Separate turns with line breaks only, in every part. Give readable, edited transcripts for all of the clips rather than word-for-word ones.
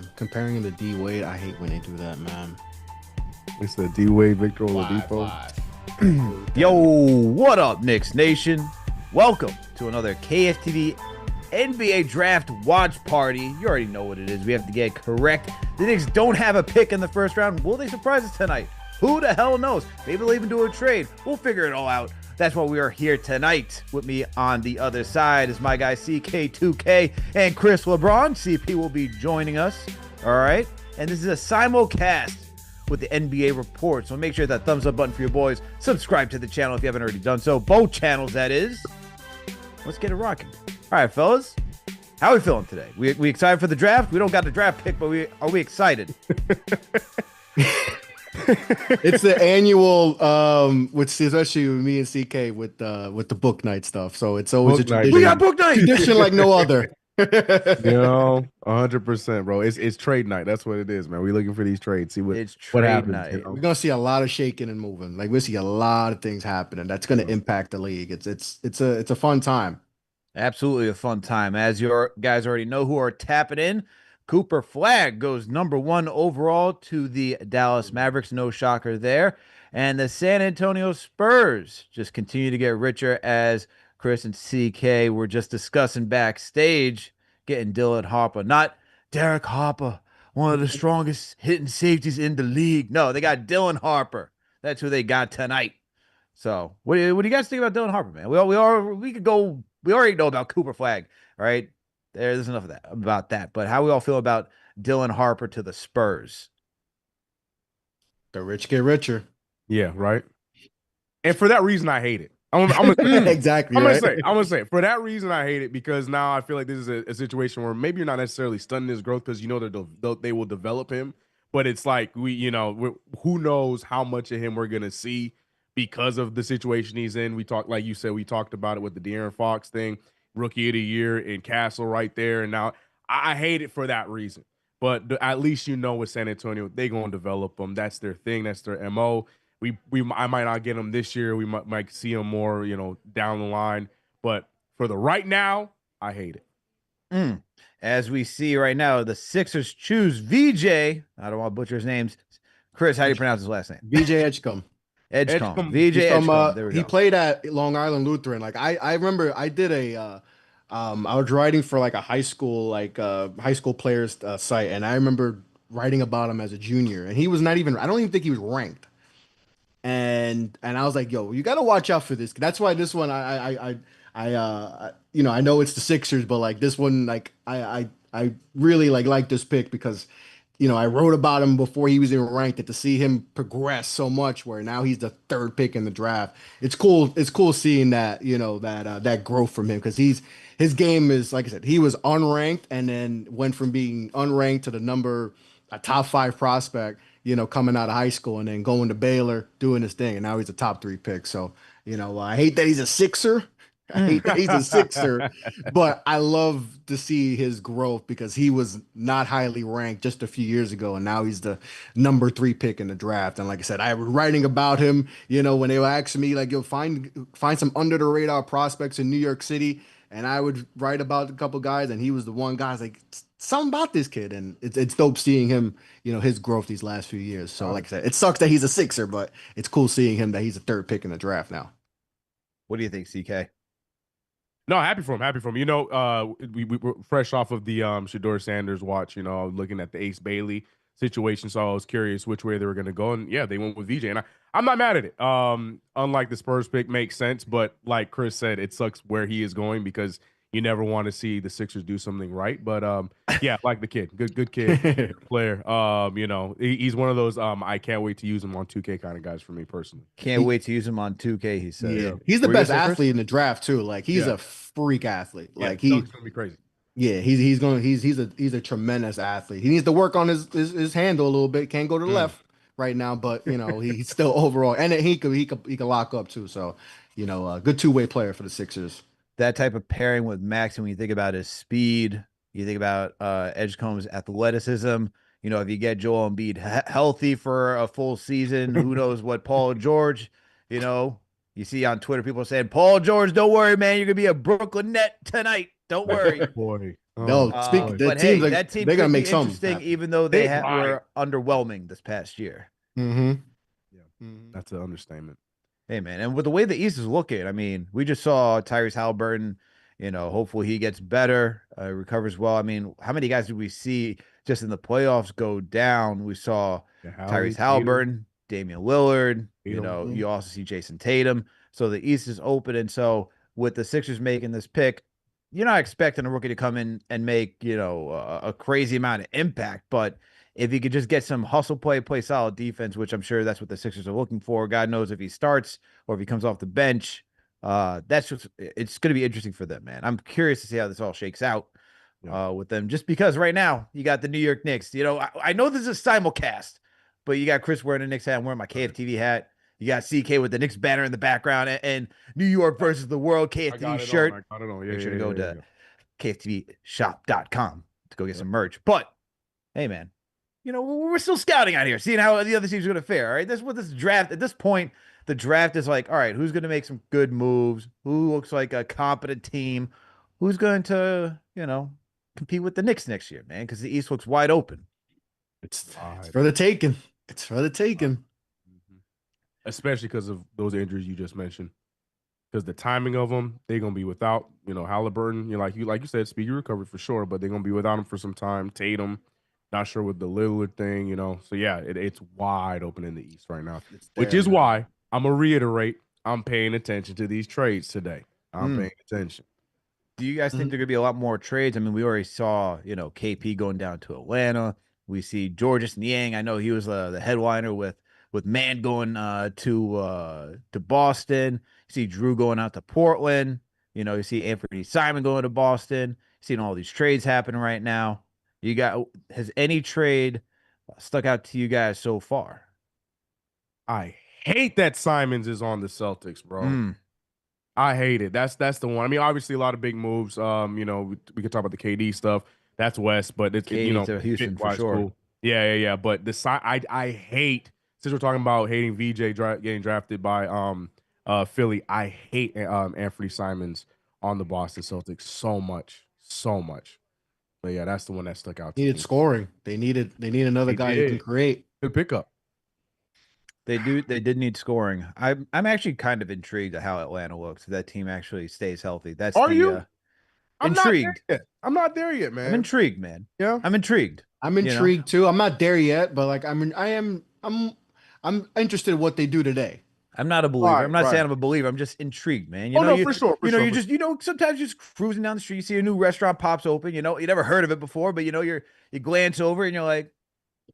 man. Comparing the D Wade, I hate when they do that, man.
It's the D Wade Victor
Live,
Oladipo.
live.
Yo, what up, Knicks Nation? Welcome to another KFTV NBA Draft Watch Party. You already know what it is. We have to get it correct. The Knicks don't have a pick in the first round. Will they surprise us tonight? Who the hell knows? Maybe they'll even do a trade. We'll figure it all out. That's why we are here tonight. With me on the other side is my guy CK2K and Chris LeBron. CP will be joining us. All right. And this is a simulcast with the NBA report. So make sure that thumbs up button for your boys. Subscribe to the channel if you haven't already done so. Both channels, that is. Let's get it rocking. All right, fellas. How are we feeling today? We excited for the draft? We don't got the draft pick, but are we excited?
It's the annual, which especially with me and CK with the book night stuff. So it's always
Book
a
night.
tradition.
We got book night.
Tradition like no other.
You know, 100%, bro. It's trade night. That's what it is, man. We're looking for these trades. See what
It's
what
trade
happens.
night.
You know?
We're gonna see a lot of shaking and moving. Like we see a lot of things happening. That's gonna impact the league. It's a fun time.
Absolutely a fun time. As your guys already know who are tapping in, Cooper Flag goes #1 overall to the Dallas Mavericks. No shocker there. And the San Antonio Spurs just continue to get richer, as Chris and CK were just discussing backstage, getting Dylan Harper. Not Derek Harper, one of the strongest hitting safeties in the league. No, they got Dylan Harper. That's who they got tonight. So what do you guys think about Dylan Harper, man? We already know about Cooper Flag. All right. There's enough of that about that. But how we all feel about Dylan Harper to the Spurs?
The rich get richer.
Yeah, right. And for that reason, I hate it. I'm gonna
Exactly.
I'm
right?
gonna say for that reason I hate it, because now I feel like this is a situation where maybe you're not necessarily stunning his growth because you know that they will develop him, but it's like who knows how much of him we're gonna see because of the situation he's in. We talked, like you said, we talked about it with the De'Aaron Fox thing, rookie of the year in Castle right there, and now I hate it for that reason. But at least with San Antonio, they gonna develop them. That's their thing. That's their MO. I might not get them this year. We might see them more, down the line. But for the right now, I hate it.
As we see right now, the Sixers choose VJ. I don't want to butcher his names. Chris, how do you pronounce his last name?
VJ Edgecombe.
Edgecombe.
He's
VJ
from,
Edgecombe. There we
he
go.
played at Long Island Lutheran. Like I remember I did I was writing for like a high school players site, and I remember writing about him as a junior, and he was not even, I don't even think he was ranked. And I was like, yo, you got to watch out for this. That's why this one I know it's the Sixers, but like this one, like I really like this pick because I wrote about him before he was even ranked, and to see him progress so much where now he's the third pick in the draft. It's cool. It's cool seeing that, that growth from him, because his game is, like I said, he was unranked and then went from being unranked to a top 5 prospect, coming out of high school, and then going to Baylor, doing his thing. And now he's a top 3 pick. So, I hate that he's a Sixer. I hate that he's a Sixer, but I love to see his growth because he was not highly ranked just a few years ago, and now he's the #3 pick in the draft. And like I said, I was writing about him, when they were asking me, like, find some under the radar prospects in New York City, and I would write about a couple guys, and he was the one guy. I was like, something about this kid, and it's dope seeing him, his growth these last few years. So like I said, it sucks that he's a Sixer, but it's cool seeing him that he's a 3rd pick in the draft now.
What do you think, CK?
No, happy for him. Happy for him. We were fresh off of the Shedeur Sanders watch, looking at the Ace Bailey situation. So I was curious which way they were going to go. And yeah, they went with VJ. And I'm not mad at it. Unlike the Spurs pick, makes sense. But like Chris said, it sucks where he is going because you never want to see the Sixers do something right. But yeah, like the kid. Good kid, good player. He's one of those I can't wait to use him on 2K kind of guys for me personally.
Can't wait to use him on 2K, he says.
Yeah. He's the best athlete in the draft too. Like he's a freak athlete. Like he's
gonna be crazy.
Yeah, he's a tremendous athlete. He needs to work on his handle a little bit. Can't go to the left right now, but he's still overall, and he could lock up too. So good 2-way player for the Sixers.
That type of pairing with Max, and when you think about his speed, you think about Edgecombe's athleticism. If you get Joel Embiid healthy for a full season, who knows what Paul George, you see on Twitter people saying, Paul George, don't worry, man, you're gonna be a Brooklyn Net tonight. Don't worry.
Boy.
No, speak.
Boy.
The
But
teams
hey,
like
that team
they're gonna
could
make
be
some
interesting,
happen.
even though
They right.
were underwhelming this past year.
Mm-hmm.
Yeah,
Mm-hmm.
that's an understatement.
Hey, man, and with the way the East is looking, I mean, we just saw Tyrese Halliburton. Hopefully he gets better, recovers well. I mean, how many guys did we see just in the playoffs go down? We saw
Yeah,
Tyrese
Hallie, Tatum,
Halliburton, Damian Lillard.
Tatum.
You also see Jason Tatum. So the East is open, and so with the Sixers making this pick, you're not expecting a rookie to come in and make a crazy amount of impact, but if he could just get some hustle play solid defense, which I'm sure that's what the Sixers are looking for. God knows if he starts or if he comes off the bench. It's going to be interesting for them, man. I'm curious to see how this all shakes out with them, just because right now you got the New York Knicks. I know this is a simulcast, but you got Chris wearing a Knicks hat. I'm wearing my KFTV hat. You got CK with the Knicks banner in the background, and New York versus the world KFTV shirt.
I got it on. Yeah,
Make sure to go to
yeah.
KFTVshop.com to go get some merch. But hey, man, we're still scouting out here, seeing how the other teams are going to fare. All right, that's what this draft. At this point, the draft is like, all right, who's going to make some good moves? Who looks like a competent team? Who's going to, compete with the Knicks next year, man? Because the East looks wide open.
It's for the taking. It's for the taking.
Especially because of those injuries you just mentioned. Because the timing of them, they're gonna be without, Halliburton. Like you said, speedy recovery for sure, but they're gonna be without him for some time. Tatum, not sure with the Lillard thing, So yeah, it's wide open in the East right now, which is why I'm gonna reiterate. I'm paying attention to these trades today. I'm paying attention.
Do you guys think there could be a lot more trades? I mean, we already saw, KP going down to Atlanta. We see Georges Niang. I know he was the headliner with Man going to Boston. You see Drew going out to Portland. You see Anthony Simon going to Boston. Seeing all these trades happen right now. Has any trade stuck out to you guys so far?
I hate that Simons is on the Celtics, bro. I hate it. That's the one. I mean, obviously a lot of big moves. We could talk about the KD stuff. That's West, but it's
to Houston for sure.
Cool. Yeah. But I hate, since we're talking about hating VJ getting drafted by Philly. I hate Anthony Simons on the Boston Celtics so much. But yeah, that's the one that stuck out to me.
Needed scoring. They need another guy who can create.
Good pickup.
They did need scoring. I'm actually kind of intrigued at how Atlanta looks. If that team actually stays healthy.
You?
I'm intrigued.
I'm not there yet, man.
I'm intrigued, man.
Yeah.
I'm intrigued.
I'm intrigued too. I'm not there yet, but like I'm interested in what they do today.
I'm not a believer. I'm not saying I'm a believer. I'm just intrigued, man.
For sure.
Sometimes you're just cruising down the street, you see a new restaurant pops open, you never heard of it before, but you glance over and you're like,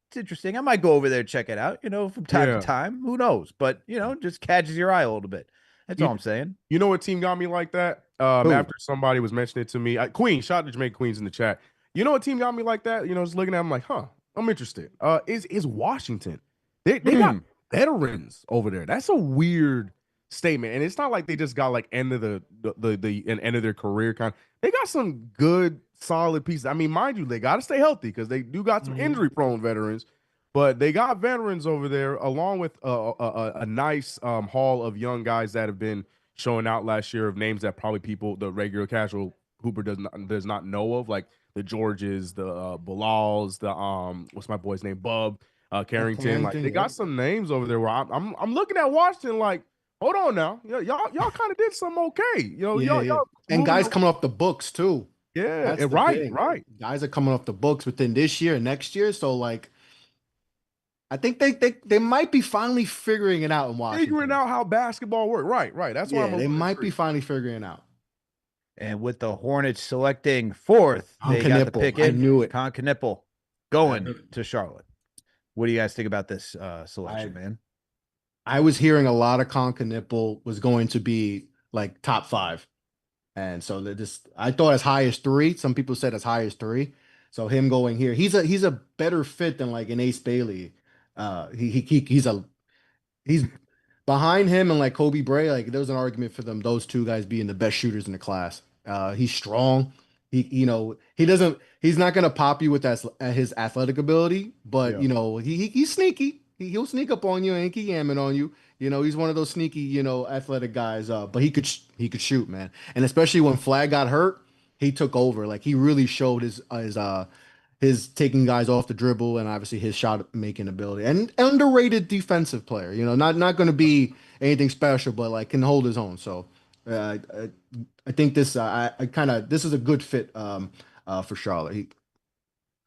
it's interesting. I might go over there and check it out, from time to time. Who knows? But just catches your eye a little bit. That's all I'm saying.
You know what team got me like that? After somebody was mentioning it to me, Queen, shout out to Jamaica Queens in the chat. You know what team got me like that? Just looking at them like, I'm interested. Is Washington. They got veterans over there. That's a weird statement. And it's not like they just got like end of end of their career kind. They got some good, solid pieces. I mean, mind you, they got to stay healthy because they do got some injury prone veterans, but they got veterans over there along with a nice haul of young guys that have been showing out last year of names that probably the regular casual hooper does not know of, like the Georges, the Bilals, the what's my boy's name, Bub Carrington. Like they got some names over there where I'm looking at Washington like, hold on now, y'all kind of did something okay, y'all
and guys coming off the books too.
Yeah, and right.
Guys are coming off the books within this year and next year, so like, I think they might be finally figuring it out in Washington.
Figuring out how basketball works. Right. That's why
they might be finally figuring it out.
And with the Hornets selecting fourth, they got the pick in.
I knew it.
Con Knippel going to Charlotte. What do you guys think about this selection, man?
I was hearing a lot of Con Knippel was going to be like top 5. And so I thought as high as 3. Some people said as high as 3. So him going here, he's a better fit than like an Ace Bailey. He's behind him and like Kobe Bray. Like there was an argument for those two guys being the best shooters in the class. He's strong. He's not gonna pop you with his athletic ability, but he's sneaky. He'll sneak up on you and keep yamming on you. He's one of those sneaky, athletic guys. But he could shoot, man. And especially when Flag got hurt, he took over. Like he really showed his taking guys off the dribble and obviously his shot making ability and underrated defensive player. You know, not going to be anything special, but like can hold his own. So I think this I kind of this is a good fit for Charlotte.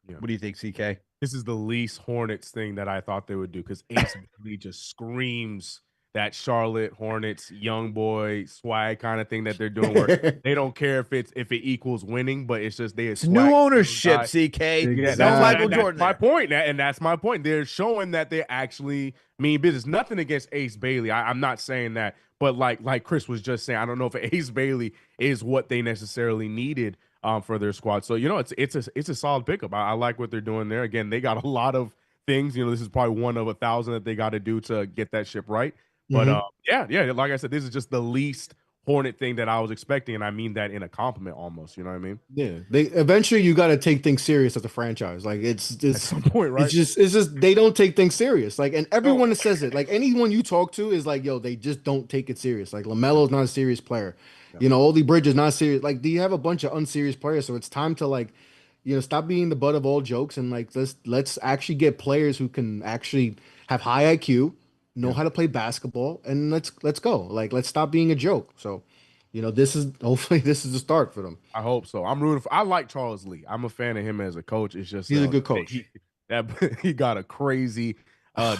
Yeah.
What do you think, CK?
This is the least Hornets thing that I thought they would do because Ace really just screams that Charlotte Hornets young boy swag kind of thing that they're doing where they don't care if it equals winning, but it's just they
It's
swag
new
young
ownership,
guy.
CK.
Yeah,
No Michael
that's
Jordan
my
there.
point, and that's my point. They're showing that they actually mean business. Nothing against Ace Bailey. I'm not saying that, but like Chris was just saying, I don't know if Ace Bailey is what they necessarily needed for their squad. So it's a solid pickup. I like what they're doing there. Again, they got a lot of things. You know, this is probably one of 1,000 that they got to do to get that ship right. But
Mhm.
yeah, like I said, this is just the least Hornet thing that I was expecting, and I mean that in a compliment almost. You know what I mean?
Yeah, they eventually you got to take things serious as a franchise. Like
At some point, right?
it's just they don't take things serious. Like, and
No.
everyone says it. Like anyone you talk to is like, yo, they just don't take it serious. Like LaMelo's not a serious player.
Yeah.
You know, Oldie Bridges not serious. Like, do you have a bunch of unserious players? So it's time to like, you know, stop being the butt of all jokes and like let's actually get players who can actually have high IQ, know
Yeah.
how to play basketball, and let's go. Like, let's stop being a joke. So, you know, this is hopefully this is the start for them.
I hope so. I'm rooting for. I like Charles Lee. I'm a fan of him as a coach. It's just
He's a good coach.
that he got a crazy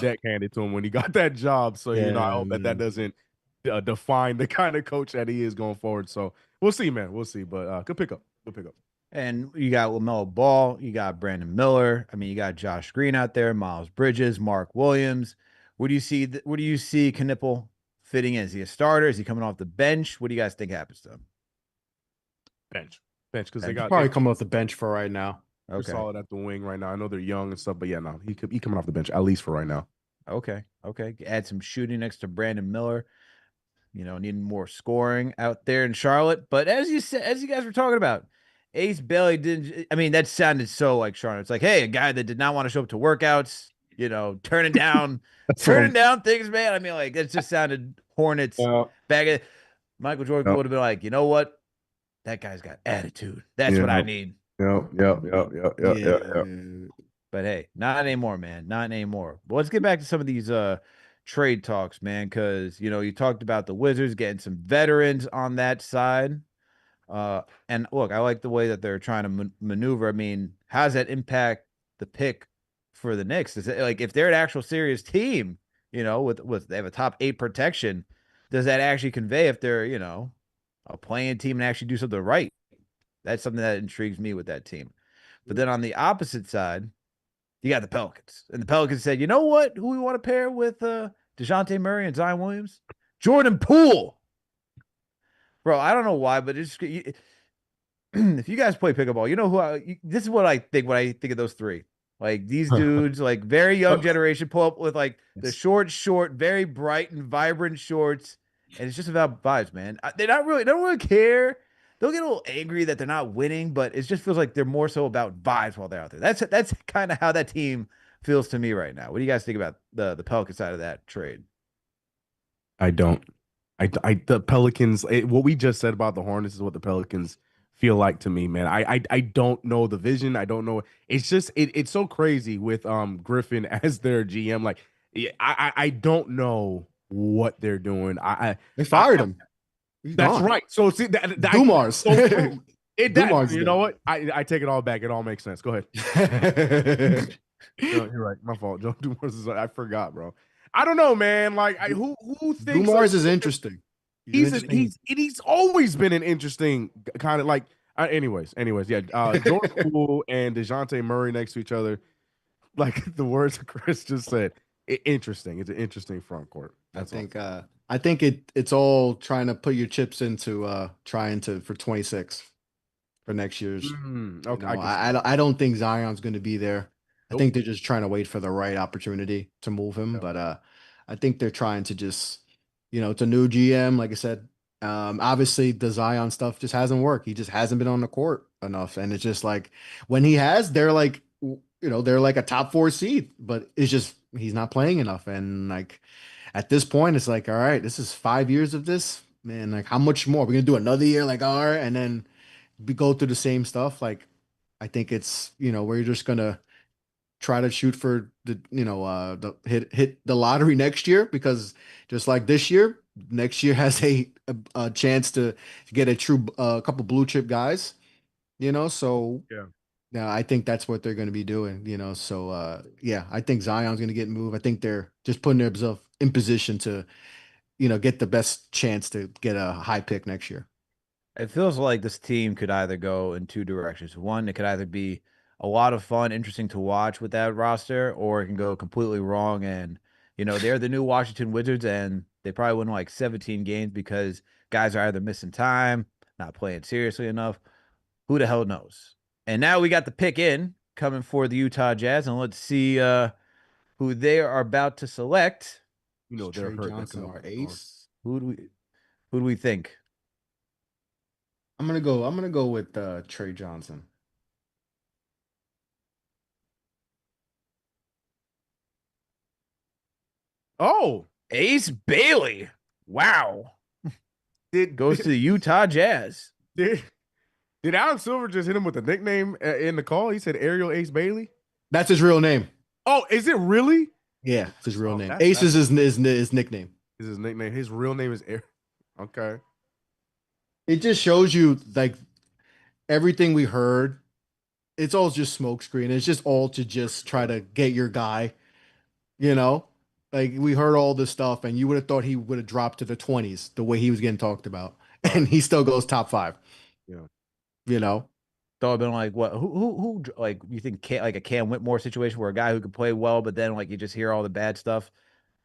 deck handed to him when he got that job. So I
Yeah,
hope that
man.
doesn't define the kind of coach that he is going forward. So we'll see, man. We'll see. But good pickup. Good pickup.
And you got LaMelo Ball, you got Brandon Miller. I mean, you got Josh Green out there, Miles Bridges, Mark Williams. Where do you see where do you see Knipple fitting in? Is he a starter? Is he coming off the bench? What do you guys think happens to him?
Bench, because they
Bench.
got
Probably come off the bench for right now.
they're
Okay.
solid at the wing right now. I know they're young and stuff, but yeah, no, he could be coming off the bench at least for right now.
Okay. Okay. Add some shooting next to Brandon Miller. You know, needing more scoring out there in Charlotte. But as you said, as you guys were talking about, Ace Bailey didn't. I mean, that sounded so like Charlotte. It's like, hey, a guy that did not want to show up to workouts, you know, turning down things, man. I mean, like it just sounded Hornets
Yeah.
back at Michael Jordan
Yep.
would have been like, you know what? That guy's got attitude. That's what I need.
Yeah.
But hey, not anymore, man. Not anymore. But let's get back to some of these trade talks, man, because you talked about the Wizards getting some veterans on that side. And look, I like the way that they're trying to maneuver. I mean, how does that impact the pick for the Knicks? Is it like if they're an actual serious team, with they have a top 8 protection, does that actually convey if they're, a playing team and actually do something right? That's something that intrigues me with that team. But then on the opposite side, you got the Pelicans. And the Pelicans said, you know what? Who we want to pair with DeJounte Murray and Zion Williams? Jordan Poole. Bro, I don't know why, but it's if you guys play pickleball, you know this is what I think when I think of those three. Like these dudes, like very young generation, pull up with like the short, very bright and vibrant shorts. And it's just about vibes, man. They don't really care. They'll get a little angry that they're not winning, but it just feels like they're more so about vibes while they're out there. That's kind of how that team feels to me right now. What do you guys think about the Pelican side of that trade?
I don't. The Pelicans. What we just said about the Hornets is what the Pelicans feel like to me, man. I don't know the vision. I don't know. It's just it's so crazy with Griffin as their GM. Like I don't know what they're doing.
They fired him. He's
That's
gone.
right. So see that
Dumars.
so true.
Dumars
You know what? I take it all back. It all makes sense. Go ahead. No, you're right. My fault. Joe Dumars is. I forgot, bro. I don't know, man. Like, who thinks
Dumars is interesting.
He's always been an interesting kind of like. Anyways, yeah. Jordan Poole and DeJounte Murray next to each other, like the words Chris just said. Interesting. It's an interesting front court.
I think it's all trying to put your chips into trying to for 26 for next year's.
Okay,
I don't think Zion's going to be there. I
Nope.
think they're just trying to wait for the right opportunity to move him.
Yeah.
But I think they're trying to just, it's a new GM. Like I said, obviously the Zion stuff just hasn't worked. He just hasn't been on the court enough. And it's just like when he has, they're like, they're like a top 4 seed, but it's just he's not playing enough. And like at this point, it's like, all right, this is 5 years of this, man. Like how much more? We're gonna do another year, like all right, and then go through the same stuff. Like I think it's, we're just gonna try to shoot for the hit the lottery next year, because just like this year, next year has a chance to get a true couple blue chip guys, so
Yeah.
yeah, I think that's what they're going to be doing, so yeah, I think Zion's going to get moved. I think they're just putting themselves in position to get the best chance to get a high pick next year.
It feels like this team could either go in two directions. One, it could either be a lot of fun, interesting to watch with that roster, or it can go completely wrong. And, they're the new Washington Wizards, and they probably win like 17 games because guys are either missing time, not playing seriously enough. Who the hell knows? And now we got the pick in coming for the Utah Jazz, and let's see who they are about to select.
They're
Trey
hurt. That
Johnson,
can
our
open the door.
ace.
Who do we think?
I'm gonna go with Trey Johnson.
Oh,
Ace Bailey. Wow.
did
Goes to the Utah Jazz.
did, did Adam Silver just hit him with a nickname in the call? He said Ariel Ace Bailey.
That's his real name.
Oh, is it really?
Yeah, it's his real
Oh,
name. Ace is his nickname.
Is his nickname. His real name is Ariel. Okay.
It just shows you like everything we heard. It's all just smokescreen. It's just all to just try to get your guy. You know, like we heard all this stuff, and you would have thought he would have dropped to the 20s the way he was getting talked about,
Right.
and he still goes top five.
Yeah.
You know,
So I've been like, what? Who? Like, you think like a Cam Whitmore situation where a guy who could play well, but then like you just hear all the bad stuff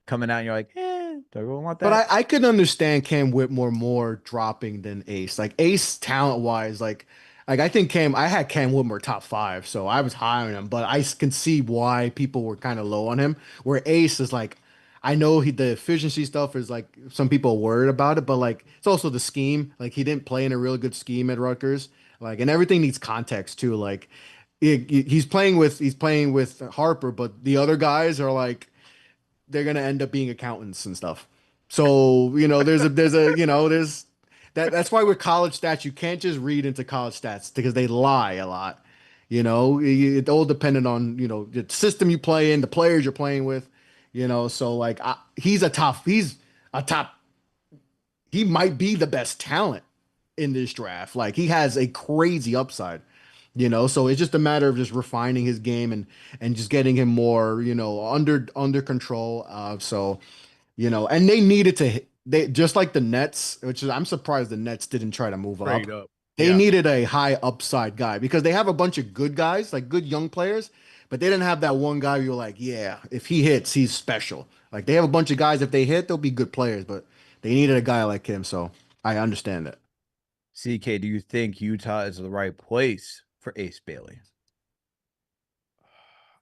coming out, and you're like, do I really want
but
that?
I could understand Cam Whitmore more dropping than Ace. Like Ace talent wise, like I think I had Cam Whitmore top five, so I was high on him. But can see why people were kind of low on him. Where Ace is like, I know the efficiency stuff is like some people are worried about it, but like it's also the scheme. Like he didn't play in a really good scheme at Rutgers. Like, and everything needs context too. Like he's playing with Harper, but the other guys are like they're gonna end up being accountants and stuff. So there's that's why with college stats you can't just read into college stats because they lie a lot. It all dependent on the system you play in, the players you're playing with. So like he's a top. He might be the best talent in this draft. Like he has a crazy upside. So it's just a matter of just refining his game and just getting him more under control. And they needed they just like the Nets, which is I'm surprised the Nets didn't try to move
Trade
up.
up.
They
Yeah.
needed a high upside guy because they have a bunch of good guys, like good young players, but they didn't have that one guy you're like, yeah, if he hits, he's special. Like they have a bunch of guys, if they hit, they'll be good players, but they needed a guy like him. So I understand that.
CK, do you think Utah is the right place for Ace Bailey?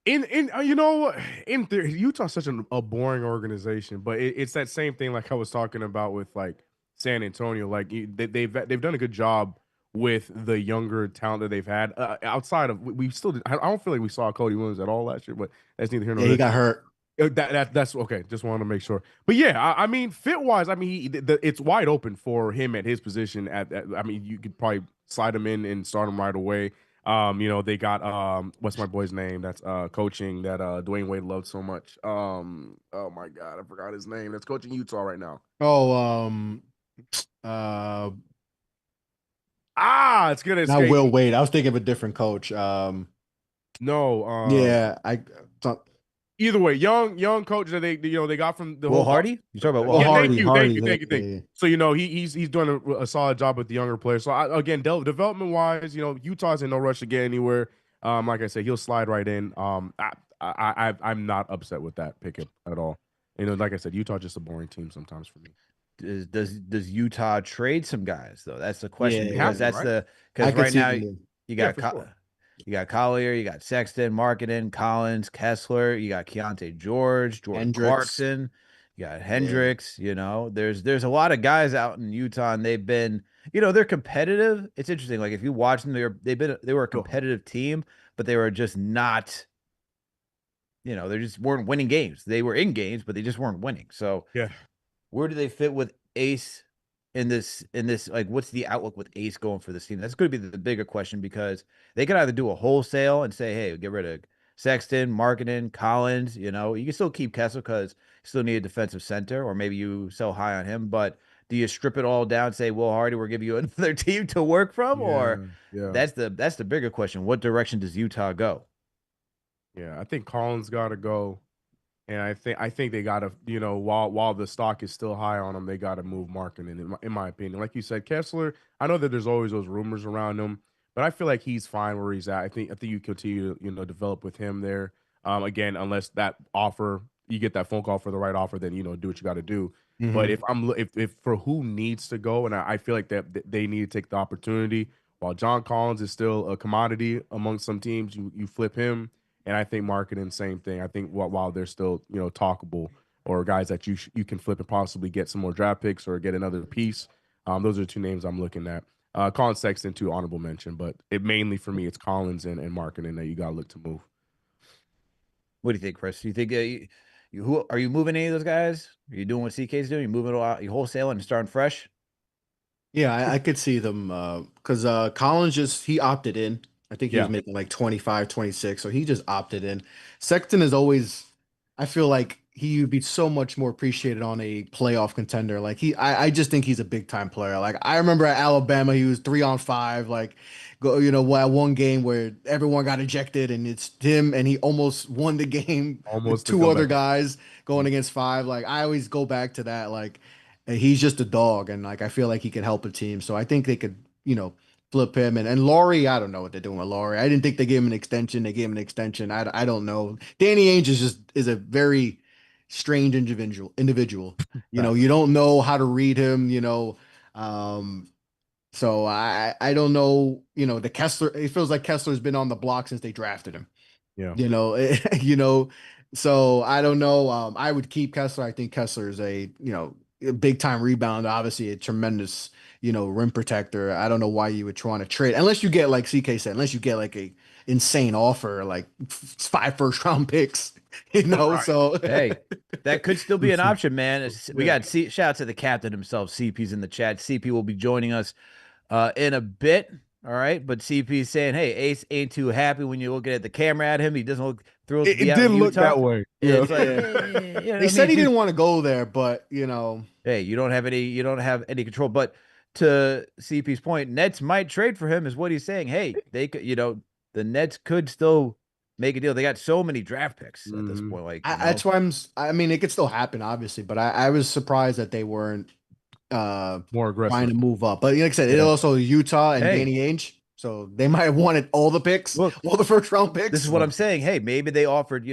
In in theory, Utah's such a boring organization, but it's that same thing like I was talking about with like San Antonio. Like they've done a good job with the younger talent that they've had. Outside of we still did, I don't feel like we saw Cody Williams at all last year, but that's neither here nor
Yeah, he
there.
got hurt.
That's okay. Just wanted to make sure. But yeah, I mean, fit wise, I mean, it's wide open for him at his position. I mean, you could probably slide him in and start him right away. They got what's my boy's name? That's coaching that Dwayne Wade loved so much. Oh my God, I forgot his name. That's coaching Utah right now.
Oh,
It's gonna
not
escape
Will
me.
Wade. I was thinking of a different coach.
No,
Yeah, I thought
either way, young coach that they got from the
Will
whole
Hardy? You talking about Will
Well,
Yeah,
Hardy?
thank you,
Hardy,
thank you.
yeah.
So he's doing a solid job with the younger players. So again, development wise, Utah's in no rush to get anywhere. Like I said, he'll slide right in. I'm not upset with that pick at all. Like I said, Utah's just a boring team sometimes for me.
Does Utah trade some guys though? That's the question
Yeah,
They have
because
to,
that's
right?
the
I
because
could
right
see
now
them.
you
Yeah,
got
for sure.
you got Collier, you got Sexton, Marketing, Collins, Kessler, you got Keontae George, Jordan
Hendricks.
Clarkson, you got
Yeah.
Hendricks. There's a lot of guys out in Utah, and they've been they're competitive. It's interesting. Like if you watch them, they were a
Go.
competitive team, but they were just not. They just weren't winning games. They were in games, but they just weren't winning. So
Yeah.
where do they fit with Ace in this like what's the outlook with Ace going for this team? That's going to be the bigger question because they could either do a wholesale and say, hey, get rid of Sexton, Marketing, Collins. You know, you can still keep Kessler because you still need a defensive center, or maybe you sell high on him. But do you strip it all down, say, Will Hardy, we'll give you another team to work from,
Yeah,
or
yeah,
that's the bigger question. What direction does Utah go?
yeah. I think Collins got to go. And I think they gotta, while the stock is still high on him, they gotta move Markkinen, in my opinion. Like you said, Kessler, I know that there's always those rumors around him, but I feel like he's fine where he's at. I think you continue to, develop with him there. Again, unless that offer, you get that phone call for the right offer, then do what you gotta do. But
Mhm.
if for who needs to go, and I feel like that they need to take the opportunity, while John Collins is still a commodity among some teams, you flip him. And I think marketing, same thing. I think while they're still, talkable, or guys that you can flip and possibly get some more draft picks or get another piece. Those are the two names I'm looking at. Colin Sexton, too, honorable mention, but it mainly for me, it's Collins and marketing that you got to look to move.
What do you think, Chris? Do you think who are you moving any of those guys? Are you doing what CK's doing? You moving you wholesaling and starting fresh?
Yeah, I could see them because Collins he opted in. I think he was
Yeah,
making like 25, 26, so he just opted in. Sexton is always, I feel like he would be so much more appreciated on a playoff contender. Like I just think he's a big time player. Like I remember at Alabama, he was 3-on-5, like one game where everyone got ejected and it's him and he almost won the game with
almost to
two
come
other
back.
guys going against five. Like I always go back to that. Like he's just a dog, and like I feel like he can help a team. So I think they could, flip him. And Laurie, I don't know what they're doing with Laurie. I didn't think they gave him an extension. They gave him an extension. I don't know. Danny Ainge is a very strange individual. You
Facts.
don't know how to read him. Um, so I don't know. The Kessler. It feels like Kessler's been on the block since they drafted him.
Yeah.
You know, you know, so I don't know. I would keep Kessler. I think Kessler is a big time rebounder, obviously a tremendous, rim protector. I don't know why you would try to trade unless you get like CK said, unless you get like a insane offer, like 5 first round picks,
Right.
so
Hey, that could still be an option, man. We
Yeah.
got shout out to the captain himself. CP's in the chat. CP will be joining us in a bit. All right, but CP saying, "Hey, Ace ain't too happy when you're looking at the camera at him. He doesn't look thrilled to be
It
out
did
in
look
Utah."
that way. Yeah.
It's like,
yeah.
I
They
mean,
said he
dude,
didn't want to go there, but
hey, you don't have any control. But to CP's point, Nets might trade for him, is what he's saying. Hey, they could, the Nets could still make a deal. They got so many draft picks at this
Mhm.
point, like
that's why I mean, it could still happen, obviously, but I was surprised that they weren't uh
More
trying
aggressive.
to move up. But like I said, it
Yeah.
also Utah and
Hey,
Danny Ainge, so they might have wanted all the picks,
look,
all the first round
this is
picks.
what I'm saying. Hey, maybe they offered,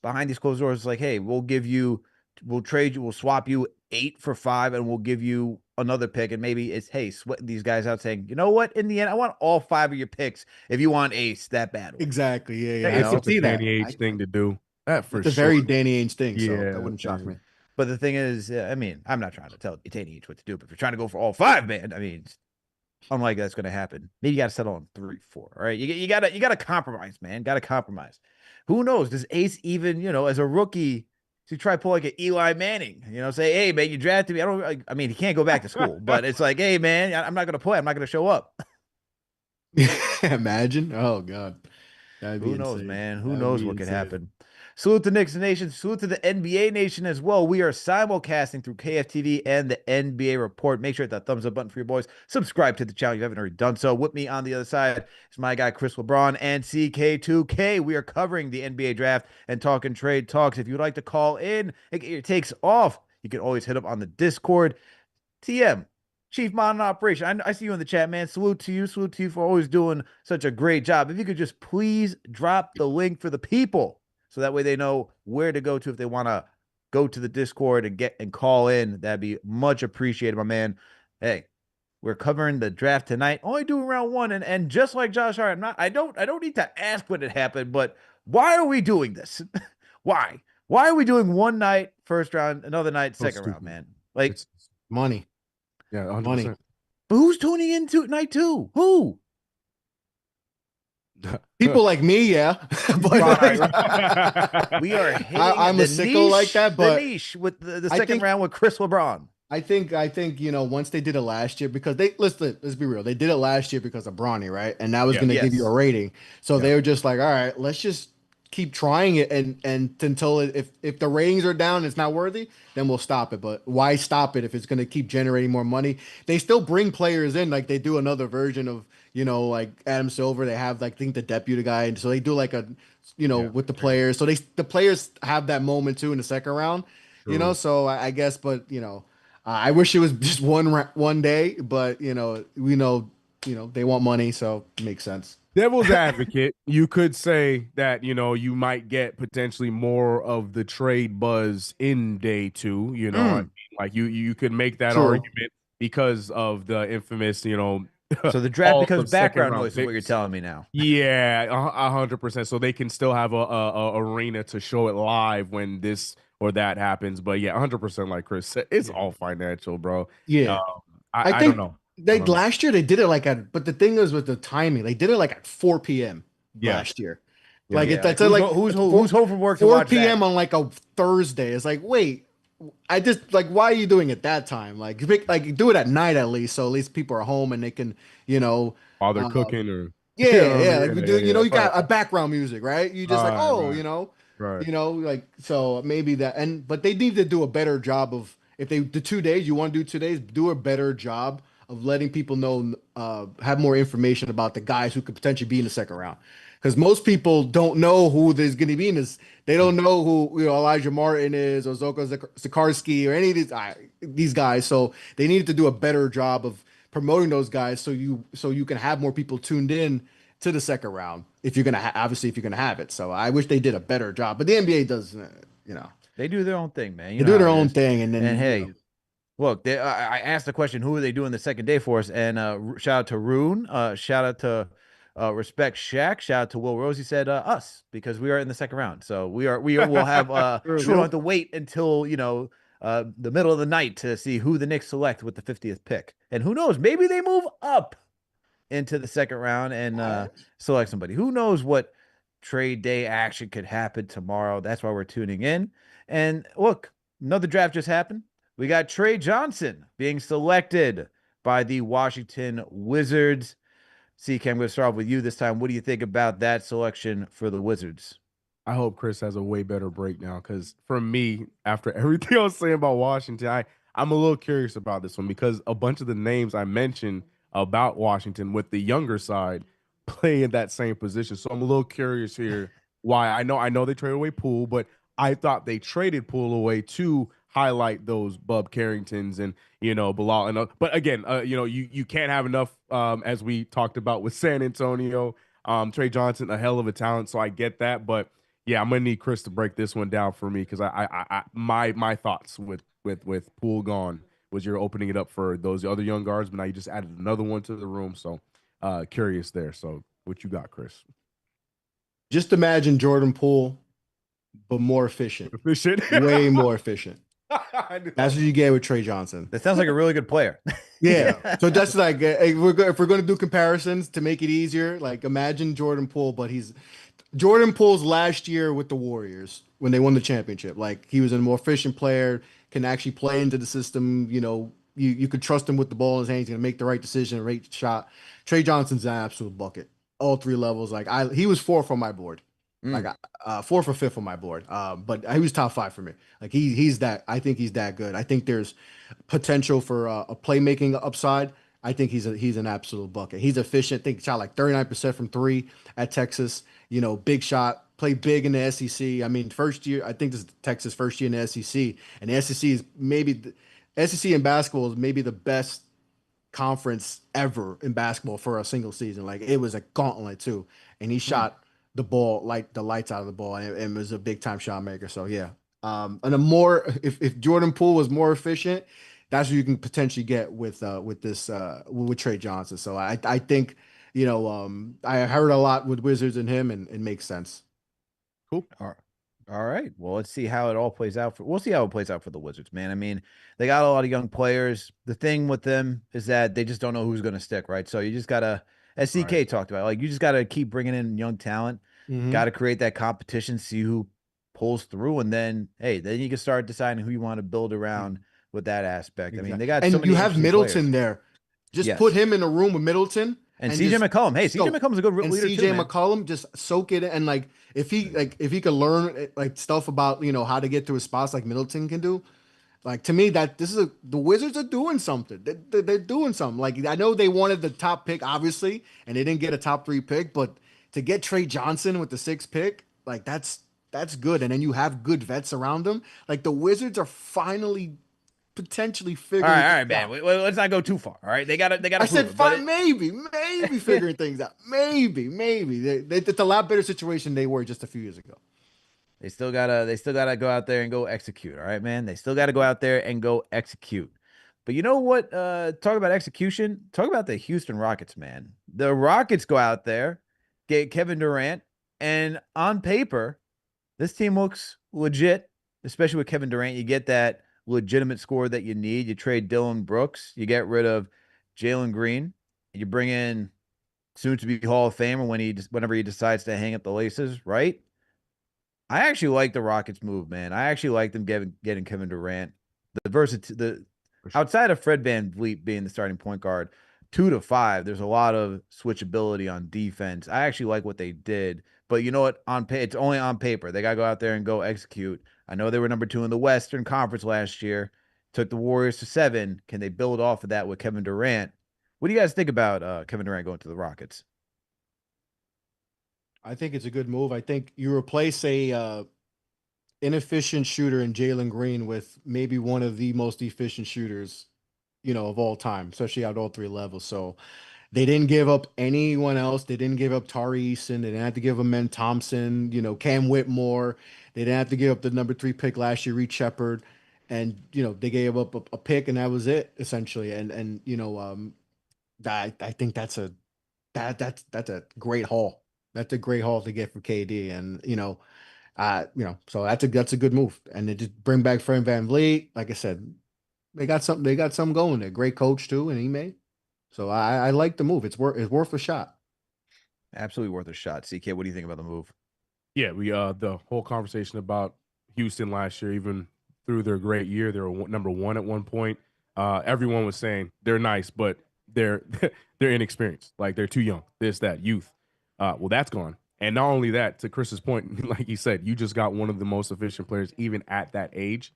behind these closed doors, like, hey, we'll trade you, we'll swap you 8 for 5, and we'll give you another pick. And maybe it's, hey, sweating these guys out saying, you know what? In the end, I want all 5 of your picks if you want Ace that badly.
Exactly. Yeah, yeah.
That
I
is
could
such a
see
Danny
that.
Age thing to do. That for
It's a
sure.
very Danny Ainge thing, so that
Yeah,
wouldn't shock
man.
me.
But the thing is, I mean, I'm not trying to tell Danny Ainge what to do, but if you're trying to go for all 5, man, I mean, unlikely that's going to happen. Maybe you got to settle on 3, 4. All right, you gotta compromise, man. Got to compromise. Who knows? Does Ace even, as a rookie, to try to pull like an Eli Manning? Say, hey, man, you drafted me. I mean, he can't go back to school, but it's like, hey, man, I'm not going to play. I'm not going to show up.
Imagine. Oh God, that'd be
Who knows,
insane.
man? Who
That'd
knows
be
what could
insane.
happen? Salute to Knicks Nation. Salute to the NBA Nation as well. We are simulcasting through KFTV and the NBA Report. Make sure to hit that thumbs up button for your boys. Subscribe to the channel if you haven't already done so. With me on the other side is my guy Chris LeBron and CK2K. We are covering the NBA draft and talking trade talks. If you'd like to call in and get your takes off, you can always hit up on the Discord. TM, Chief Modern Operation. I see you in the chat, man. Salute to you. Salute to you for always doing such a great job. If you could just please drop the link for the people so that way they know where to go to if they want to go to the Discord and call in. That'd be much appreciated, my man. Hey, we're covering the draft tonight. Only doing round 1, and just like Josh Hart, I don't need to ask when it happened, but why are we doing this? Why? Why are we doing one night first round, another night
So
second round,
stupid.
man? Like,
It's
Money,
yeah,
money.
100%.
but who's tuning into night 2? Who?
People like me, yeah. But
Right.
We are hitting
I'm
the
a sicko like that,
the
but
niche with the
I
second
think
round with Chris LeBron.
I think once they did it last year because let's be real, they did it last year because of Bronny, right? And that was
Yeah.
going to give you a
Yes.
rating. So
Yeah.
they were just like, all right, let's just keep trying it and until if the ratings are down, and it's not worthy, then we'll stop it. But why stop it if it's going to keep generating more money? They still bring players in, like they do another version of like Adam Silver. They have like I think the deputy guy, and so they do like a
Yeah.
with the players. So the players have that moment too in the second round.
True.
So I guess, but I wish it was just one day, but we know, they want money, so it makes sense.
Devil's advocate, you could say that, you might get potentially more of the trade buzz in day two. I mean,
Mm,
like you could make that
true.
argument because of the infamous,
So the draft
all
becomes
of second
background
round
noise, is what you're
picks.
telling me now.
Yeah, 100%. So they can still have a arena to show it live when this or that happens. But yeah, 100%. Like Chris said, it's
Yeah.
all financial, bro. Um,
Yeah. I
I don't
think
know. I
they
don't know.
last year they did it like but the thing is with the timing, they did it like at 4 p.m.
Yeah,
last year.
yeah.
Like
Yeah, like
that's like
who's
it's
who's home from work to
4
watch that?
p.m. on like a Thursday. It's like, wait, I just like why are you doing it that time? Like do it at night at least, so at least people are home and they can, you know,
While they're
uh,
cooking or you know
yeah,
what I
yeah.
mean?
Like we
Yeah,
do,
yeah, yeah.
you
Right,
got a background music, right? You just like,
right,
oh,
right, right.
like so maybe that but they need to do a better job of if they the 2 days you want to do 2 days, do a better job of letting people know, have more information about the guys who could potentially be in the second round. Because most people don't know who there's going to be in this. They don't know who Elijah Martin is or Zoka Zakarsky or any of these guys. So they needed to do a better job of promoting those guys so you can have more people tuned in to the second round if you're gonna obviously if you're gonna have it. So I wish they did a better job, but the NBA does,
They do their own thing, man. You
they
know
do
how
their
it
own
is.
thing, and
And
then
hey, look, I asked the question, who are they doing the second day for us? And shout out to Rune, shout out to Respect Shaq, shout out to Will Rose. He said us because we are in the second round, so we will have
True.
we don't have to wait until the middle of the night to see who the Knicks select with the 50th pick. And who knows, maybe they move up into the second round and select somebody. Who knows what trade day action could happen tomorrow? That's why we're tuning in. And look, another draft just happened. We got Trey Johnson being selected by the Washington Wizards. CK, I'm going to start off with you this time. What do you think about that selection for the Wizards?
I hope Chris has a way better breakdown because for me, after everything I was saying about Washington, I'm a little curious about this one because a bunch of the names I mentioned about Washington with the younger side play in that same position. So I'm a little curious here why I know they traded away Poole, but I thought they traded Poole away to highlight those Bub Carringtons and Bilal and but again, you can't have enough as we talked about with San Antonio. Trey Johnson, a hell of a talent, so I get that, but yeah, I'm gonna need Chris to break this one down for me because my thoughts with Poole gone was you're opening it up for those other young guards, but now you just added another one to the room. So curious there. So what you got, Chris?
just imagine Jordan Poole, but more efficient,
Efficient.
way more efficient.
I knew
That's
that.
what you get with Trey Johnson.
That sounds like a really good player.
Yeah. So that's like if we're going to do comparisons to make it easier, like imagine Jordan Poole, but he's Jordan Poole's last year with the Warriors when they won the championship. Like he was a more efficient player, can actually play into the system. You could trust him with the ball in his hands. He's gonna make the right decision, right shot. Trey Johnson's an absolute bucket, all three levels. Like he was fourth on my board, like
Mm.
fourth or fifth on my board. But he was top five for me. Like he's that. I think he's that good. I think there's potential for a playmaking upside. I think he's an absolute bucket. He's efficient. I think he shot like 39% from three at Texas. Big shot, played big in the SEC. I mean, first year, I think this is Texas' first year in the SEC, and the SEC is SEC in basketball is maybe the best conference ever in basketball for a single season. Like it was a gauntlet too, and he
Mm.
shot the ball like the lights out of the ball, and was a big time shot maker. So yeah, and a more if Jordan Poole was more efficient, that's what you can potentially get with this with Trey Johnson. So I think I heard a lot with Wizards and him, and it makes sense.
Cool.
All right. All right. Well, let's see how it all plays out we'll see how it plays out for the Wizards, man. I mean, they got a lot of young players. The thing with them is that they just don't know who's going to stick, right? So you just got to, as
Right.
CK talked about, like you just got to keep bringing in young talent, got
Hmm.
to create that competition, see who pulls through. And then, hey, then you can start deciding who you want to build around with that aspect. I mean,
Exactly.
they got so
And
many
you have
interesting
Middleton
players.
there. Just put
Yes.
him in a room with Middleton
And
and
CJ
just
McCollum. Hey, CJ
soak.
McCollum's a good
And
leader too,
CJ
man.
McCollum just soak it, and if he could learn like stuff about how to get to his spots like Middleton can do. Like to me, that the Wizards are doing something. They're doing something. Like I know they wanted the top pick, obviously, and they didn't get a top 3 pick, but to get Trey Johnson with the 6th pick, like that's good. And then you have good vets around them. Like the Wizards are finally potentially figuring
All
things
right, man.
out.
Let's not go too far. All right, they gotta
I
prove
said
it. But
fine, maybe figuring things out. Maybe. It's a lot better situation they were just a few years ago.
they still gotta go out there and go execute. All right, man. They still gotta go out there and go execute. But you know what? Talk about execution. Talk about the Houston Rockets, man. The Rockets go out there, get Kevin Durant, and on paper, this team looks legit, especially with Kevin Durant. You get that legitimate score that you need. You trade Dylan Brooks, you get rid of Jalen Green, you bring in soon to be Hall of Famer whenever he decides to hang up the laces, right? I actually like the Rockets move, man. I actually like them getting Kevin Durant. The outside of Fred VanVleet being the starting point guard, 2 to 5, there's a lot of switchability on defense. I actually like what they did, but you know what? It's only on paper. They gotta go out there and go execute. I know they were number 2 in the Western Conference last year. Took the Warriors to 7. Can they build off of that with Kevin Durant? What do you guys think about Kevin Durant going to the Rockets?
I think it's a good move. I think you replace a inefficient shooter in Jalen Green with maybe one of the most efficient shooters, of all time, especially at all 3 levels. So they didn't give up anyone else. They didn't give up Tari Eason. They didn't have to give up Men Thompson, Cam Whitmore. They didn't have to give up the number 3 pick last year, Reed Shepard. And, they gave up a pick and that was it essentially. And I think that's a great haul. That's a great haul to get for KD. And, so that's a good move. And they just bring back Fred VanVleet. Like I said, they got something going there. Great coach too, and he made. So I like the move. It's worth a shot.
Absolutely worth a shot. CK, what do you think about the move?
Yeah, we the whole conversation about Houston last year, even through their great year, they were number 1 at one point. Everyone was saying they're nice, but they're they're inexperienced, like they're too young. This, that, youth. Well, that's gone. And not only that, to Chris's point, like you said, you just got one of the most efficient players, even at that age.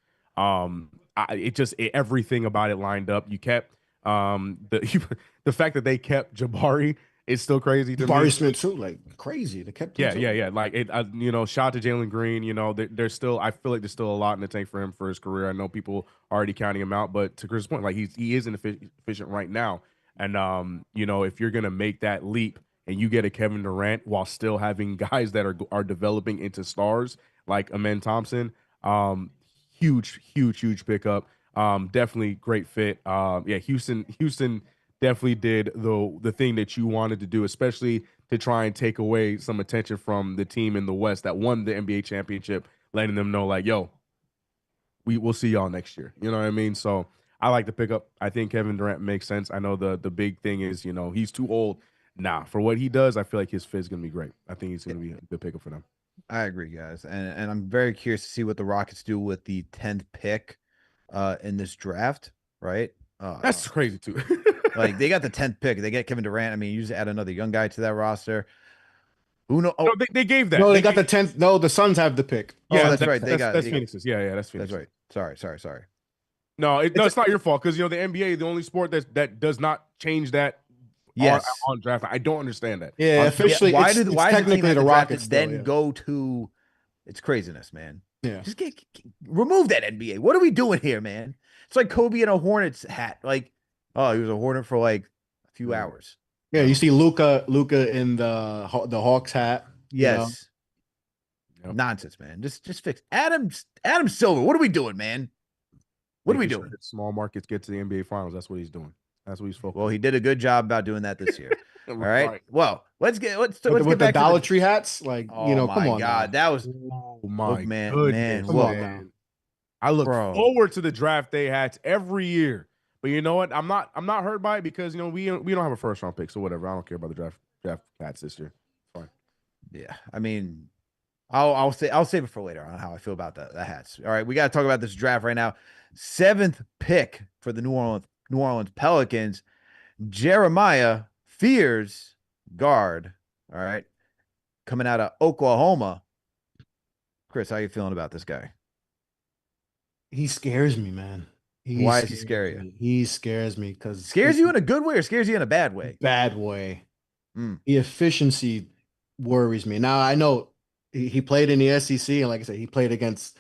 Everything about it lined up. You kept the the fact that they kept Jabari is still crazy to me.
Barry Smith too, like crazy. They kept him
Yeah,
too.
yeah, yeah. Like shout out to Jalen Green. There's still, I feel like there's still a lot in the tank for him for his career. I know people are already counting him out, but to Chris' point, like he is efficient right now. And if you're gonna make that leap and you get a Kevin Durant while still having guys that are developing into stars like Amen Thompson, huge pickup. Definitely great fit. Yeah, Houston definitely did the thing that you wanted to do, especially to try and take away some attention from the team in the West that won the NBA championship, letting them know like, yo, we'll see y'all next year. You know what I mean? So I like the pickup. I think Kevin Durant makes sense. I know the big thing is, he's too old. Nah, for what he does, I feel like his fit is gonna be great. I think he's gonna be a good pickup for them.
I agree, guys. And I'm very curious to see what the Rockets do with the 10th pick in this draft, right?
That's crazy too.
Like they got the 10th pick. They get Kevin Durant. I mean, you just add another young guy to that roster. Who knows?
No,
Oh,
they gave that.
No, they got the 10th. No, the Suns have the pick.
Yeah,
that's right.
That's Phoenix's. Yeah, that's
That's
Phoenix.
right. Sorry.
No, it's not your fault because the NBA, the only sport that does not change that
Yes.
on draft. I don't understand that.
Yeah, officially,
why
it's
does the team
technically
have
the
to draft
Rockets
it, then
still, yeah.
go to? It's craziness, man.
Yeah.
Just remove that NBA. What are we doing here, man? It's like Kobe in a Hornets hat. Like, oh, he was a Hornet for like a few hours.
Yeah, you see Luca in the Hawks hat.
Yes.
Yep.
Nonsense, man. Just fix Adam Silver. What are we doing, man? What are we doing?
Small markets get to the NBA finals. That's what he's doing. That's what he's focused.
Well, he did a good job about doing that this year. All right. Well, let's get
with
get back
the
to
Dollar Tree hats. Like,
Oh
come
my
on,
God,
now.
that was
Oh my
man.
Come on now.
I look
Bro.
forward to the draft day hats every year. But you know what? I'm not hurt by it because we don't have a first round pick, so whatever. I don't care about the draft hats this year. Fine.
Yeah, I mean, I'll save it for later on how I feel about the hats. All right, we got to talk about this draft right now. 7th pick for the New Orleans Pelicans. Jeremiah Fears, guard. All right, coming out of Oklahoma. Chris, how you feeling about this guy?
He scares me, man. He
Why does he
scares
scare you?
me. He scares me because
Scares you in a good way or scares you in a bad way?
bad way.
Mm,
The efficiency worries me. Now I know he played in the SEC, and like I said, he played against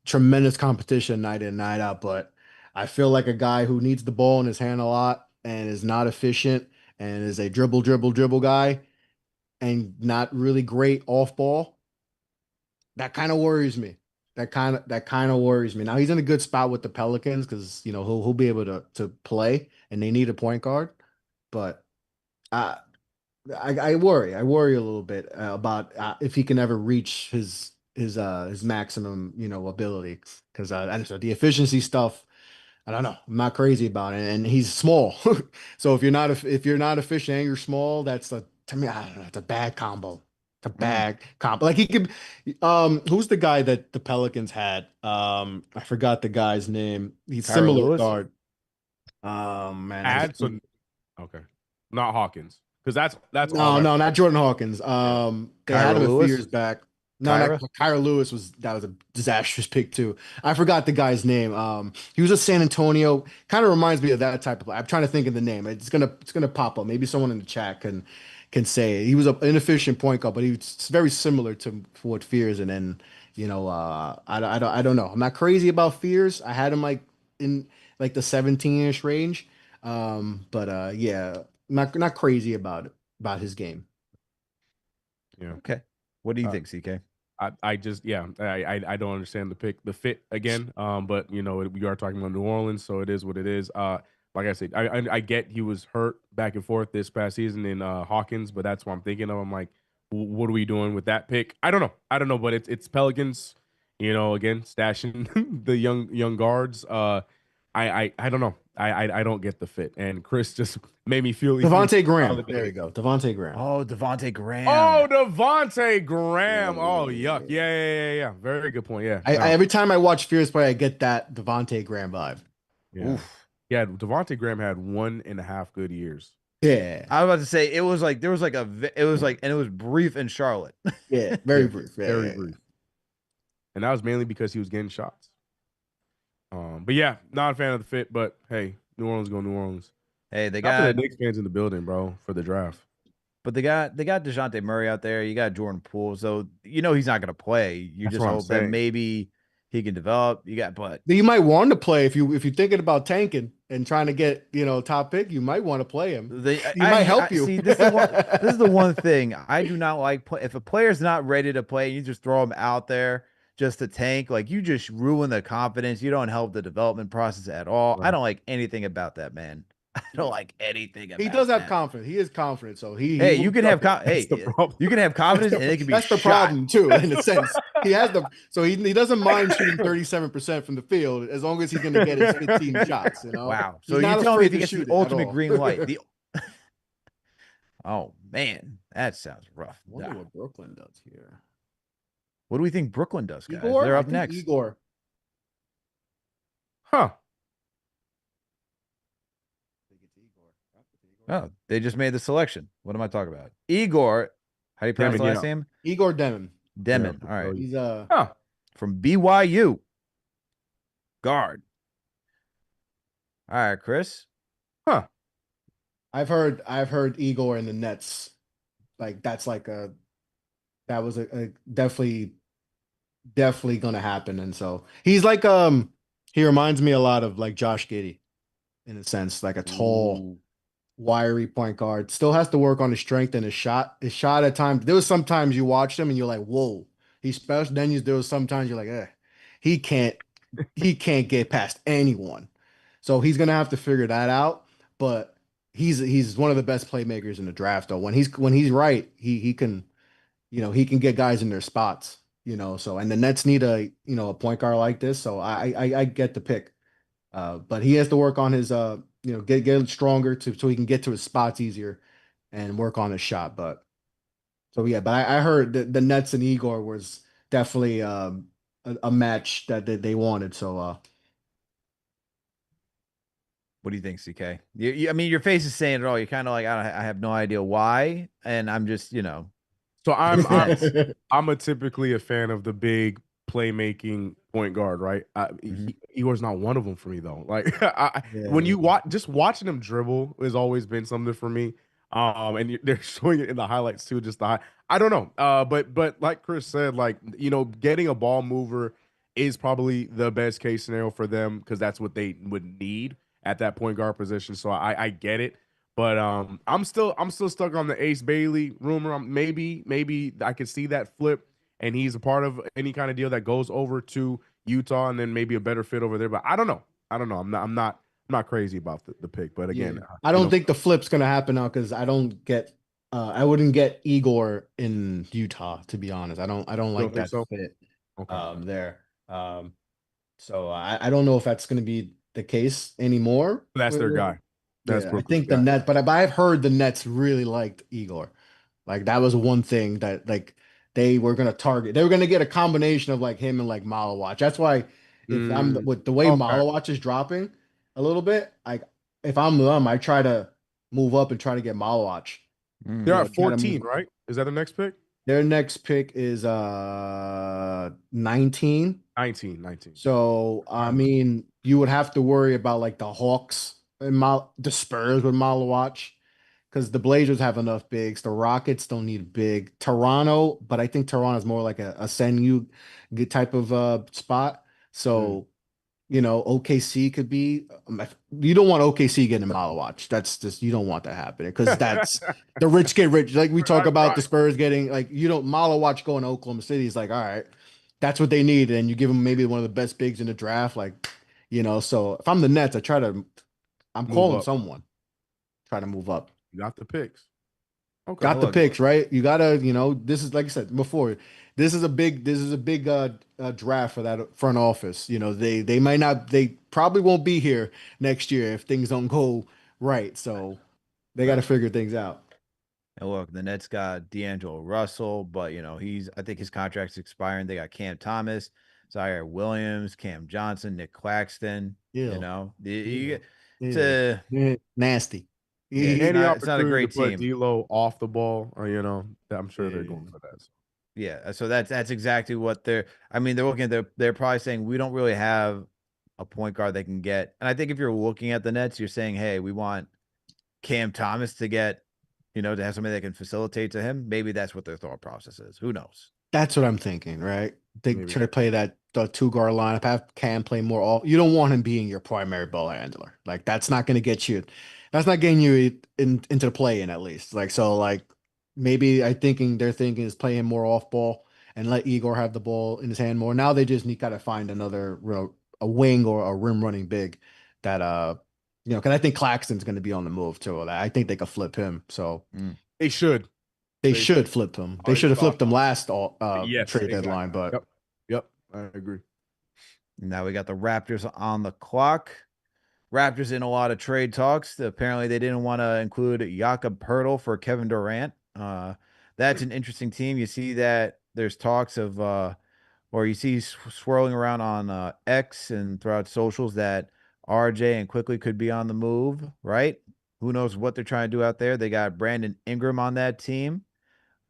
tremendous competition night in, night out. But I feel like a guy who needs the ball in his hand a lot and is not efficient and is a dribble guy and not really great off ball. That kind of worries me. That kind of worries me. Now he's in a good spot with the Pelicans because he'll be able to play and they need a point guard. But I I worry. I worry a little bit about if he can ever reach his maximum ability because I don't know the efficiency stuff. I don't know. I'm not crazy about it, and he's small. So if you're not efficient and you're small, that's a to me. I don't know. It's a bad combo. It's a
mm.
bad combo. Like he could. Who's the guy that the Pelicans had? I forgot the guy's name. He's
Tyra
similar
Lewis,
guard. Man,
Add so okay, not Hawkins because that's all
no,
right.
no, not Jordan Hawkins.
Yeah,
They had
Kyra
him a few
Lewis,
years back. No, not
Kyra.
Kyra Lewis was a disastrous pick too. I forgot the guy's name. He was a San Antonio. Kind of reminds me of that type of player. I'm trying to think of the name. It's gonna pop up. Maybe someone in the chat can say it. He was an inefficient point guard, but he was very similar to what Fears. And then I don't know. I'm not crazy about Fears. I had him like in like the 17-ish range. But yeah, not crazy about his game.
yeah.
Okay. What do you
Uh,
think, CK?
I just I don't understand the fit again. But we are talking about New Orleans, so it is what it is. Like I said, I get he was hurt back and forth this past season in Hawkins, but that's what I'm thinking of. I'm like, what are we doing with that pick? I don't know, but it's Pelicans. Again, stashing the young guards. I don't know. I don't get the fit, and Chris just made me feel even
Devontae Graham. There you
validated.
go. Devontae Graham.
Oh, Devontae Graham.
Oh, Devontae Graham. Oh, yuck.
Yeah.
Yeah. Very good point. Yeah.
I
No.
every time I watch Fears play, I get that Devontae Graham vibe.
Yeah.
Oof.
Yeah. Devontae Graham had 1.5 good years.
Yeah.
I was about to say it was like there was like it was like and it was brief in Charlotte.
Yeah.
Yeah.
Very brief. Yeah,
Very
yeah,
brief. And that was mainly because he was getting shots. But yeah, not a fan of the fit, but hey, New Orleans go New Orleans.
Hey, they
Not for the
got
Knicks fans in the building, bro, for the draft.
but they got DeJounte Murray out there. You got Jordan Poole, so he's not gonna play. You
That's
just
what I'm
hope that
saying.
maybe he can develop. But
You might want to play if you're thinking about tanking and trying to get top pick. You might want to play him. He might help you.
see this is the one thing I do not like. If a player's not ready to play, you just throw him out there just to tank. Like you just ruin the confidence. You don't help the development process at all. I
Right.
don't like anything about that, man. I don't like anything
He
about
does have
that.
confidence. He is confident, so he
Hey,
will
you can
show
have
it.
hey,
the problem.
you can have confidence, and it can be
That's the
shot.
problem too, in a sense. He has so he doesn't mind shooting 37% from the field as long as he's going to get his 15 shots.
Wow. So
He's
you
not
telling me if
afraid
he
to
gets the
shoot it at
ultimate
all.
green light, oh man, that sounds rough.
I wonder what Brooklyn does here.
What do we think Brooklyn does, guys?
Igor,
They're
I
up
think
next.
Igor.
Huh.
Oh, they just made the selection. What am I talking about? Igor, how do you pronounce
Demon,
the last
yeah.
name?
Igor Demon.
Demon.
Yeah,
All right.
He's
Huh.
From BYU. Guard. All right, Chris.
Huh.
I've heard Igor in the Nets. Like that was a definitely gonna happen. And so he's like he reminds me a lot of like Josh Giddey in a sense, like a tall,
Ooh.
wiry point guard. Still has to work on his strength and his shot. His shot at times. There was sometimes you watch him and you're like, whoa, he's special. Then there was sometimes you're like, he can't he can't get past anyone. So he's gonna have to figure that out. But he's one of the best playmakers in the draft though. When he's right, he can he can get guys in their spots. So and the Nets need a point guard like this. So I get the pick. But he has to work on his get stronger so he can get to his spots easier and work on his shot. But so yeah, but I heard the Nets and Igor definitely a match that they wanted. So
What do you think, CK? I mean, your face is saying it all. You're kind of like, I have no idea why, and I'm just,
So
Nets.
I'm a typically a fan of the big playmaking point guard, right?
Mhm.
Igor's not one of them for me though. Like when
yeah,
you just watching him dribble has always been something for me. And they're showing it in the highlights too. Just the I don't know. But like Chris said, like getting a ball mover is probably the best case scenario for them because that's what they would need at that point guard position. So I get it. But I'm still stuck on the Ace Bailey rumor. Maybe I could see that flip, and he's a part of any kind of deal that goes over to Utah, and then maybe a better fit over there. But I don't know. I don't know. I'm not crazy about the pick. But
yeah.
again,
I don't think the flip's gonna happen now because I wouldn't get Igor in Utah, to be honest. I don't
you don't
like
think
that
so?
fit
Okay,
there. So I don't know if that's gonna be the case anymore.
that's their guy. That's
Yeah, I
Brooklyn's
think the
guy.
Nets, but I've heard the Nets really liked Igor. Like that was one thing that like they were gonna target. They were gonna get a combination of like him and like Malawatch. That's why if
Mm,
with the way
okay,
Malawatch is dropping a little bit, like if I'm them, I try to move up and try to get Malawatch.
Mm.
they're
You know,
at
try to move.
14, right? Is that the next pick?
Their next pick is 19.
19, 19.
So I
I'm
mean, you would have to worry about like the Hawks and the Spurs with Malawatch because the Blazers have enough bigs. The Rockets don't need big. Toronto, but I think Toronto's more like a send you good type of spot.
mm.
So OKC could be. You don't want OKC getting a Malawatch. That's just you don't want that happening because that's the rich get rich. Like we talk
Right,
about the
right.
Spurs getting like you don't Malawatch going to Oklahoma City is like all right, that's what they need, and you give them maybe one of the best bigs in the draft. So if I'm the Nets, I'm
Move
calling
up.
someone, try to move up.
You got the picks. Okay.
Got the
Look,
picks, right? You gotta, this is like I said before, this is a big draft for that front office. They might not, they probably won't be here next year if things don't go right. So they got to
Facts.
figure things out.
and look, the Nets got D'Angelo Russell, but I think his contract's expiring. They got Cam Thomas, Zaire Williams, Cam Johnson, Nick Claxton.
Yeah, yeah,
It's
yeah, yeah. Nasty.
yeah,
Any
it's not a
opportunity to
great
put
team.
D'Lo off the ball, I'm sure they're going
Yeah.
for that. So,
Yeah, so that's exactly what they're. I mean, they're looking at. They're probably saying we don't really have a point guard they can get. And I think if you're looking at the Nets, you're saying, hey, we want Cam Thomas to get, to have somebody that can facilitate to him. Maybe that's what their thought process is. Who knows?
That's what I'm thinking, right? They
maybe.
try to play the two guard lineup, have Cam play more all. You don't want him being your primary ball handler. Like that's not going to get you. That's not getting you into the play in at least. Like maybe they're thinking is playing more off ball and let Igor have the ball in his hand more. Now they just need got to find another a wing or a rim running big that because I think Claxton's going to be on the move too. I think they could flip him. So
Mm.
They should.
they
They should.
should flip him. They
Are you
should have
spot
flipped him
on?
last
Yes,
trade deadline,
exactly.
but
Yep. Yep. I agree.
Now we got the Raptors on the clock. Raptors in a lot of trade talks. Apparently, they didn't want to include Jakob Poeltl for Kevin Durant. That's an interesting team. You see that there's talks of, or you see swirling around on X and throughout socials that RJ and Quickly could be on the move, right? Who knows what they're trying to do out there? They got Brandon Ingram on that team.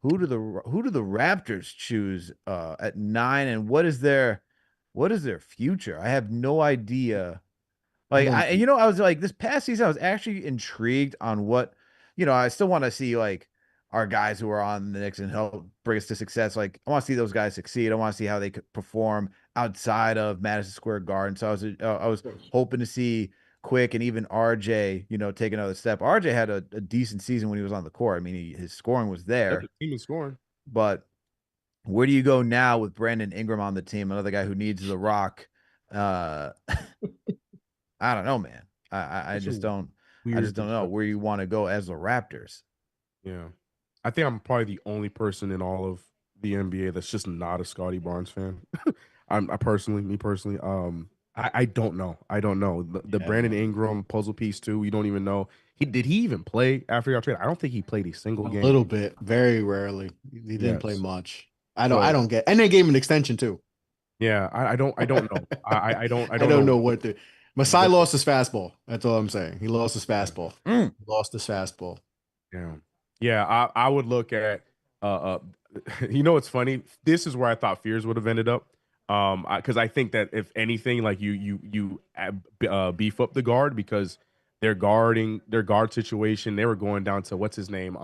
Who do the Raptors choose at 9, and what is their future? I have no idea.
I
Like
don't.
I was like this past season, I was actually intrigued on what, I still want to see like our guys who are on the Knicks and help bring us to success. Like I want to see those guys succeed. I want to see how they could perform outside of Madison Square Garden. So I was hoping to see Quick and even RJ, take another step. RJ had a decent season when he was on the court. I mean, his scoring was
Yeah,
there,
the team is scoring.
but where do you go now with Brandon Ingram on the team? Another guy who needs the rock. Uh, I don't know, man. I
Such a
just don't. I
weird
just don't know where
situation.
you want to go as the Raptors.
Yeah. I think I'm probably the only person in all of the NBA that's just not a Scotty Barnes fan. Me personally, I don't know. I don't know. The
Yeah,
Brandon Ingram puzzle piece too. We don't even know. He even play after y'all trade? I don't think he played a single
a
game.
little bit, very rarely. He didn't play
Yes.
much. I
So
don't get, and they gave him an extension too.
yeah, I don't know. I
I
don't
don't
know
know what the Masai
what
lost his fastball. That's all I'm saying. He lost his
yeah.
fastball.
Mm.
Lost his fastball.
Yeah. Yeah, I would look at you know what's funny? This is where I thought Fears would have ended up. Because I think that if anything, like beef up the guard because they're guarding their guard situation. They were going down to what's his name?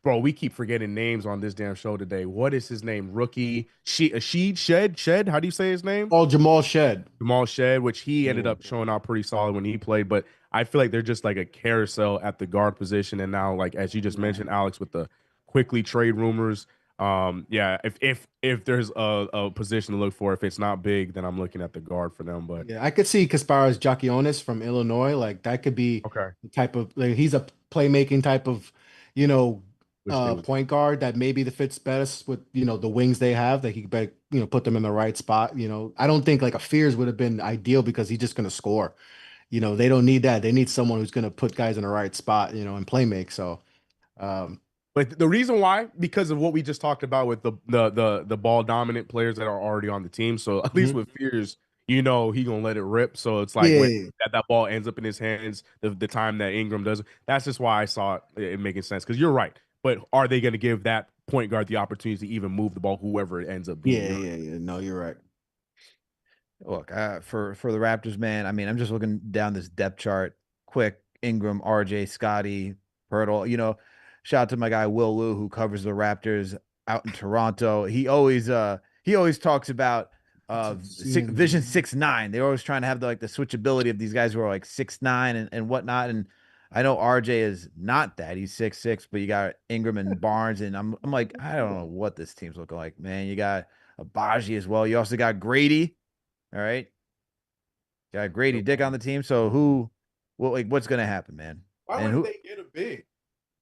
Bro, we keep forgetting names on this damn show today. What is his name? Rookie Shed? How do you say his name?
Oh, Jamal Shed.
Jamal Shed, which he ended
Yeah.
up showing out pretty solid when he played. But I feel like they're just like a carousel at the guard position. And now, like as you just mentioned, Alex, with the quickly trade rumors, yeah, if there's a position to look for, if it's not big, then I'm looking at the guard for them. But
Yeah, I could see Kasparas Giacchionis from Illinois. Like that could be
okay,
the type of like he's a playmaking type of, you know,
wish they would.
point guard that maybe the fits best with, the wings they have. That he could put them in the right spot. I don't think like a Fears would have been ideal because he's just gonna score. They don't need that. They need someone who's gonna put guys in the right spot, and play make. So um
But the reason why, because of what we just talked about with the ball dominant players that are already on the team. So at least
mhm.
with Fears, he gonna let it rip. So it's like when
Yeah,
that ball ends up in his hands, the time that Ingram does it, that's just why I saw it making sense. Because you're right. But are they gonna give that point guard the opportunity to even move the ball, whoever it ends up being?
yeah, yeah, yeah. No, you're right.
Look, for the Raptors, man. I mean, I'm just looking down this depth chart. Quick, Ingram, RJ, Scotty, Pirtle. Shout out to my guy Will Liu who covers the Raptors out in Toronto. He always talks about Vision 6'9". They're always trying to have the switchability of these guys who are like 6'9" and whatnot. And I know RJ is not that. He's 6'6", but you got Ingram and Barnes, and I'm like, I don't know what this team's looking like, man. You got Abaji as well. You also got Grady. All right. Got Grady Dick on the team. So what's gonna happen, man?
Why
And
wouldn't
who?
they get a big?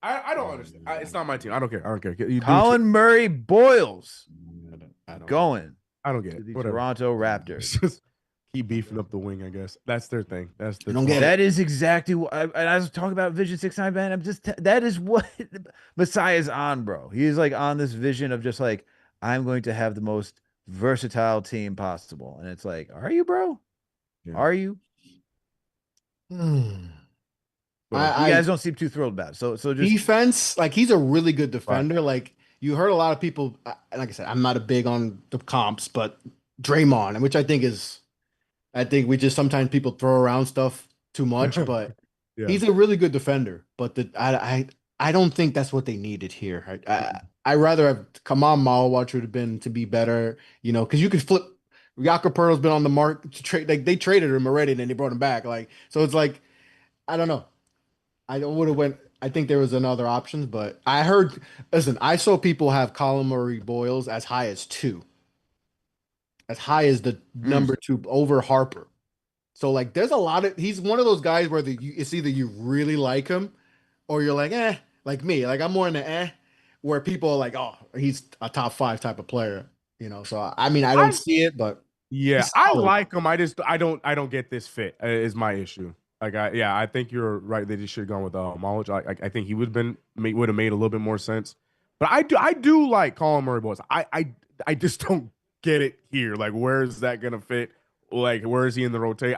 I don't understand. It's not my team. I don't care. I don't care. You do what
Colin Murray Boyles
I don't get it.
going
I don't get
to
it.
the
Whatever.
Toronto
It's
Raptors.
just keep beefing up the wing. I guess that's their thing. That's
I
the
don't get
Toronto.
it.
That is exactly what I was talking about Vision 6'9", man. That is what Messiah's on, bro. He's like on this vision of just like, I'm going to have the most versatile team possible. And it's like, are you, bro?
Yeah.
Are you?
Hmm.
You
I
guys don't seem too thrilled about it. So just
defense, like he's a really good
Right.
defender. Like you heard a lot of people, like I said, I'm not a big on the comps, but Draymond, which I think we just sometimes people throw around stuff too much, but
Yeah.
he's a really good defender. But I don't think that's what they needed here. I rather have Kamal Malawatch would have been to be better, because you could flip. Jakob Pearl's been on the mark to trade. Like they traded him already, and then they brought him back. Like so, it's like I don't know. I would have went. I think there was another options, but I heard. Listen, I saw people have Colin Murray Boyles as high as 2, as high as the
mm,
number 2 over Harper. So like, there's a lot of. He's one of those guys where it's either you really like him, or you're like like me. Like I'm more in the where people are like, oh, he's a top 5 type of player. So I mean, I don't
I
see it, but
Yeah,
he's
I
solid.
like him. I don't get this fit. Is my issue. Like I think you're right. They just should have gone with Malic. I think he would have made a little bit more sense. But I do like Colin Murray boys. I just don't get it here. Like where is that gonna fit? Like where is he in the rotate?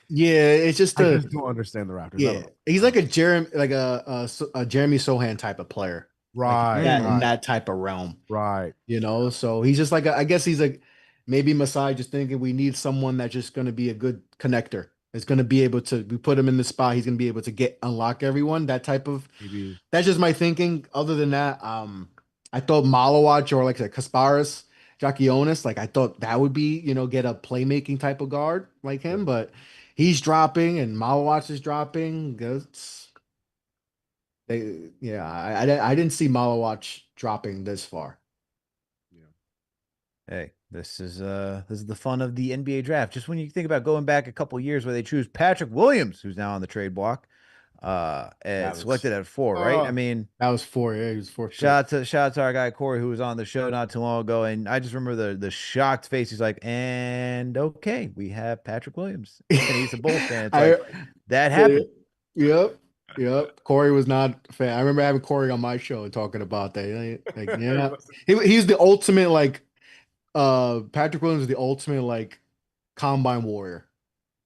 Yeah, it's just
I just don't understand the Raptors. I don't
yeah.
know.
He's
I
like
don't
a
know.
Jeremy, like a Jeremy Sohan type of player, like
Right,
that in
mm.
right,
that type of realm.
right.
So he's just like I guess he's like maybe Masai just thinking we need someone that's just going to be a good connector. Is going to be able to we put him in the spot. He's going to be able to unlock everyone. That type of
Maybe.
that's just my thinking. Other than that, I thought Malawach or like I said, Kasparas, Giacchionis, like I thought that would be get a playmaking type of guard like
Yeah,
him, but he's dropping and Malawach is dropping. I didn't see Malawach dropping this far.
yeah.
Hey, this is the fun of the NBA draft. Just when you think about going back a couple years where they choose Patrick Williams, who's now on the trade block,
That
selected
was
at 4, right? I mean,
that was 4. Yeah, he was fourth pick.
shout out to our guy Corey who was on the show not too long ago, and I just remember the shocked face. He's like, and okay, we have Patrick Williams, and he's a Bulls fan. It's
I
like that
yeah,
happened.
yep. Yep, Corey was not a fan. I remember having Corey on my show and talking about that. Like, yeah, he's the ultimate like Patrick Williams is the ultimate like combine warrior.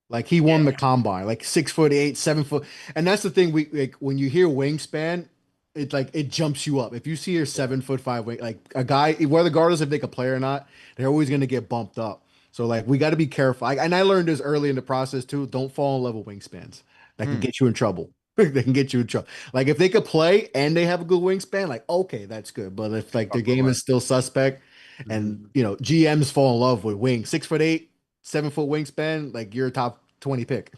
Like he won the combine, like 6'8", 7 foot. And that's the thing. We like when you hear wingspan, it like it jumps you up. If you see your 7'5" wing, like a guy, whether regardless if they can play or not, they're always gonna get bumped up. So like we got to be careful. And I learned this early in the process too. Don't fall in love with wingspans. That can get you in trouble. They can get you in trouble. Like if they could play and they have a good wingspan, like okay, that's good. But if like their game is still suspect, and GMs fall in love with wings, 6'8", 7 foot wingspan, like you're a top 20 pick.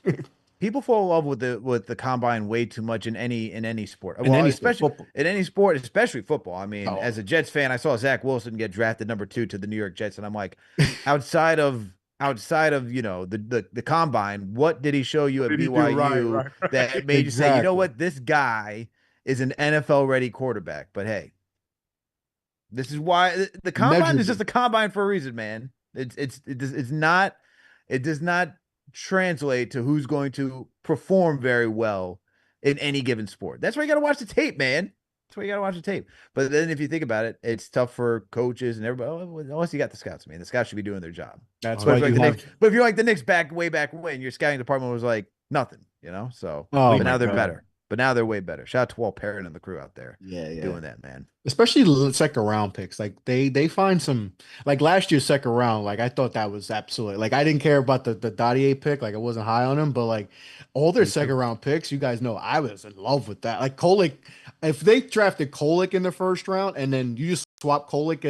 People fall in love with the combine way too much in any sport.
In any sport,
especially
football.
in any sport, especially football. I mean,
Oh,
as a Jets fan, I saw Zach Wilson get drafted #2 to the New York Jets, and I'm like, outside of the combine, what did he show you at
Did he do?
BYU
Right.
that made you say, you know
exactly.
what, this guy is an NFL ready quarterback? But hey, this is why the combine is just
Measurable.
a combine for a reason, man. It does not translate to who's going to perform very well in any given sport. That's why you got to watch the tape, man. That's why you got to watch the tape. But then if you think about it, it's tough for coaches and everybody. Oh, unless you got the scouts, man. The scouts should be doing their job.
That's
But
why
if you're
you
like the
have.
Knicks, but if you're like the Knicks way back when, your scouting department was like nothing, So
Oh
but
my
now they're
God.
better. But now they're way better. Shout out to Walt Perrin and the crew out there
Yeah, yeah.
doing that, man.
Especially second round picks. Like they find some like last year's second round. Like I thought that was absolutely like I didn't care about the Dottier pick. Like I wasn't high on him, but like all their second round picks, you guys know I was in love with that. Like Kolick, if they drafted Kolick in the first round and then you just swap Kolick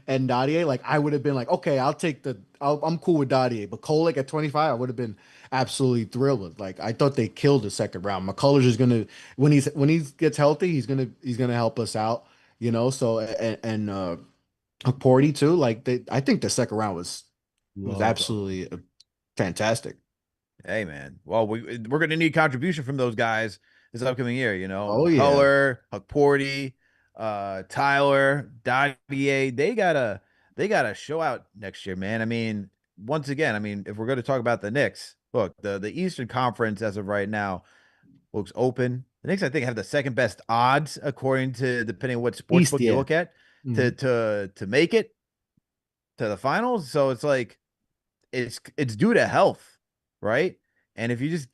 and Dottier, like I would have been like, okay, I'm cool with Dottier, but Kolick at 25, I would have been absolutely thrilled with. Like I thought they killed the second round. McCullers is gonna when he gets healthy, he's gonna help us out. So and Porty too. Like I think the second round was
Love them.
absolutely fantastic.
Hey, man. Well, we're going to need contribution from those guys this upcoming year.
Oh yeah,
McCullough, Huckporty, Tyler, Dottier. They gotta show out next year, man. I mean, once again, I mean, if we're going to talk about the Knicks, look, the Eastern Conference as of right now looks open. The Knicks, I think, have the second best odds according to depending on what sports
East,
book you
yeah.
look at
Mhm.
to make it to the finals. So it's like it's due to health, right? And if you just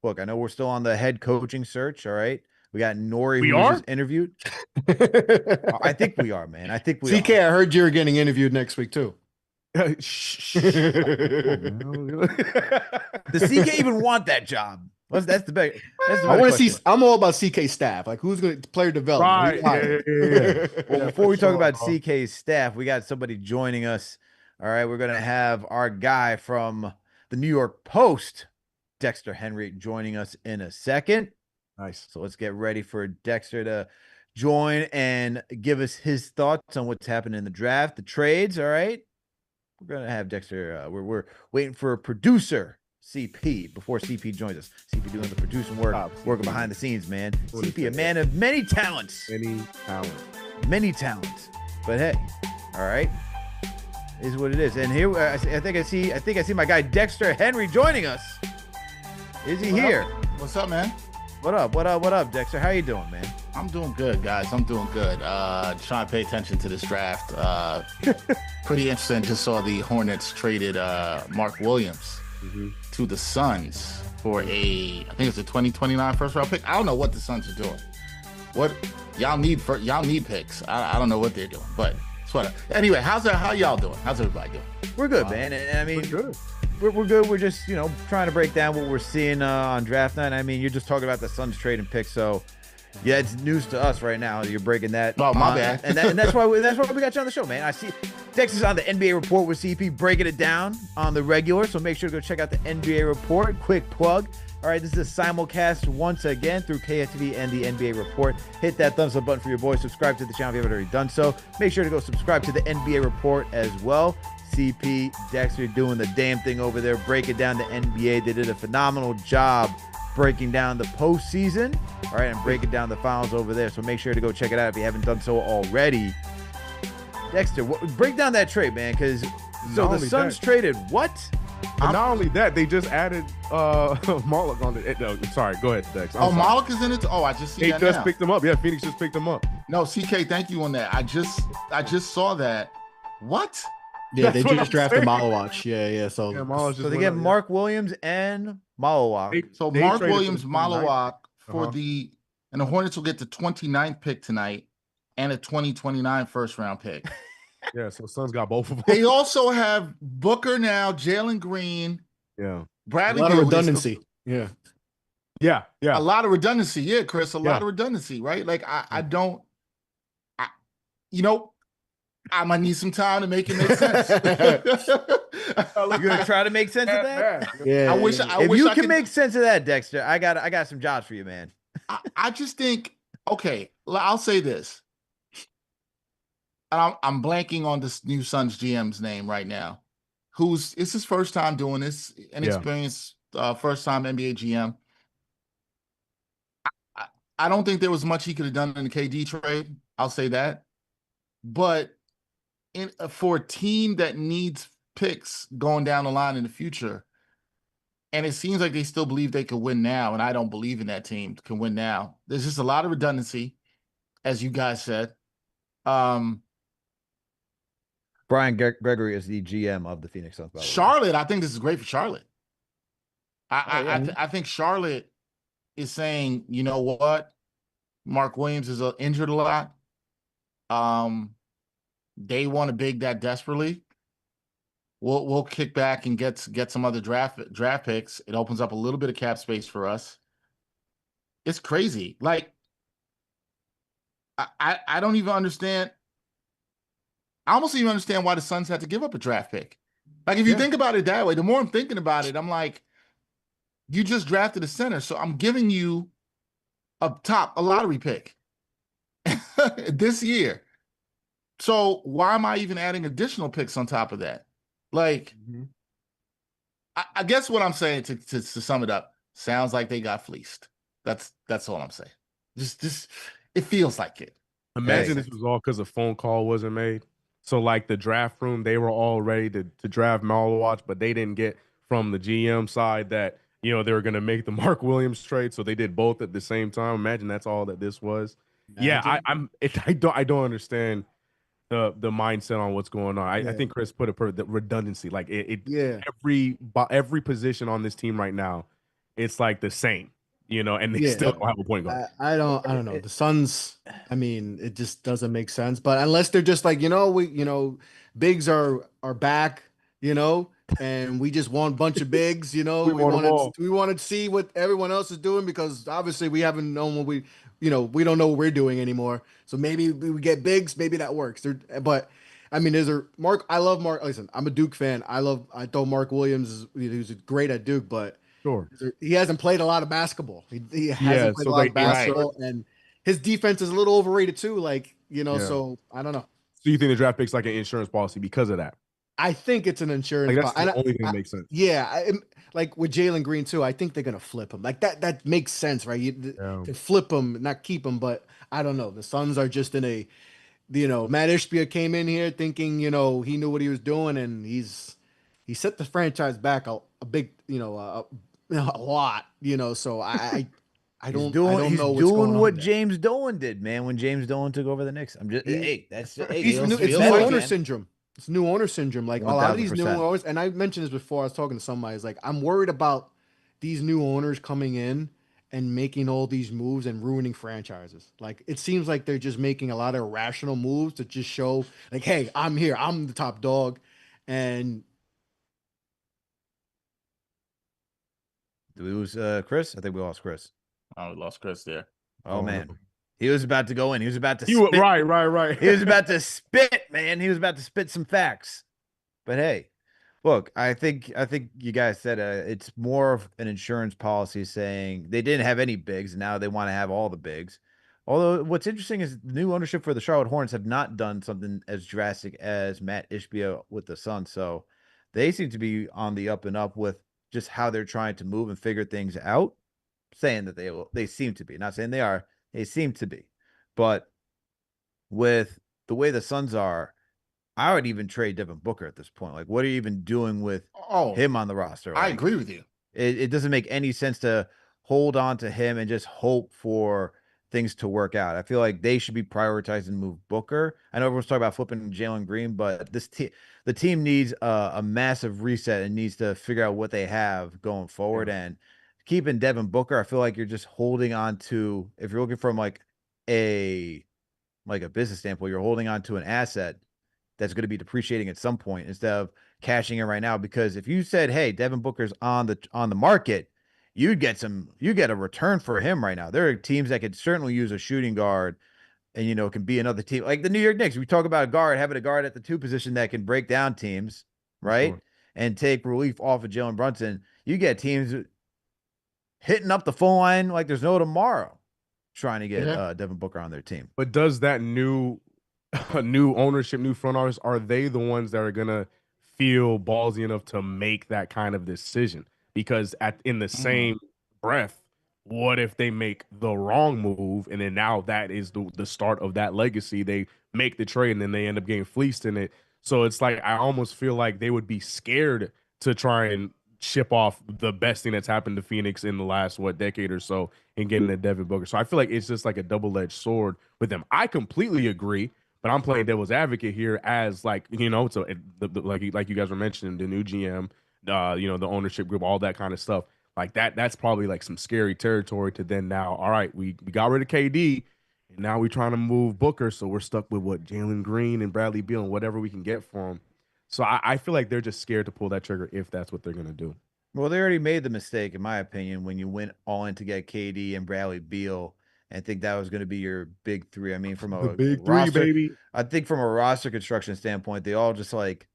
look, I know we're still on the head coaching search. All right, we got Nori
We
who was
are?
just interviewed. I think we are, man. I think we
CK,
are.
I heard you're getting interviewed next week too.
Shh.
Does CK even want that job? That's the big. That's the
I
better
want to see.
question.
I'm all about CK staff. Like who's going to player development?
Right.
Who's
Yeah.
hiring?
Well,
Yeah,
before
for
we talk
sure,
about
bro.
CK's staff, we got somebody joining us. All right, we're gonna have our guy from the New York Post, Dexter Henry, joining us in a second.
Nice.
So let's get ready for Dexter to join and give us his thoughts on what's happened in the draft, the trades. All right, we're gonna have Dexter. We're waiting for producer CP before CP joins us. CP doing the producing work, working behind the scenes, man. CP, a man of many talents, many talents. But hey, all right, is what it is. And here, I think I see my guy Dexter Henry joining us. Is he here?
What's up, man?
What up, Dexter? How you doing, man?
I'm doing good, guys. I'm doing good. Trying to pay attention to this draft. Pretty interesting. Just saw the Hornets traded Mark Williams to the Suns for I think it's a 2029 first round pick. I don't know what the Suns are doing. What y'all need picks. I don't know what they're doing, but it's whatever. Anyway, how y'all doing? How's everybody doing?
We're good, man. And I mean,
Good.
we're good. We're just, trying to break down what we're seeing on draft night. I mean, you're just talking about the Suns trading picks, so yeah, it's news to us right now. You're breaking that.
Oh, my bad.
And that's why we got you on the show, man. I see Texas on the NBA Report with CP breaking it down on the regular, so make sure to go check out the NBA Report. Quick plug. All right, this is a simulcast once again through KFTV and the NBA Report. Hit that thumbs up button for your boys. Subscribe to the channel if you haven't already done so. Make sure to go subscribe to the NBA Report as well. CP, Dexter doing the damn thing over there, breaking down the NBA. They did a phenomenal job breaking down the postseason, all right, and breaking down the finals over there. So make sure to go check it out if you haven't done so already. Dexter, break down that trade, man, because the Suns traded what?
And not only that, they just added Malik on the. No, sorry, go ahead, Dex. I'm sorry.
Malik is in it. Oh, I just see that
just
now.
picked him up. Yeah, Phoenix just picked him up.
No, CK, thank you on that. I just saw that. What?
Yeah,
That's
they
what
just
I'm
drafted
saying.
Malawach. Yeah. So,
So they get Mark Williams and Malawach.
So
They
Mark
traded for
Williams,
the 29th.
Malawach for the, and the Hornets will get the 29th pick tonight and a 2029 first round pick.
Yeah, so Suns got both of them.
They also have Booker now, Jalen Green,
Yeah,
Bradley.
a lot of
Beal,
redundancy. Yeah.
A lot of redundancy. Yeah, Chris, a lot of redundancy, right? Like I don't, I might need some time to make it make sense.
You're gonna try to make sense of that?
Yeah.
I wish
If you can make sense of that, Dexter, I got some jobs for you, man.
I just think, okay, I'll say this. I'm blanking on this new Suns GM's name right now. It's his first time doing this, inexperienced first time NBA GM. I don't think there was much he could have done in the KD trade. I'll say that. But for a team that needs picks going down the line in the future, and it seems like they still believe they could win now, and I don't believe in that team can win now. There's just a lot of redundancy, as you guys said.
Brian Gregory is the GM of the Phoenix Suns. By the
Charlotte, I think this is great for Charlotte.
yeah.
I think Charlotte is saying, you know what, Mark Williams is injured a lot. They want a big that desperately. We'll kick back and get some other draft picks. It opens up a little bit of cap space for us. It's crazy. Like I don't even understand. I almost even understand why the Suns had to give up a draft pick. Like if you think about it that way, the more I'm thinking about it, I'm like, you just drafted a center, so I'm giving you a lottery pick this year. So why am I even adding additional picks on top of that? Like, I guess what I'm saying to sum it up, sounds like they got fleeced. That's all I'm saying. Just it feels like it.
Imagine this was all because a phone call wasn't made. So like the draft room, they were all ready to draft Malawach, but they didn't get from the GM side that they were going to make the Mark Williams trade. So they did both at the same time. Imagine that's all that this was. Yeah, I don't understand the mindset on what's going on. I think Chris put the redundancy. Like every position on this team right now, it's like the same. And they still don't have a point guard.
I don't know. The Suns, I mean, it just doesn't make sense. But unless they're just like, bigs are back, and we just want a bunch of bigs, we want to see what everyone else is doing because obviously we haven't known what we don't know what we're doing anymore. So maybe we get bigs, maybe that works. But I mean, I love Mark. Listen, I'm a Duke fan. I thought Mark Williams was great at Duke, but
sure,
he hasn't played a lot of basketball. He hasn't played a lot of basketball, and his defense is a little overrated too. Like, so I don't know.
So you think the draft pick's like an insurance policy because of that?
I think it's an insurance.
Like that's the only thing that makes sense.
Yeah, like with Jalen Green too. I think they're gonna flip him. Like that makes sense, right? To flip him, not keep him. But I don't know. The Suns are just in a, Matt Ishbia came in here thinking, he knew what he was doing, and he set the franchise back a big, a lot, So I don't know what's going on.
He's doing what James Dolan did, man. When James Dolan took over the Knicks, it's
new owner syndrome. It's new owner syndrome. Like
1000%.
a lot of these new owners, and I mentioned this before. I was talking to somebody. It's like I'm worried about these new owners coming in and making all these moves and ruining franchises. Like it seems like they're just making a lot of irrational moves to just show, like, hey, I'm here, I'm the top dog, and.
Did we lose Chris? I think we lost Chris.
Oh, we lost Chris there.
Oh man. He was about to go in. He was about to spit.
Right.
He was about to spit, man. He was about to spit some facts. But hey, look, I think you guys said it's more of an insurance policy saying they didn't have any bigs, and now they want to have all the bigs. Although what's interesting is the new ownership for the Charlotte Hornets have not done something as drastic as Matt Ishbia with the Suns. So they seem to be on the up and up with just how they're trying to move and figure things out. Saying that they seem to be, not saying they are. They seem to be, but with the way the Suns are, I would even trade Devin Booker at this point. Like, what are you even doing with
Oh,
him on the roster?
I
Like,
agree with you.
it doesn't make any sense to hold on to him and just hope for things to work out. I feel like they should be prioritizing move Booker. I know everyone's talking about flipping Jalen Green, but the team needs a massive reset and needs to figure out what they have going forward.
Yeah.
And keeping Devin Booker, I feel like you're just holding on to, if you're looking from a like a business standpoint, you're holding on to an asset that's going to be depreciating at some point instead of cashing in right now. Because if you said, "Hey, Devin Booker's on the market," you get a return for him right now. There are teams that could certainly use a shooting guard, and it can be another team like the New York Knicks. We talk about a guard having a guard at the 2 position that can break down teams,
For
right,
sure.
and take relief off of Jalen Brunson. You get teams hitting up the phone line like there's no tomorrow, trying to get
Yeah.
Devin Booker on their team.
But does that new new ownership, new front office, are they the ones that are gonna feel ballsy enough to make that kind of decision? Because in the
Mm.
same breath, what if they make the wrong move and then now that is the start of that legacy? They make the trade and then they end up getting fleeced in it. So it's like I almost feel like they would be scared to try and ship off the best thing that's happened to Phoenix in the last decade or so and getting a Devin Booker. So I feel like it's just like a double-edged sword with them. I completely agree, but I'm playing devil's advocate here as so like you guys were mentioning, the new GM, the ownership group, all that kind of stuff. Like that's probably like some scary territory to then now, all right, we got rid of KD and now we're trying to move Booker. So we're stuck with what Jalen Green and Bradley Beal and whatever we can get for him. So I feel like they're just scared to pull that trigger if that's what they're gonna do.
Well, they already made the mistake, in my opinion, when you went all in to get KD and Bradley Beal and think that was going to be your big three. I mean, from
The
a
big three,
roster,
baby.
I think from a roster construction standpoint, they all just like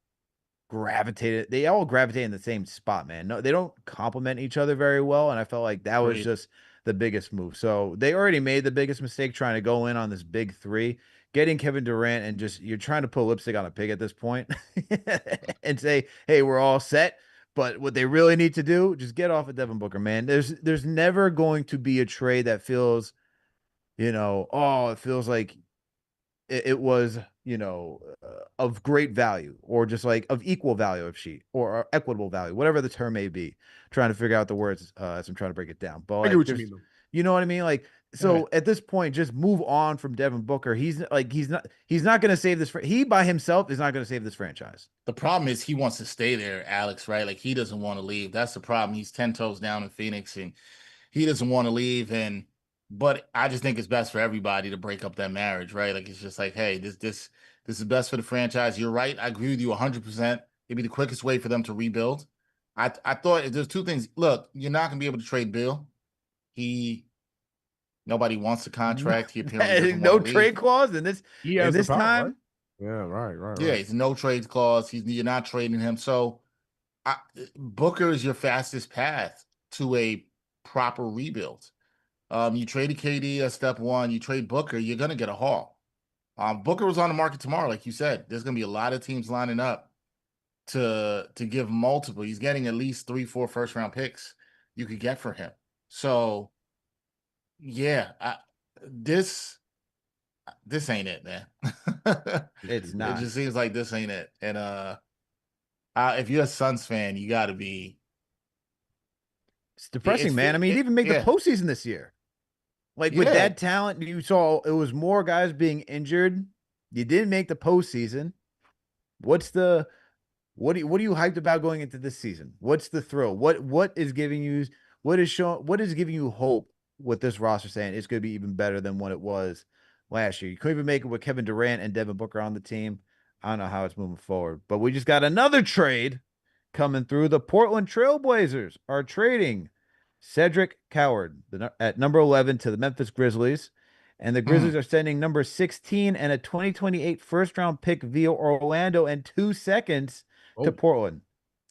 gravitated. They all gravitate in the same spot, man. No, they don't complement each other very well, and I felt like that was
Agreed.
just the biggest move. So they already made the biggest mistake trying to go in on this big three, getting Kevin Durant, and just you're trying to put lipstick on a pig at this point, and say, "Hey, we're all set." But what they really need to do, just get off of Devin Booker, man. There's never going to be a trade that feels, oh, it feels like it was, of great value or just like of equal value of sheet or equitable value, whatever the term may be. Trying to figure out the words as I'm trying to break it down. But
I get
like,
what you mean, though.
you know what I mean? Like,
Yeah.
so at this point, just move on from Devin Booker. He's not going to save this. He by himself is not going to save this franchise.
The problem is he wants to stay there, Alex, right? Like he doesn't want to leave. That's the problem. He's 10 toes down in Phoenix and he doesn't want to leave. But I just think it's best for everybody to break up that marriage, right? Like it's just like, hey, this is best for the franchise. You're right. I agree with you 100%. It'd be the quickest way for them to rebuild. I thought there's two things. Look, you're not gonna be able to trade Bill. Nobody wants the contract. He apparently doesn't
No
want to leave.
trade clause in this
He
in
has the
this
power, right?
time.
Yeah, right.
Yeah, he's no trade clause. You're not trading him. So Booker is your fastest path to a proper rebuild. You traded KD at step one. You trade Booker, you're gonna get a haul. Booker was on the market tomorrow, like you said. There's gonna be a lot of teams lining up to give multiple. He's getting at least 3-4 first round picks you could get for him. So yeah, this ain't it, man.
It's
It
not.
just seems like this ain't it. And if you're a Suns fan, you got to be.
It's depressing, man. I mean, he didn't even make the
Yeah,
postseason this year. Like with
yeah.
that talent, you saw it was more guys being injured. You didn't make the postseason. What's the what are you hyped about going into this season? What's the thrill? What is giving you what is giving you hope with this roster saying it's going to be even better than what it was last year? You couldn't even make it with Kevin Durant and Devin Booker on the team. I don't know how it's moving forward, but we just got another trade coming through. The Portland Trailblazers are trading Cedric Coward at number 11 to the Memphis Grizzlies. And the Grizzlies
Mm.
are sending number 16 and a 2028 first round pick via Orlando and 2 seconds to
Oh,
Portland.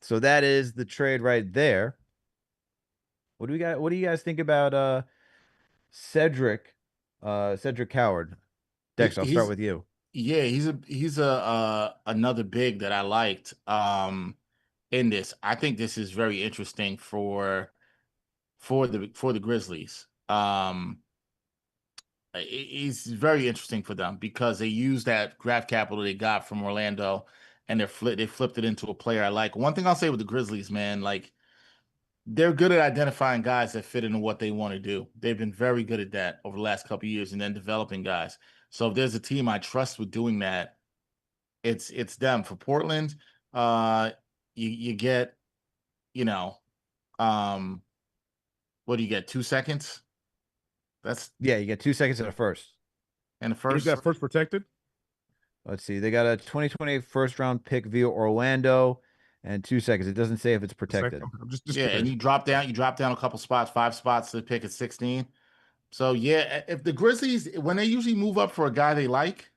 So that is the trade right there. What do we got? What do you guys think about Cedric Cedric Coward? Dex, I'll start
He's
with you.
Yeah, he's a another big that I liked in this. I think this is very interesting for the Grizzlies. He's very interesting for them because they use that draft capital they got from Orlando, and they flipped it into a player I like. One thing I'll say with the Grizzlies, man, like they're good at identifying guys that fit into what they want to do. They've been very good at that over the last couple of years, and then developing guys. So if there's a team I trust with doing that, it's them. For Portland, uh, you get, you know, um, what do you get? 2 seconds. That's
Yeah, you get 2 seconds and a first.
in the
Is
first.
that first protected?
Let's see. They got a 2020 first round pick via Orlando and 2 seconds. It doesn't say if it's protected.
I'm just
Yeah, and
curious.
you drop down a couple spots, 5 spots to pick at 16. So yeah, if the Grizzlies, when they usually move up for a guy they like,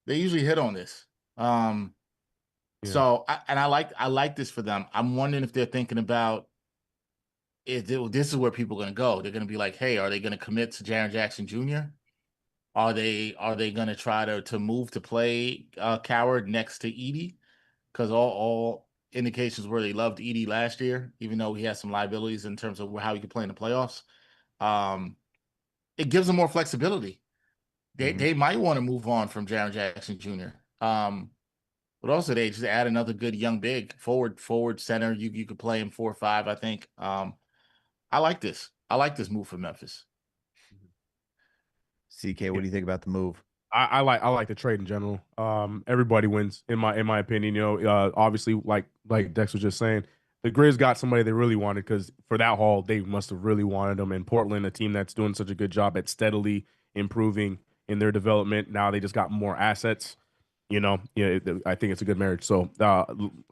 they usually hit on this. Um,
Yeah.
so I like this for them. I'm wondering if they're thinking about this is where people are going to go. They're going to be like, hey, are they going to commit to Jaren Jackson Jr.? Are they going to try to move to play Coward next to Edie? Because all indications were they loved Edie last year, even though he has some liabilities in terms of how he could play in the playoffs. It gives them more flexibility. They might want to move on from Jaren Jackson Jr. But also they just add another good young big forward center. You could play him 4 or 5, I think. I like this. I like this move for Memphis.
CK, what do you think about the move?
I like the trade in general. Everybody wins in my opinion. You know, obviously, like Dex was just saying, the Grizz got somebody they really wanted because for that haul they must have really wanted them. And Portland, a team that's doing such a good job at steadily improving in their development, now they just got more assets. You know, yeah, I think it's a good marriage. So,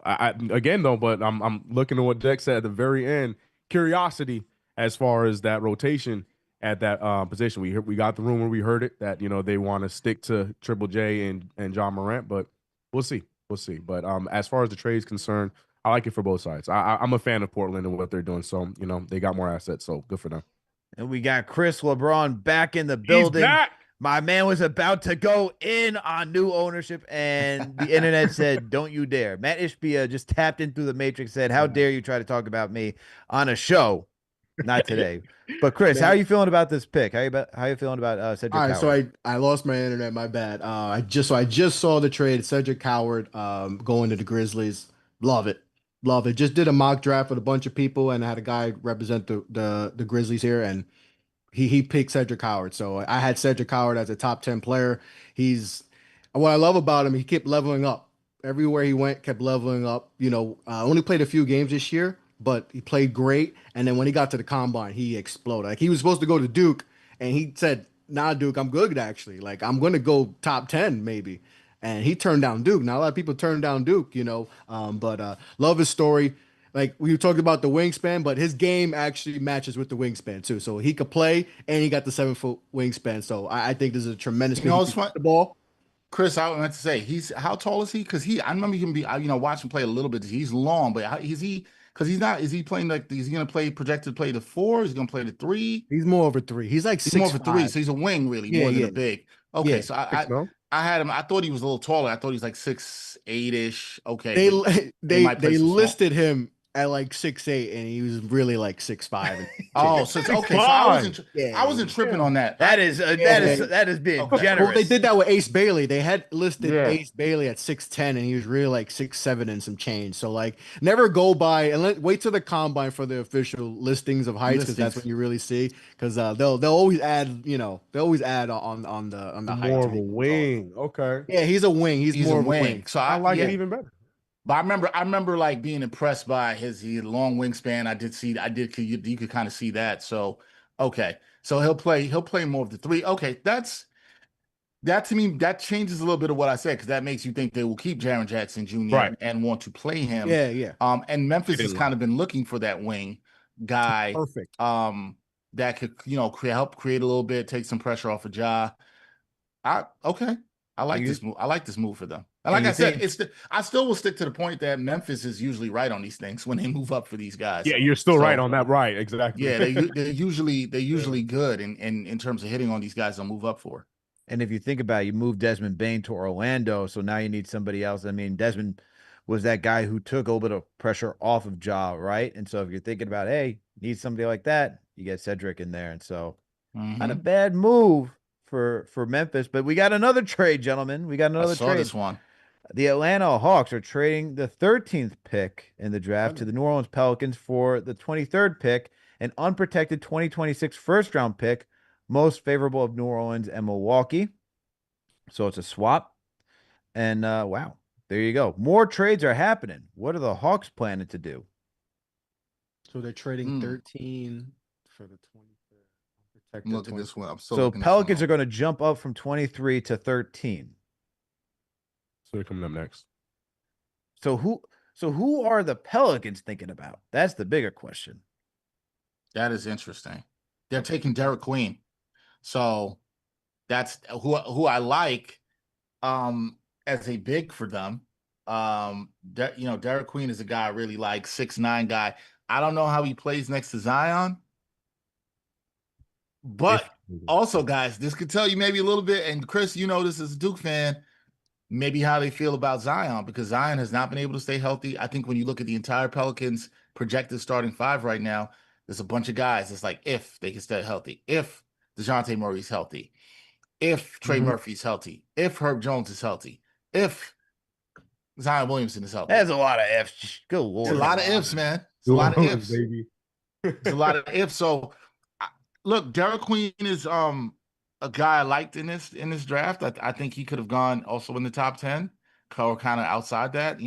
again though, but I'm looking at what Dex said at the very end. Curiosity as far as that rotation at that position. We got the rumor, we heard it that they want to stick to Triple J and John Morant, but we'll see, But as far as the trade is concerned, I like it for both sides. I'm a fan of Portland and what they're doing, so they got more assets, so good for them.
And we got Chris LeBron back in the
He's
building.
back.
My man was about to go in on new ownership, and the internet said, "Don't you dare!" Matt Ishbia just tapped in through the matrix, said, "How dare you try to talk about me on a show?" Not today. But Chris, how are you feeling about this pick? How you feeling about Cedric
All right,
Howard?
so I lost my internet. My bad. I just saw the trade. Cedric Howard going to the Grizzlies. Love it, love it. Just did a mock draft with a bunch of people, and I had a guy represent the Grizzlies here, and he picked Cedric Howard. So I had Cedric Howard as a top 10 player. He's what I love about him. He kept leveling up everywhere he went. Kept leveling up. Only played a few games this year, but he played great. And then when he got to the combine, he exploded. Like he was supposed to go to Duke, and he said, "Nah, Duke, I'm good actually. Like I'm gonna go top 10 maybe." And he turned down Duke. Now a lot of people turn down Duke, but love his story. Like we talked about the wingspan, but his game actually matches with the wingspan too. So he could play, and he got the 7 foot wingspan. So I think this is a tremendous.
You know, it's
pick.
fun.
The ball.
Chris, I meant to say, how tall is he? Because I remember him watch him play a little bit. He's long, but is he? Because he's not. Is he playing like? Is he going to play projected to play the 4? Is he going to play the 3?
He's more of a 3. He's like
He's more of a 3,
6'5".
so he's a wing really
Yeah,
more than
yeah,
a big. Okay,
yeah.
so
No?
I had him. I thought he was a little taller. I thought he was like 6'8" ish. Okay,
They
but they
they
might play
they
some small.
listed him at like 6'8", and he was really like 6'5". And
Oh, so it's okay. So I wasn't.
Yeah,
I wasn't tripping on that.
That is that is being
Okay.
generous.
well, they did that with Ace Bailey. They had listed
Yeah.
Ace Bailey at 6'10", and he was really like 6'7" and some change. So like, never go by and wait till the combine for the official listings of heights, because that's when you really see. Because they'll always add, they always add on the height.
More of a wing. Okay.
Yeah, he's a wing. He's
He's
more
a
of a wing.
wing. So
I like
yeah.
it even better.
But I remember like being impressed by his long wingspan. You could kind of see that. So okay, so he'll play more of the 3. Okay, that to me that changes a little bit of what I said, because that makes you think they will keep Jaren Jackson Jr.
Right.
and want to play him.
Yeah, yeah.
And Memphis has kind of been looking for that wing guy.
Perfect.
That could help create a little bit, take some pressure off of Ja. Okay. I like this move. I like this move for them. And like I said, I still will stick to the point that Memphis is usually right on these things when they move up for these guys.
Yeah, you're still right on that. Right, exactly.
Yeah, they're usually good in terms of hitting on these guys they'll move up for.
And if you think about it, you moved Desmond Bane to Orlando, so now you need somebody else. I mean, Desmond was that guy who took a little bit of pressure off of Ja, right? And so if you're thinking about, hey, need somebody like that, you get Cedric in there. And so not a bad move for Memphis. But we got another trade, gentlemen. We got
I
another
saw
trade.
this one.
The Atlanta Hawks are trading the 13th pick in the draft to the New Orleans Pelicans for the 23rd pick, an unprotected 2026 first round pick, most favorable of New Orleans and Milwaukee. So it's a swap. And wow, there you go. More trades are happening. What are the Hawks planning to do?
So they're trading 13 for the 23rd.
Look at this one. I'm still
So
looking
Pelicans are going to jump up from 23 to 13.
So they're coming up next.
So who are the Pelicans thinking about? That's the bigger question.
That is interesting. They're taking Derek Queen. So that's who I like as a big for them. Derek Queen is a guy I really like, 6'9" guy. I don't know how he plays next to Zion. But also, guys, this could tell you maybe a little bit, and Chris, you know this as a Duke fan, maybe how they feel about Zion, because Zion has not been able to stay healthy. I think when you look at the entire Pelicans projected starting five right now, there's a bunch of guys. It's like, if they can stay healthy, if DeJounte Murray's healthy, if Trey Murphy's healthy, if Herb Jones is healthy, if Zion Williamson is healthy.
That's a lot of ifs. Good Lord.
It's a lot of ifs, man. It's a lot of ifs. Baby. It's a lot of ifs. So look, Derek Queen is a guy I liked in this draft. I think he could have gone also in the top 10 or kind of outside that,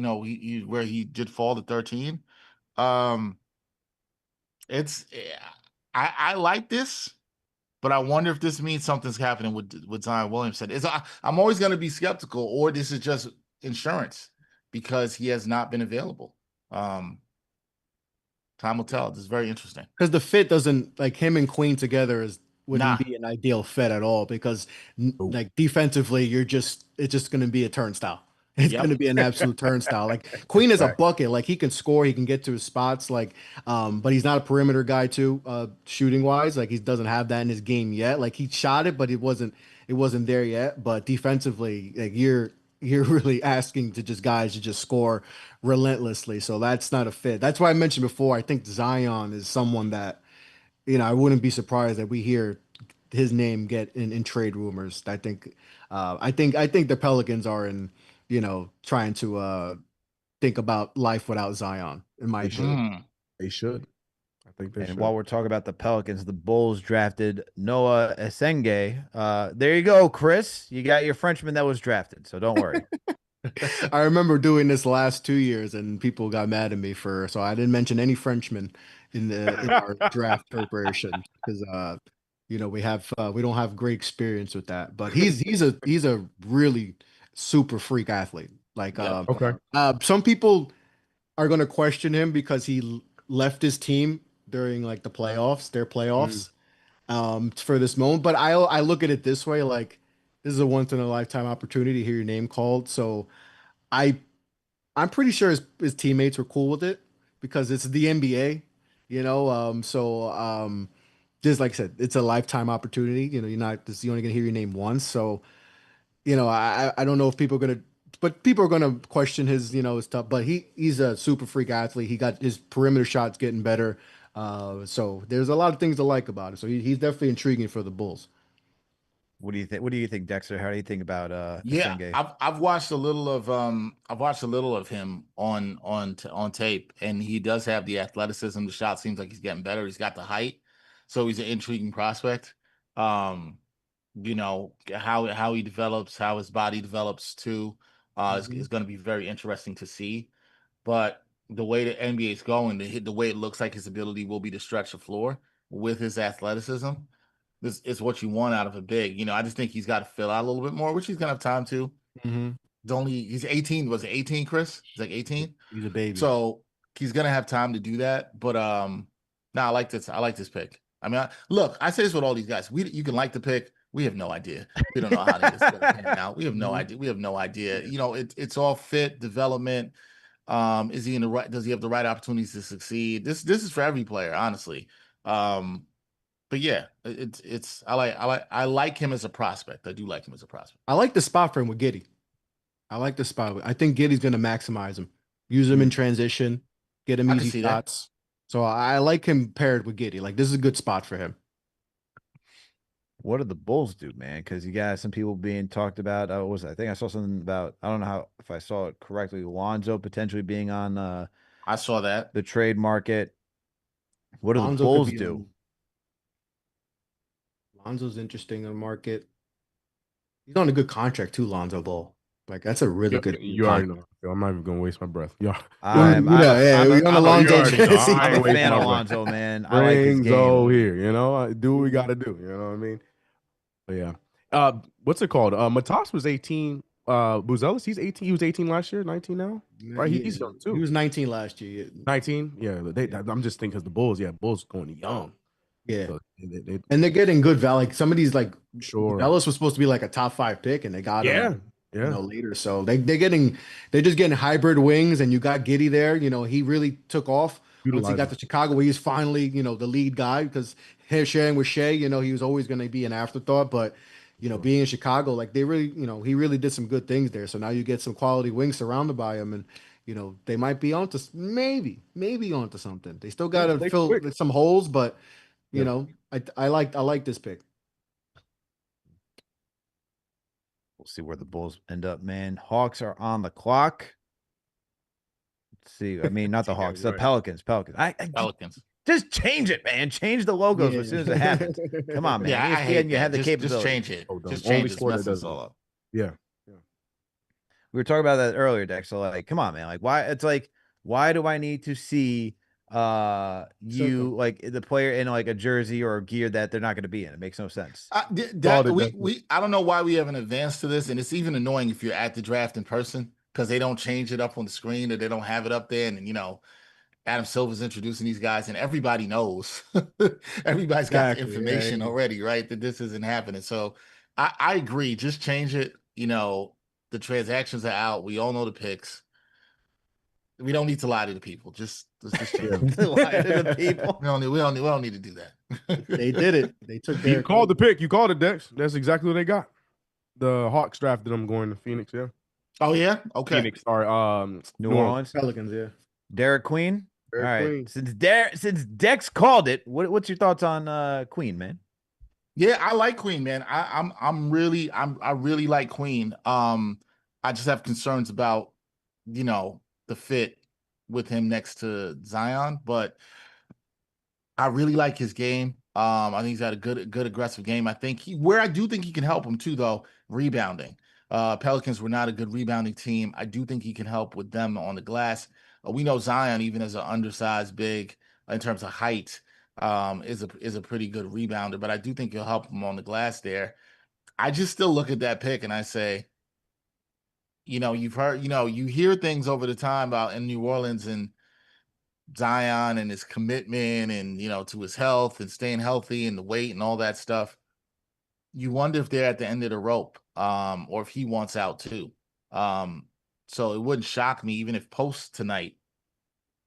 where he did fall to 13. I like this, but I wonder if this means something's happening with Zion Williamson. I'm always going to be skeptical, or this is just insurance because he has not been available. Time will tell. This is very interesting.
Because the fit doesn't, like, him and Queen together wouldn't be an ideal fit at all, because like defensively, it's just going to be a turnstile. It's going to be an absolute turnstile. Like, Queen is a bucket. Like, he can score, he can get to his spots. Like, but he's not a perimeter guy too, shooting wise. Like, he doesn't have that in his game yet. Like, he shot it, but it wasn't there yet. But defensively, like, you're really asking guys to just score relentlessly. So that's not a fit. That's why I mentioned before, I think Zion is someone that, I wouldn't be surprised that we hear his name get in trade rumors. I think the Pelicans are trying to think about life without Zion, in my opinion.
They should. I think they should.
And while we're talking about the Pelicans, the Bulls drafted Noah Esenge. There you go, Chris. You got your Frenchman that was drafted, so don't worry.
I remember doing this last 2 years, and people got mad at me so I didn't mention any Frenchmen in our draft preparation, because we don't have great experience with that. But he's a really super freak athlete. Like, some people are going to question him because he left his team during like their playoffs, for this moment. But I look at it this way, like, this is a once in a lifetime opportunity to hear your name called. So I'm pretty sure his teammates were cool with it, because it's the NBA, just like I said, it's a lifetime opportunity. You're only gonna hear your name once. So, I don't know if people are gonna question his stuff, but he's a super freak athlete. He got his perimeter shots getting better. So there's a lot of things to like about it. So he's definitely intriguing for the Bulls.
What do you think? What do you think, Dexter? How do you think about
Esenge? I've watched a little of him on tape, and he does have the athleticism. The shot seems like he's getting better. He's got the height, so he's an intriguing prospect. How he develops, how his body develops too, is going to be very interesting to see. But the way the NBA is going, the way it looks like his ability will be to stretch the floor with his athleticism. This is what you want out of a big. I just think he's got to fill out a little bit more, which he's gonna have time to. He's 18. Was it 18, Chris? He's like 18.
He's a baby.
So he's gonna have time to do that. But I like this. I like this pick. I mean, look, I say this with all these guys. You can like the pick. We have no idea. We don't know how this is gonna pan out. We have no idea. We have no idea. It's all fit development. Is he in the right? Does he have the right opportunities to succeed? This is for every player, honestly. But yeah, I like him as a prospect. I do like him as a prospect.
I like the spot for him with Giddey. I like the spot. I think Giddey's going to maximize him, use him in transition, get him easy shots. So I like him paired with Giddey. Like, this is a good spot for him.
What do the Bulls do, man? Because you got some people being talked about. What was it? I think I saw something about. I don't know how if I saw it correctly. Lonzo potentially being on
I saw that.
the trade market. What do the
Lonzo could
Bulls
be
do?
on. Lonzo's interesting in the market. He's on a good contract too, Lonzo Ball. Like that's a really good
You already
contract.
know. I'm not even gonna waste my breath. Y'all,
I'm
Yeah,
I'm a
we're on
I
a
know
you
Lonzo.
already know. I
I'm
ain't
a
wasting
fan
my
of
breath.
Lonzo, man. I like his
Bring
game.
Zoe here. Do what we got to do. You know what I mean? But yeah. What's it called? Matas was 18. Buzelis, he's 18. He was 18 last year, 19 now. Right?
Yeah,
He's young
he
too.
was 19 last year.
19. Yeah. I'm just thinking because the Bulls, Bulls going young.
Yeah.
So they
And they're getting good value. Like some of these, like
sure.
Ellis was supposed to be like a top 5 pick, and they got him,
Yeah. Yeah.
later. So they're just getting hybrid wings, and you got Giddy there. He really took off once he
Utilize
got
him.
to Chicago, where he's finally, the lead guy because him sharing with Shea, he was always going to be an afterthought. But
Sure.
being in Chicago, like they really, he really did some good things there. So now you get some quality wings surrounded by him, and they might be onto maybe onto something. They still got
Yeah,
to
they
fill
quick.
some holes, but
Yeah.
I like this pick.
We'll see where the Bulls end up, man. Hawks are on the clock. Let's see. I mean, not the
Yeah,
Hawks, the
right.
Pelicans. Pelicans.
Pelicans.
Just change it, man. Change the logos
Yeah.
as soon as it happens. Come on, man.
Yeah, I
ESPN,
hate
you have
that.
the
Just
capability.
change it.
Oh, dumb.
Just
Only
change it. It's
sport that
messing
does
us all
that.
up.
Yeah.
We were talking about that earlier, Dex. So, like, come on, man. Like, why? It's like, why do I need to see
Circle.
you like the player in like a jersey or a gear that they're not going to be in? It makes no sense.
Called
That
it.
we I don't know why we haven't advanced to this, and it's even annoying if you're at the draft in person because they don't change it up on the screen or they don't have it up there, and Adam Silver's introducing these guys, and everybody knows. Everybody's got the
Exactly. Yeah.
information already, right? That this isn't happening. So I agree. Just change it. The transactions are out. We all know the picks. We don't need to lie to the people. Let's just change it.
To lie to the people.
We don't need to do that.
They did it. They took
You
their
called the pick. You called it, Dex. That's exactly what they got. The Hawks drafted them going to Phoenix. Yeah.
Oh yeah? Okay.
Phoenix. Sorry.
New Orleans.
Pelicans. Yeah.
Derek Queen.
Derek
All right.
Queen.
Since Dex called it, what's your thoughts on Queen, man?
Yeah, I like Queen, man. I really like Queen. I just have concerns about, the fit with him next to Zion, but I really like his game. I think he's had a good aggressive game. I do think he can help him too, though, rebounding. Pelicans were not a good rebounding team. I do think he can help with them on the glass. We know Zion, even as an undersized big in terms of height, is a pretty good rebounder, but I do think he'll help him on the glass there. I just still look at that pick and I say, you've heard, you hear things over the time about in New Orleans and Zion and his commitment and to his health and staying healthy and the weight and all that stuff. You wonder if they're at the end of the rope, or if he wants out too. So it wouldn't shock me even if post tonight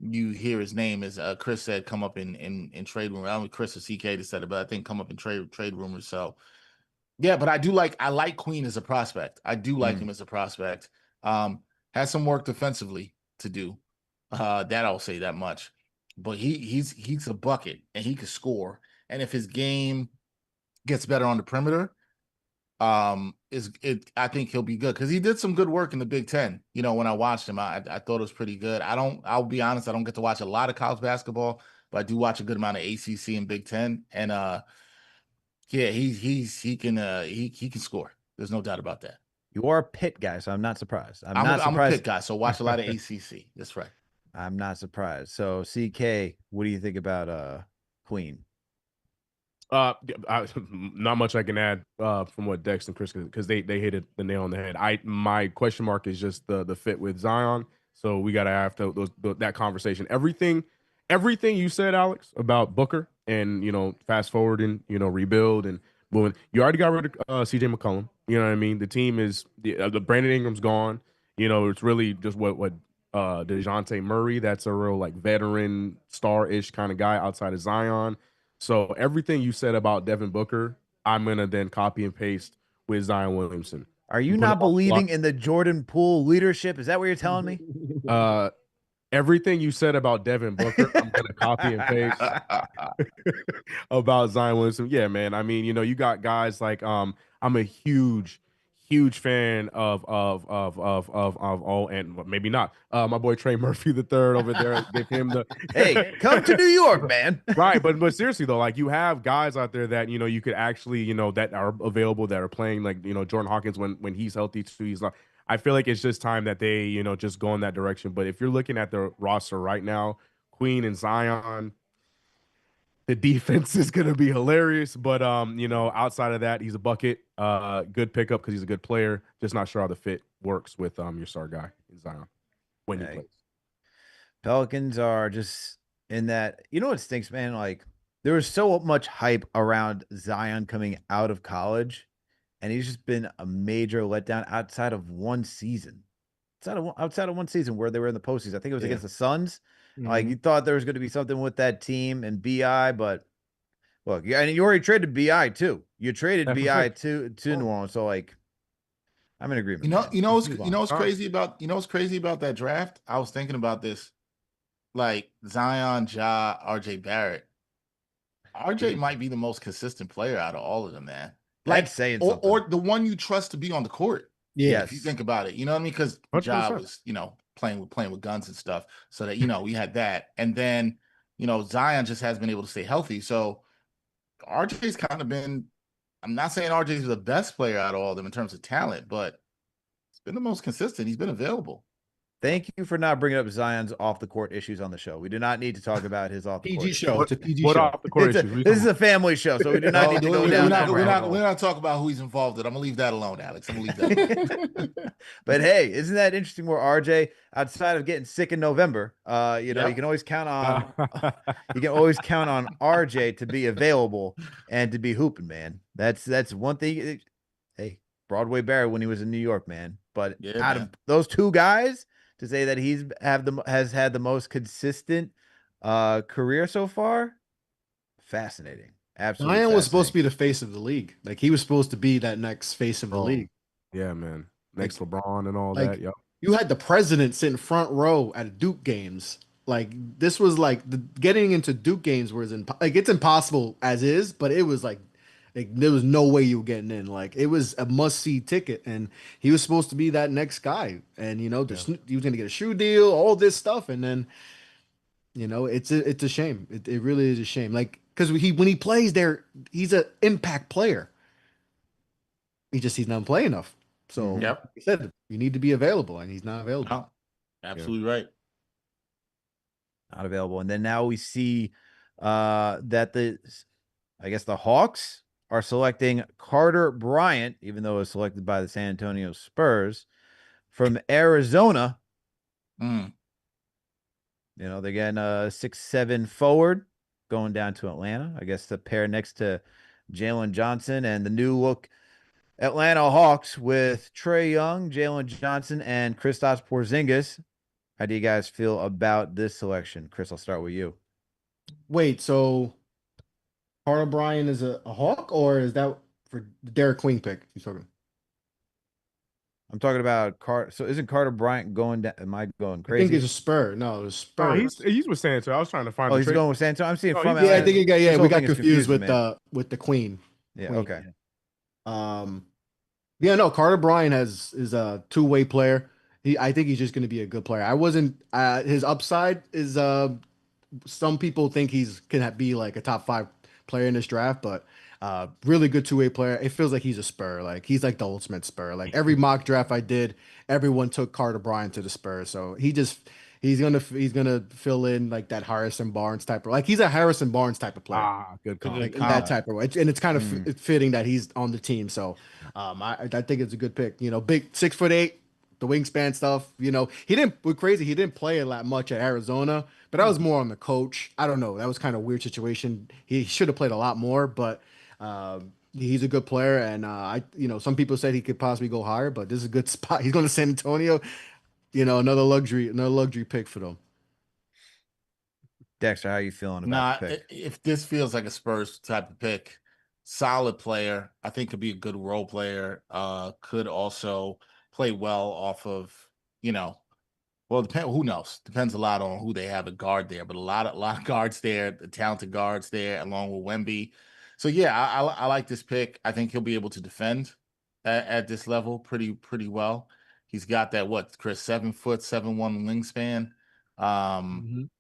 you hear his name, as Chris said, come up in trade rumors. I don't know Chris or CK that said it, but I think come up in trade rumors. So yeah, but I like Queen as a prospect. I do like him as a prospect. Has some work defensively to do. That I'll say that much. But he's a bucket and he can score. And if his game gets better on the perimeter, I think he'll be good because he did some good work in the Big Ten. When I watched him, I thought it was pretty good. I'll be honest, I don't get to watch a lot of college basketball, but I do watch a good amount of ACC and Big Ten. And yeah, he can score. There's no doubt about that.
You are a Pitt guy, so I'm not surprised. I'm
a Pitt guy, so watch a lot of ACC. That's right.
I'm not surprised. So, CK, what do you think about Queen?
Not much I can add from what Dex and Chris, because they hit it the nail on the head. My question mark is just the fit with Zion. So we gotta have that conversation. Everything you said, Alex, about Booker and fast forward and rebuild and moving. You already got rid of CJ McCollum. You know what I mean? The team is the Brandon Ingram's gone. It's really just what DeJounte Murray. That's a real like veteran star-ish kind of guy outside of Zion. So everything you said about Devin Booker, I'm gonna then copy and paste with Zion Williamson.
Are you not believing in the Jordan Poole leadership? Is that what you're telling me?
everything you said about Devin Booker, I'm gonna copy and paste about Zion Williamson. Yeah, man. I mean, you got guys like I'm a huge fan of all, and maybe not my boy Trey Murphy the third over there. Give him the
Hey, come to New York, man.
right, but seriously though, like you have guys out there that you could actually that are available that are playing like Jordan Hawkins when he's healthy too. He's like I feel like it's just time that they just go in that direction. But if you're looking at the roster right now, Queen and Zion, the defense is gonna be hilarious. But outside of that, he's a bucket. Good pickup because he's a good player. Just not sure how the fit works with your star guy in Zion when he plays.
Pelicans are just in that. You know what stinks, man? Like there was so much hype around Zion coming out of college, and he's just been a major letdown outside of one season. Outside of one season where they were in the postseason. I think it was against the Suns. Like you thought there was going to be something with that team and BI, but look, and you already traded BI too. You traded BI to New Orleans, so like I'm in agreement.
What's crazy about that draft? I was thinking about this. Like Zion, Ja, RJ Barrett. RJ might be the most consistent player out of all of them, man.
Like saying something.
Or the one you trust to be on the court.
Yeah,
if you think about it, you know what I mean? Because Ja was, playing with guns and stuff. So that we had that, and then Zion just has been able to stay healthy. So RJ's kind of been. I'm not saying RJ's the best player out of all of them in terms of talent, but he's been the most consistent. He's been available.
Thank you for not bringing up Zion's off the court issues on the show. We do not need to talk about his off the court
PG show. It's a PG
What
show.
off the court issues?
This is a family show, so we do not need to go down.
We're not talking about who he's involved in. I'm gonna leave that alone, Alex. I'm gonna leave that alone.
But hey, isn't that interesting? Where RJ, outside of getting sick in November, you can always count on RJ to be available and to be hooping, man. That's one thing. Hey, Broadway Barry when he was in New York, man. But out of those two guys, to say that has had the most consistent career so far, fascinating. Absolutely.
Zion was supposed to be the face of the league. Like he was supposed to be that next face of the league.
Yeah, man. Next LeBron and all
like,
that. Yep.
You had the president sitting front row at Duke games. Like this was like getting into Duke games was it's impossible as is, but it was like there was no way you were getting in. Like it was a must-see ticket, and he was supposed to be that next guy. And he was going to get a shoe deal, all this stuff, and then it's a shame. It really is a shame. Like because when he plays there, he's an impact player. He's not playing enough. So like I said, you need to be available, and he's not available.
No, absolutely right.
Not available. And then now we see that the Hawks are selecting Carter Bryant, even though it was selected by the San Antonio Spurs, from Arizona. They're getting a 6'7" forward going down to Atlanta. I guess the pair next to Jalen Johnson and the new look Atlanta Hawks with Trae Young, Jalen Johnson, and Kristaps Porzingis. How do you guys feel about this selection? Chris, I'll start with you.
Wait, so Carter Bryant is a Hawk, or is that for the Derek Queen pick you're talking?
I'm talking about Carter. So isn't Carter Bryant going down? Am I going crazy?
I think he's a Spur. No, it was Spur.
Oh, he's with San Antonio. I was trying to find.
Oh, he's going with San Antonio. I'm seeing from.
Yeah, I think we got confused with the Queen.
Yeah.
Queen.
Okay.
Yeah, no, Carter Bryant is a two-way player. I think he's just going to be a good player. His upside is some people think he's can be like a top 5 player in this draft, but really good two-way player. It feels like he's a Spur. Like he's like the ultimate Spur. Like every mock draft I did, everyone took Carter Bryant to the Spurs. So he's gonna fill in like that Harrison Barnes type of, like he's a Harrison Barnes type of player.
Good
call. Like that type of way. And it's kind of fitting that he's on the team. So I think it's a good pick. Big 6'8", the wingspan stuff. He didn't play a lot much at Arizona, but that was more on the coach. I don't know. That was kind of a weird situation. He should have played a lot more, but he's a good player. And some people said he could possibly go higher, but this is a good spot. He's going to San Antonio. Another luxury pick for them.
Dexter, how are you feeling about the pick?
If this feels like a Spurs type of pick, solid player, I think could be a good role player. Could also play well off of, Well, depend. Who knows? Depends a lot on who they have a guard there, but a lot of guards there, the talented guards there, along with Wemby. So yeah, I like this pick. I think he'll be able to defend at this level pretty well. He's got that what, Chris, 7 foot 7'1" wingspan. Um,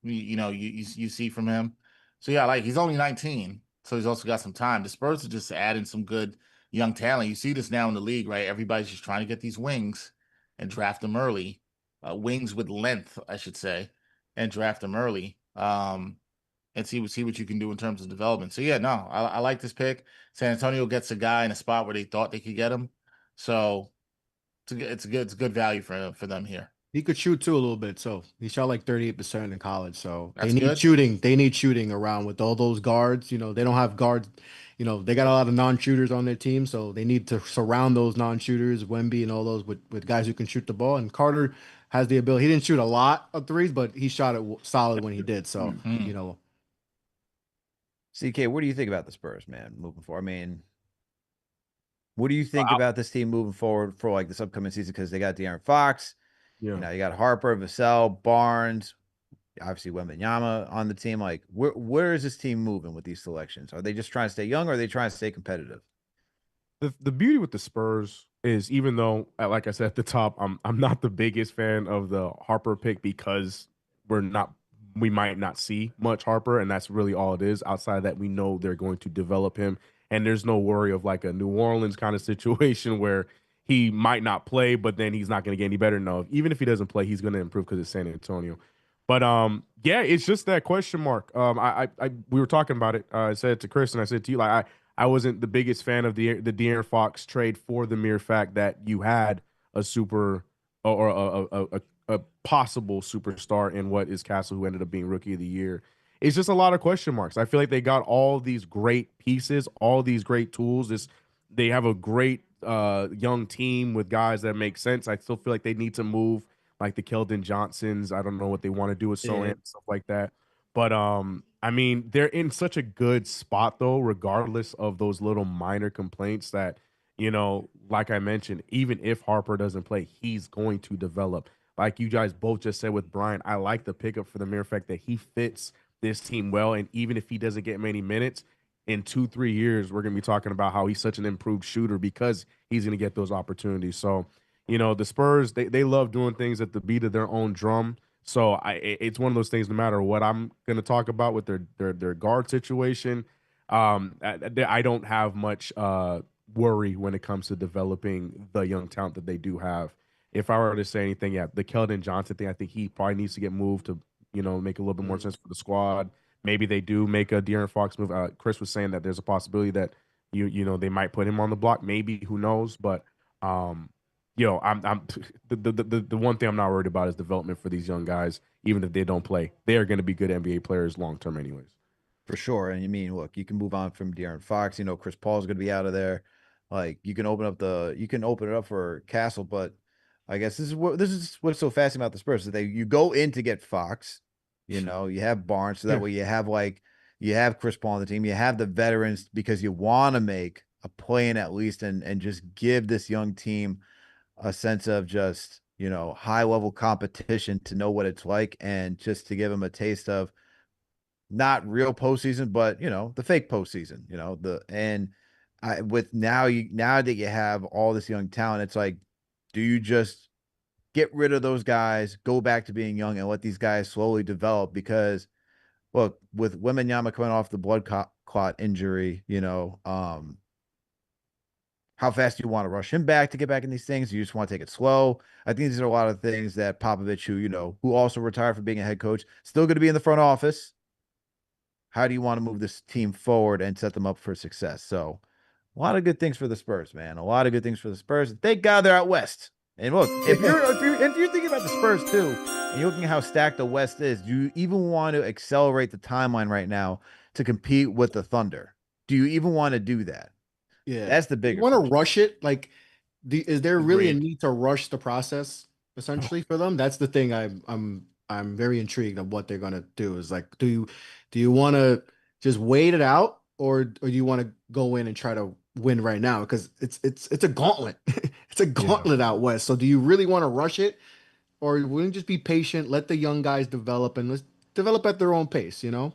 Mhm.
you see from him. So yeah, like he's only 19, so he's also got some time. The Spurs are just adding some good young talent. You see this now in the league, right? Everybody's just trying to get these wings and draft them early, wings with length, I should say, and draft them early. And see what you can do in terms of development. So yeah, no, I like this pick. San Antonio gets a guy in a spot where they thought they could get him, so it's good value for them here.
He could shoot too a little bit. So he shot like 38% in college. So they
That's
need
good.
shooting. They need shooting around with all those guards. They don't have guards. They got a lot of non-shooters on their team. So they need to surround those non-shooters, Wemby and all those with guys who can shoot the ball. And Carter has the ability. He didn't shoot a lot of threes, but he shot it solid when he did. So,
Mhm.
CK, what do you think about the Spurs, man, moving forward? I mean, what do you think
I-
about this team moving forward for like this upcoming season? Because they got De'Aaron Fox,
yeah.
you got Harper, Vassell, Barnes, obviously Wembanyama on the team. Like, where is this team moving with these selections? Are they just trying to stay young, or are they trying to stay competitive?
The beauty with the Spurs is, even though, like I said at the top, I'm not the biggest fan of the Harper pick, because we might not see much Harper, and that's really all it is. Outside of that, we know they're going to develop him, and there's no worry of like a New Orleans kind of situation where he might not play, but then he's not going to get any better. No, even if he doesn't play, he's going to improve because it's San Antonio. But yeah, it's just that question mark. We were talking about it. I said to Chris and I said to you, like, I wasn't the biggest fan of the De'Aaron Fox trade, for the mere fact that you had a super, or a possible superstar in what is Castle, who ended up being Rookie of the Year. It's just a lot of question marks. I feel like they got all these great pieces, all these great tools. They have a great young team with guys that make sense. I still feel like they need to move like the Keldon Johnsons. I don't know what they want to do with Sohan
Yeah.
and stuff like that. But I mean, they're in such a good spot though, regardless of those little minor complaints that, like I mentioned, even if Harper doesn't play, he's going to develop. Like you guys both just said with Brian, I like the pickup for the mere fact that he fits this team well. And even if he doesn't get many minutes, in 2-3 years, we're gonna be talking about how he's such an improved shooter because he's gonna get those opportunities. So, the Spurs, they love doing things at the beat of their own drum. So it's one of those things. No matter what I'm going to talk about with their guard situation, I don't have much worry when it comes to developing the young talent that they do have. If I were to say anything, yeah, the Keldon Johnson thing, I think he probably needs to get moved to make a little bit more sense for the squad. Maybe they do make a De'Aaron Fox move. Chris was saying that there's a possibility that they might put him on the block. Maybe, who knows? But um, I'm the one thing I'm not worried about is development for these young guys. Even if they don't play, they are going to be good NBA players long term, anyways.
For sure. And you mean, look, you can move on from De'Aaron Fox. Chris Paul's going to be out of there. Like you can open it up for Castle, but I guess this is what's so fascinating about the Spurs is you go in to get Fox. You have Barnes, so that way you have Chris Paul on the team. You have the veterans because you want to make a play in at least and just give this young team a sense of just high level competition to know what it's like, and just to give them a taste of not real postseason, but the fake postseason. Now that you have all this young talent, it's like, do you just get rid of those guys, go back to being young, and let these guys slowly develop? Because look, with Wembanyama coming off the blood clot injury, how fast do you want to rush him back to get back in these things? You just want to take it slow. I think these are a lot of things that Popovich, who also retired from being a head coach, still going to be in the front office. How do you want to move this team forward and set them up for success? So, a lot of good things for the Spurs, man. A lot of good things for the Spurs. Thank God they're out west. And look, if you're thinking about the Spurs too, and you're looking at how stacked the West is, do you even want to accelerate the timeline right now to compete with the Thunder? Do you even want to do that?
Yeah.
That's the
You
bigger
want to
question.
rush it? Like, is there really a
Agreed.
need to rush the process essentially for them? That's the thing I'm very intrigued of what they're gonna do. Is like, do you want to just wait it out, or do you want to go in and try to win right now? Because it's a gauntlet. It's a
Yeah.
gauntlet out west. So do you really want to rush it? or wouldn't just be patient, let the young guys develop, and let's develop at their own pace, you know?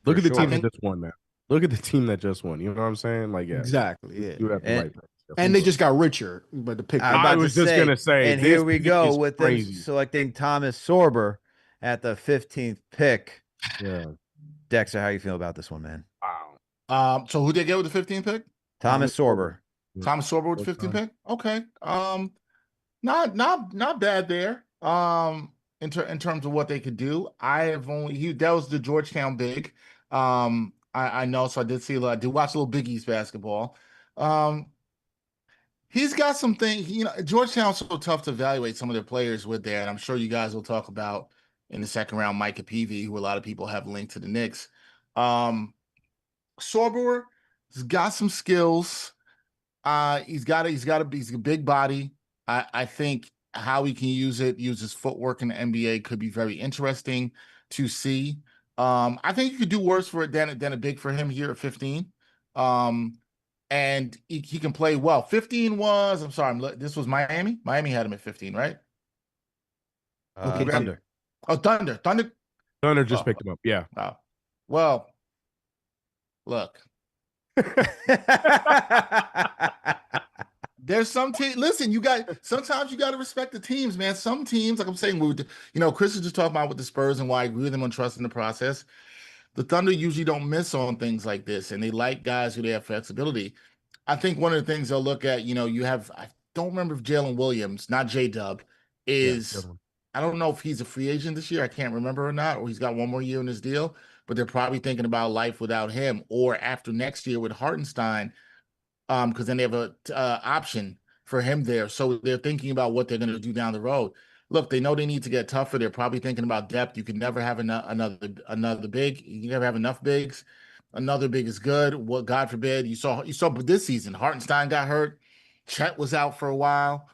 Look
For
at the
sure.
team that just won, man. Look at the team that just won. You know what I'm saying? Like, yeah,
Exactly. Yeah.
you have the right.
And they just got richer, but the pick.
I was
I
about to
was just
say,
gonna say,
and
this
here we
pick
go
is
with them
crazy.
selecting Thomas Sorber at the 15th pick.
Yeah.
Dexter, how you feel about this one, man?
Wow.
So who did they get with the 15th pick?
Thomas Sorber.
Thomas Sorber with the 15th pick. Okay. Not bad there. In terms of what they could do, that was the Georgetown big. I know, so I did see a lot. I did watch a little Big East basketball. He's got some things. You know, Georgetown's so tough to evaluate some of their players with there, and I'm sure you guys will talk about in the second round Micah Peavy, who a lot of people have linked to the Knicks. Sorber has got some skills. He's a big body. I think how he can use his footwork in the NBA could be very interesting to see. I think you could do worse for it than a big for him here at 15. And he can play well. 15 was, I'm sorry, this was Miami. Miami had him at 15, right?
Thunder.
Oh, Thunder.
Thunder just picked him up. Yeah.
Oh. Well, look. There's some team. Listen, sometimes you got to respect the teams, man. Some teams, like I'm saying, Chris is just talking about with the Spurs and why I agree with him on trusting the process. The Thunder usually don't miss on things like this, and they like guys who they have flexibility. I think one of the things they'll look at, I don't remember if Jalen Williams, not J-Dub, is, I don't know if he's a free agent this year. I can't remember or not, or he's got one more year in his deal, but they're probably thinking about life without him, or after next year with Hartenstein, because then they have a option for him there. So they're thinking about what they're going to do down the road. Look, they know they need to get tougher. They're probably thinking about depth. You can never have another big. You can never have enough bigs. Another big is good. What, God forbid, you saw this season. Hartenstein got hurt. Chet was out for a while.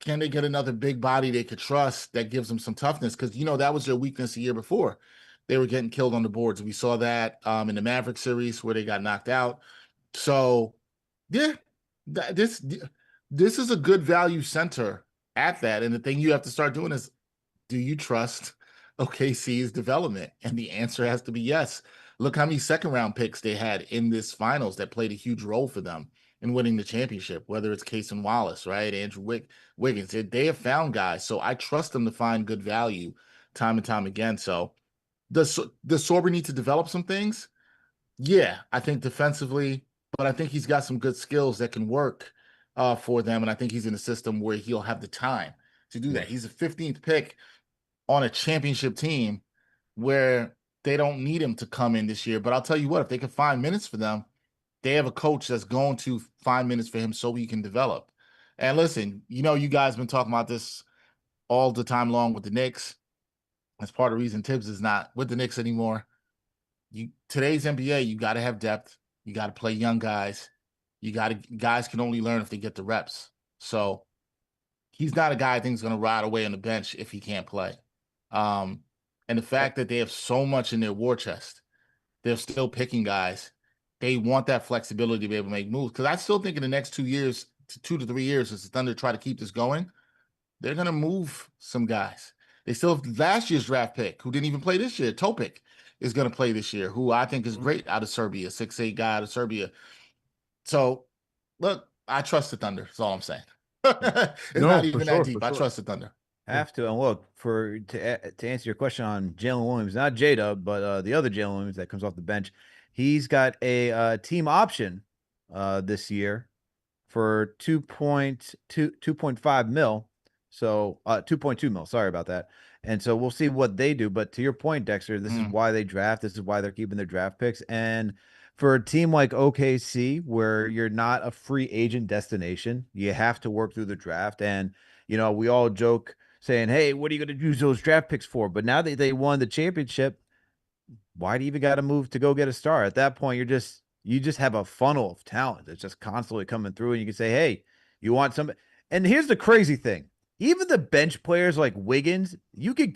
Can they get another big body they could trust that gives them some toughness? Because that was their weakness the year before. They were getting killed on the boards. We saw that in the Maverick series where they got knocked out. So yeah, this is a good value center at that. And the thing you have to start doing is, do you trust OKC's development? And the answer has to be yes. Look how many second round picks they had in this finals that played a huge role for them in winning the championship, whether it's Cason Wallace, right? Andrew Wiggins. They have found guys. So I trust them to find good value time and time again. So does Sorber need to develop some things? Yeah, I think defensively, but I think he's got some good skills that can work for them. And I think he's in a system where he'll have the time to do that. He's a 15th pick on a championship team where they don't need him to come in this year. But I'll tell you what, if they can find minutes for them, they have a coach that's going to find minutes for him so he can develop. And listen, you guys been talking about this all the time long with the Knicks. That's part of the reason Tibbs is not with the Knicks anymore. Today's NBA, you got to have depth. You got to play young guys. Guys can only learn if they get the reps. So he's not a guy I think is going to ride away on the bench if he can't play. And the fact that they have so much in their war chest, they're still picking guys. They want that flexibility to be able to make moves. Because I still think in the next 2 years, 2 to 3 years, as the Thunder try to keep this going, they're going to move some guys. They still have last year's draft pick, who didn't even play this year. Topic is going to play this year, who I think is great out of Serbia, 6'8" guy out of Serbia. So, look, I trust the Thunder. That's all I'm saying. It's not even that deep. I trust the Thunder.
Have to. And look, to answer your question on Jalen Williams, not J-Dub, but the other Jalen Williams that comes off the bench, he's got a team option this year for 2.5 mil. So 2.2 mil. Sorry about that. And so we'll see what they do. But to your point, Dexter, this is why they draft. This is why they're keeping their draft picks. And for a team like OKC, where you're not a free agent destination, you have to work through the draft. And, we all joke saying, hey, what are you going to use those draft picks for? But now that they won the championship, why do you even got to move to go get a star? At that point, you just have a funnel of talent that's just constantly coming through. And you can say, hey, you want somebody. And here's the crazy thing. Even the bench players like Wiggins, you could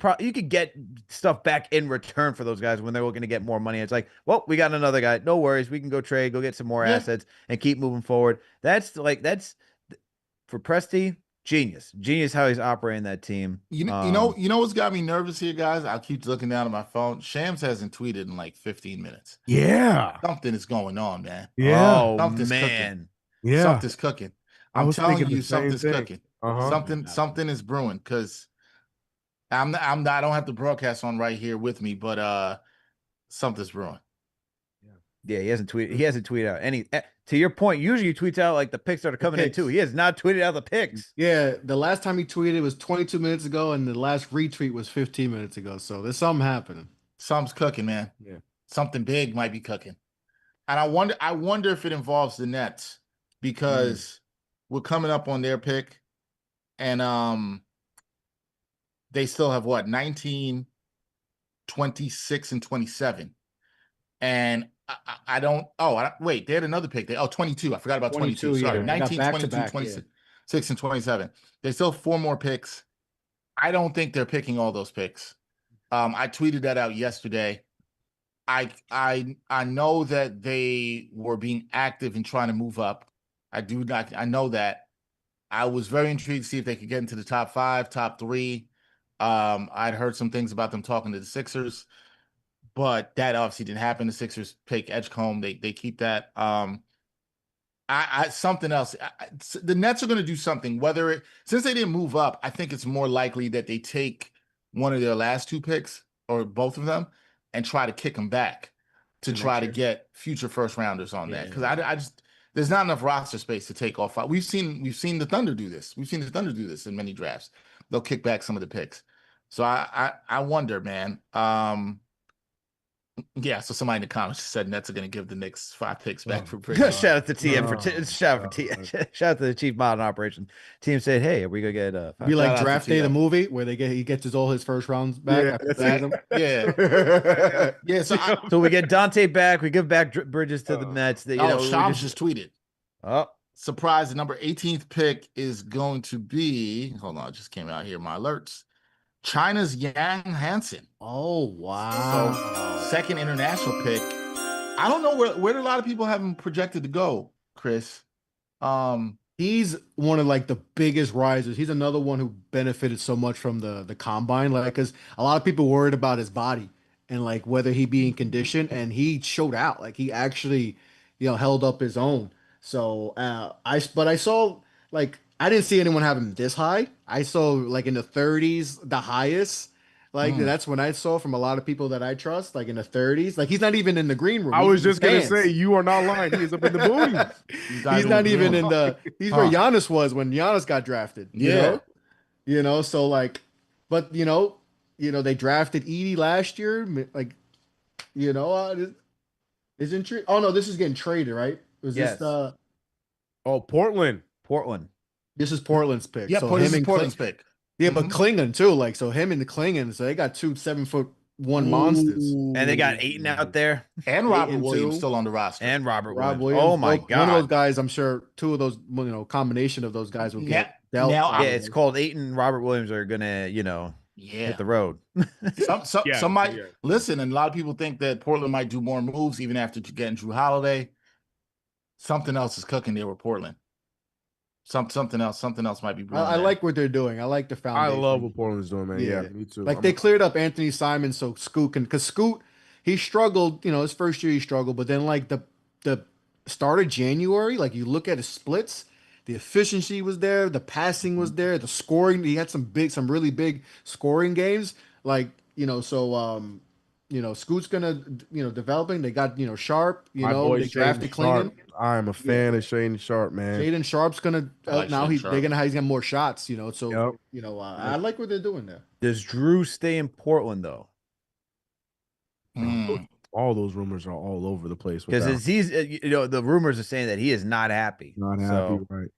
get stuff back in return for those guys when they're looking to get more money. It's like, well, we got another guy. No worries. We can go trade, go get some more assets and keep moving forward. That's for Presti. Genius how he's operating that team.
You know what's got me nervous here, guys? I'll keep looking down at my phone. Shams hasn't tweeted in like 15 minutes.
Yeah.
Something is going on, man.
Yeah.
Oh
Something's cooking.
man.
Yeah.
Something's cooking.
I
I'm
was
telling
thinking
you,
the same
something's
thing.
cooking.
Uh-huh.
Something is brewing because I don't have the broadcast on right here with me, but something's brewing.
Yeah, he hasn't tweeted out any. To your point, usually he tweets out like the picks that are coming in too. He has not tweeted out the picks.
Yeah, the last time he tweeted was 22 minutes ago, and the last retweet was 15 minutes ago. So there's something happening.
Something's cooking, man.
Yeah.
Something big might be cooking. And I wonder if it involves the Nets because we're coming up on their pick, and they still have what 19, 26, and 27. And I don't. Oh, wait, they had another pick. 22. I forgot about 22. Sorry,
yeah.
19,
Back
22,
to back,
26, and 27. They still have 4 more picks. I don't think they're picking all those picks. I tweeted that out yesterday. I know that they were being active in trying to move up. I know that. I was very intrigued to see if they could get into the top 5, top 3. I'd heard some things about them talking to the Sixers, but that obviously didn't happen. The Sixers pick Edgecombe. They keep that. Something else. The Nets are going to do something. Since they didn't move up, I think it's more likely that they take one of their last 2 picks or both of them and try to kick them back to try to get future first rounders on that. Because I just there's not enough roster space to take all 5. We've seen the Thunder do this. We've seen the Thunder do this in many drafts. They'll kick back some of the picks. So I wonder, man. Yeah, so somebody in the comments said Nets are going to give the Knicks 5 picks back for free.
Shout out to TM shout out to the chief modern operation team. Said, hey, are we gonna get
Be like Draft Day, the movie where he gets all his first rounds back.
Yeah,
after playing them.
Yeah.
So we get Dante back. We give back Bridges to the Mets. That
Shams just tweeted.
Oh,
Surprise! The number 18th pick is going to be. Hold on, it just came out here. My alerts. China's Yang Hansen.
Oh wow!
So, second international pick. I don't know where do a lot of people have him projected to go, Chris.
He's one of like the biggest risers. He's another one who benefited so much from the combine, like because a lot of people worried about his body and like whether he be in condition, and he showed out. Like he actually, held up his own. So I saw like I didn't see anyone have him this high. I saw like in the 30s, the highest. Like that's when I saw from a lot of people that I trust, like in the 30s. Like he's not even in the green room.
I was just gonna say you are not lying. He's up in the booty.
He's
not even in the. He's where Giannis was when Giannis got drafted. You know. So like, but they drafted Edie last year. Like, isn't true. Oh no, this is getting traded, right? Was
Yes.
this
Portland.
This is Portland's pick.
Yeah,
so
this is Portland's pick.
Yeah, but Klingon too. Like, so him and the Klingon, so they got 2 7'1" monsters.
and they got Ayton out there.
And Robert Williams still on the roster.
And Robert
Rob
Williams.
Williams.
Oh my God.
One of those guys, I'm sure 2 of those, combination of those guys will get dealt.
Yeah, it's called Ayton and Robert Williams are gonna, hit the road.
Somebody listen, and a lot of people think that Portland might do more moves even after getting Drew Holiday. Something else is cooking there with Portland. Something else might be brewing.
I like what they're doing. I like the foundation.
I love what Portland's doing, man. Yeah, me too.
Like they cleared up Anthony Simon, so Scoot because Scoot, he struggled. His first year he struggled, but then like the start of January, like you look at his splits, the efficiency was there, the passing was there, the scoring. He had some really big scoring games. Like Scoot's gonna developing. They got Sharp. They drafted Klingon.
I am a fan of Shaden Sharp, man.
Shaden Sharp's gonna now he's gonna get more shots. So I like what they're doing there.
Does Drew stay in Portland though?
All those rumors are all over the place
because he's the rumors are saying that he is not happy.
Not happy, right?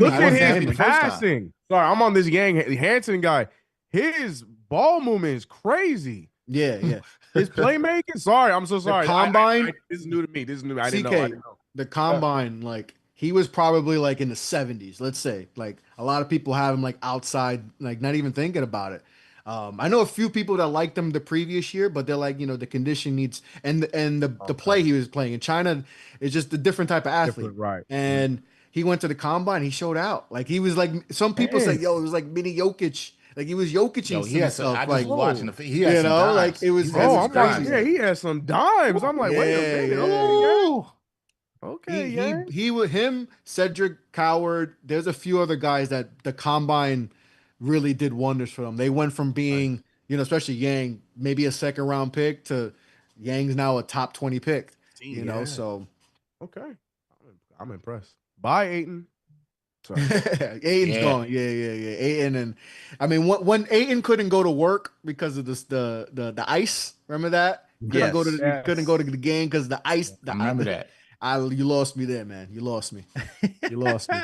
Look
at his passing. Sorry, I'm on this Yang Hansen guy. His ball movement is crazy.
Yeah.
His playmaking. Sorry, I'm so sorry.
The combine.
This is new to me. I didn't know.
The combine, like he was probably like in the 70s. Let's say, like a lot of people have him like outside, like not even thinking about it. I know a few people that liked him the previous year, but they're like, the condition needs and the play he was playing in China is just a different type of athlete,
right?
And he went to the combine. He showed out. Like he was like some people say, yo, it was like mini Jokic. Like he was Jokicing
Yo, he
some
has. I
stuff.
just
Like
was watching
Oh,
he had some
like
dimes.
it was
He
it
had
bro,
was
some
I'm like,
dimes.
yeah,
crazy.
he has some dimes. I'm like, wait a
Yeah,
minute.
yeah,
Okay,
yeah.
Yang. Okay, Yang.
He would him, Cedric Coward. There's a few other guys that the combine really did wonders for them. They went from
Nice.
being, especially Yang, maybe a second round pick to Yang's now a top 20 pick.
Yeah.
So
Okay. I'm impressed. Bye, Aiton. Sorry.
Aiden's
Yeah.
gone. Yeah. Aiden and I mean when Aiden couldn't go to work because of this the ice. Remember that?
Yes.
Couldn't go to the game because the ice.
I remember that.
You lost me there, man. You lost me. You lost me.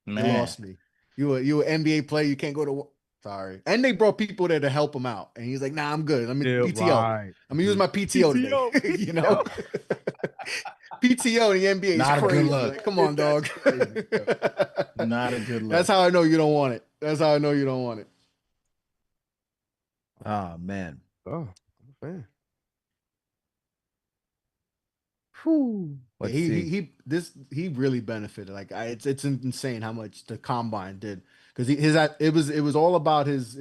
You
Man.
lost me. You an NBA player. You can't go to work. Sorry. And they brought people there to help him out, and he's like, "Nah, I'm good. Let me
Yeah,
PTO.
right.
I'm gonna use my PTO today."
PTO.
you know, PTO in the NBA
Not
is
a good
crazy.
look.
Like, come on, dog.
Not a good look.
That's how I know you don't want it. That's how I know you don't want it.
Oh man.
Oh, I'm a fan.
Whew. Let's see.
He really benefited. Like it's insane how much the combine did because it was all about his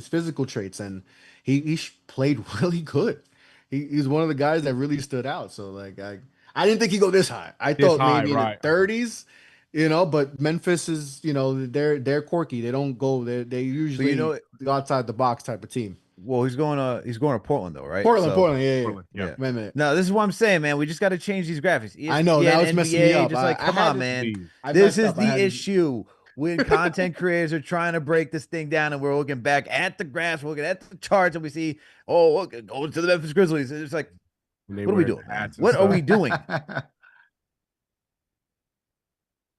physical traits and he played really good. He's one of the guys that really stood out. So like I didn't think he'd go this high. I
This
thought
high,
maybe in
right.
the 30s, but Memphis is they're quirky. They don't go they usually the outside the box type of team.
Well, he's going to Portland though, right?
Portland, yeah.
Portland, yeah.
Wait a minute.
No, this is what I'm saying, man. We just got to change these graphics. ESPN,
I know, now it's messing me
NBA,
up.
just like,
I
come
had
on,
to
man.
leave.
I
This
messed
is
up. I
the
had to-
issue when content creators are trying to break this thing down, and we're looking back at the graphs, we're looking at the charts, and we see, oh, look, going to the Memphis Grizzlies. It's like,
And they
what are we
wear
doing,
the
man?
hats and
What are
stuff.
we doing?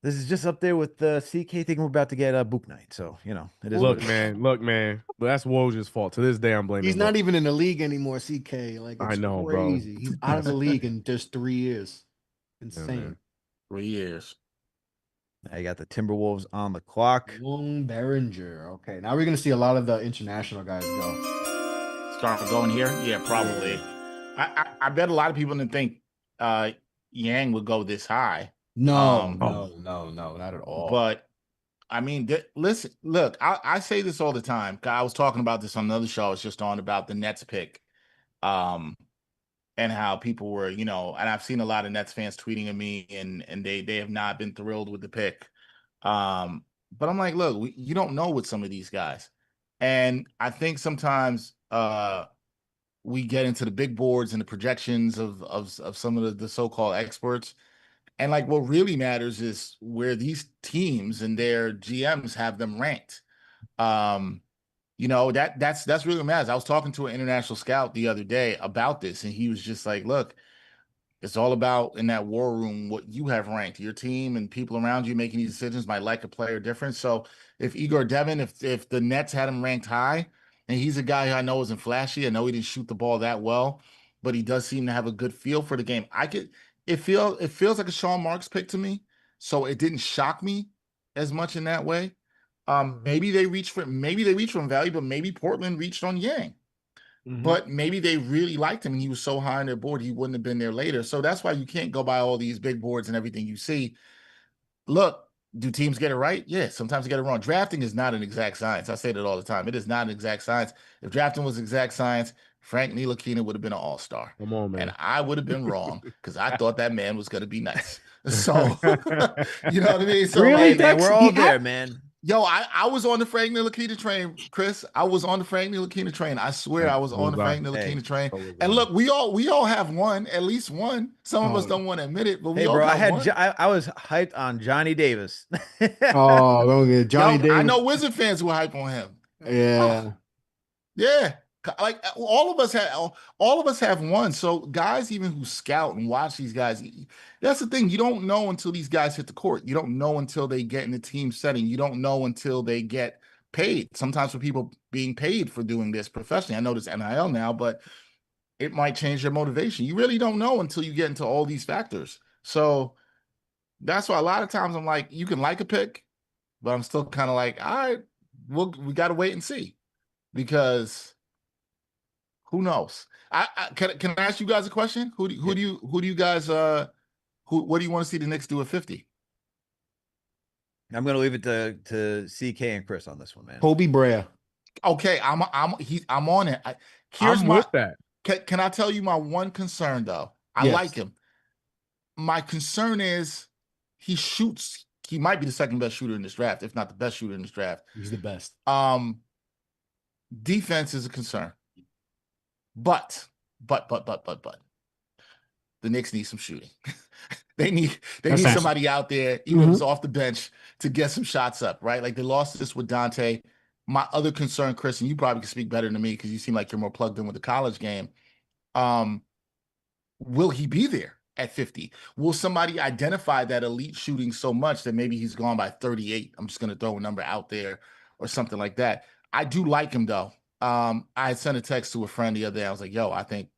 This is just up there with the CK thinking we're about to get a book night. So, it is.
Look, man. But that's Woj's fault. To this day, I'm blaming.
He's not even in the league anymore, CK. Like it's
I know, bro.
crazy. He's out of the league in just 3 years. Insane.
3 years.
Now you got the Timberwolves on the clock.
Long Behringer. Okay, now we're gonna see a lot of the international guys go.
Start going here? Yeah, probably. I bet a lot of people didn't think Yang would go this high.
No, not at all.
But I mean, listen, look, I say this all the time. I was talking about this on another show I was just on about the Nets pick. And how people were, and I've seen a lot of Nets fans tweeting at me and they have not been thrilled with the pick. But I'm like, look, you don't know with some of these guys. And I think sometimes we get into the big boards and the projections of some of the so-called experts. And like what really matters is where these teams and their GMs have them ranked. That's really what matters. I was talking to an international scout the other day about this, and he was just like, look, it's all about in that war room what you have ranked. Your team and people around you making these decisions might like a player different. So if Igor Devin, if the Nets had him ranked high, and he's a guy who I know isn't flashy, I know he didn't shoot the ball that well, but he does seem to have a good feel for the game. It feels like a Sean Marks pick to me, so it didn't shock me as much in that way. Maybe they reached for value, but maybe Portland reached on Yang. But maybe they really liked him and he was so high on their board he wouldn't have been there later. So that's why you can't go by all these big boards and everything you see. Look, do teams get it right? Yeah, sometimes they get it wrong. Drafting is not an exact science. I say that all the time. It is not an exact science. If drafting was exact science, Frank Ntilikina would have been an all-star.
Come on, man.
And I would have been wrong because I thought that man was going to be nice. So, you know what I mean? So,
Really, man, we're all there, man.
Yo, I was on the Frank Ntilikina train, Chris. I was on the Frank Ntilikina train. I swear I was on the Frank Ntilikina train. And look, we all have one, at least one. Some of us don't want to admit it, but we all have one.
I was hyped on Johnny Davis.
Oh, don't get Johnny Davis.
I know Wizard fans who hype on him.
Yeah.
Yeah. Like all of us have one. So guys, even who scout and watch these guys, that's the thing. You don't know until these guys hit the court. You don't know until they get in the team setting. You don't know until they get paid. Sometimes for people being paid for doing this professionally. I know this NIL now, but it might change their motivation. You really don't know until you get into all these factors. So that's why a lot of times I'm like, you can like a pick, but I'm still kind of like, all right, we got to wait and see because who knows? Can I ask you guys a question? What do you guys what do you want to see the Knicks do at 50?
I'm gonna leave it to CK and Chris on this one, man.
Kobe Brea.
Okay, I'm on it. Here's
I'm
my.
with that.
Can I tell you my one concern though? I
Yes.
like him. My concern is he shoots. He might be the second best shooter in this draft, if not the best shooter in this draft.
He's the best.
Defense is a concern, but the Knicks need some shooting. they need somebody out there, even if it's off the bench, to get some shots up, right? Like they lost this with Dante. My other concern, Chris, and you probably can speak better than me because you seem like you're more plugged in with the college game. Will he be there at 50? Will somebody identify that elite shooting so much that maybe he's gone by 38? I'm just going to throw a number out there or something like that. I do like him, though. I had sent a text to a friend the other day. I was like, yo, I think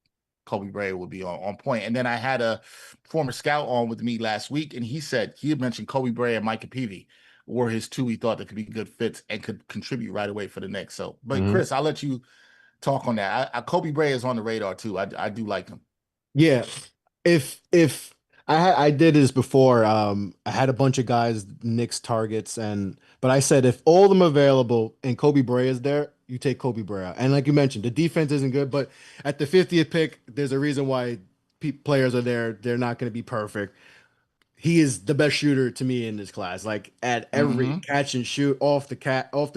Kobe Brea would be on point. And then I had a former scout on with me last week, and he said he had mentioned Kobe Brea and Micah Peavy were his two he thought that could be good fits and could contribute right away for the Knicks. So, but Chris, I'll let you talk on that. Kobe Brea is on the radar too. I do like him.
Yeah. If I did this before, I had a bunch of guys, Knicks targets, but I said if all of them available and Kobe Brea is there, you take Kobe Brea. And like you mentioned, the defense isn't good, but at the 50th pick, there's a reason why players are there. They're not going to be perfect. He is the best shooter to me in this class. Like at every catch and shoot, off the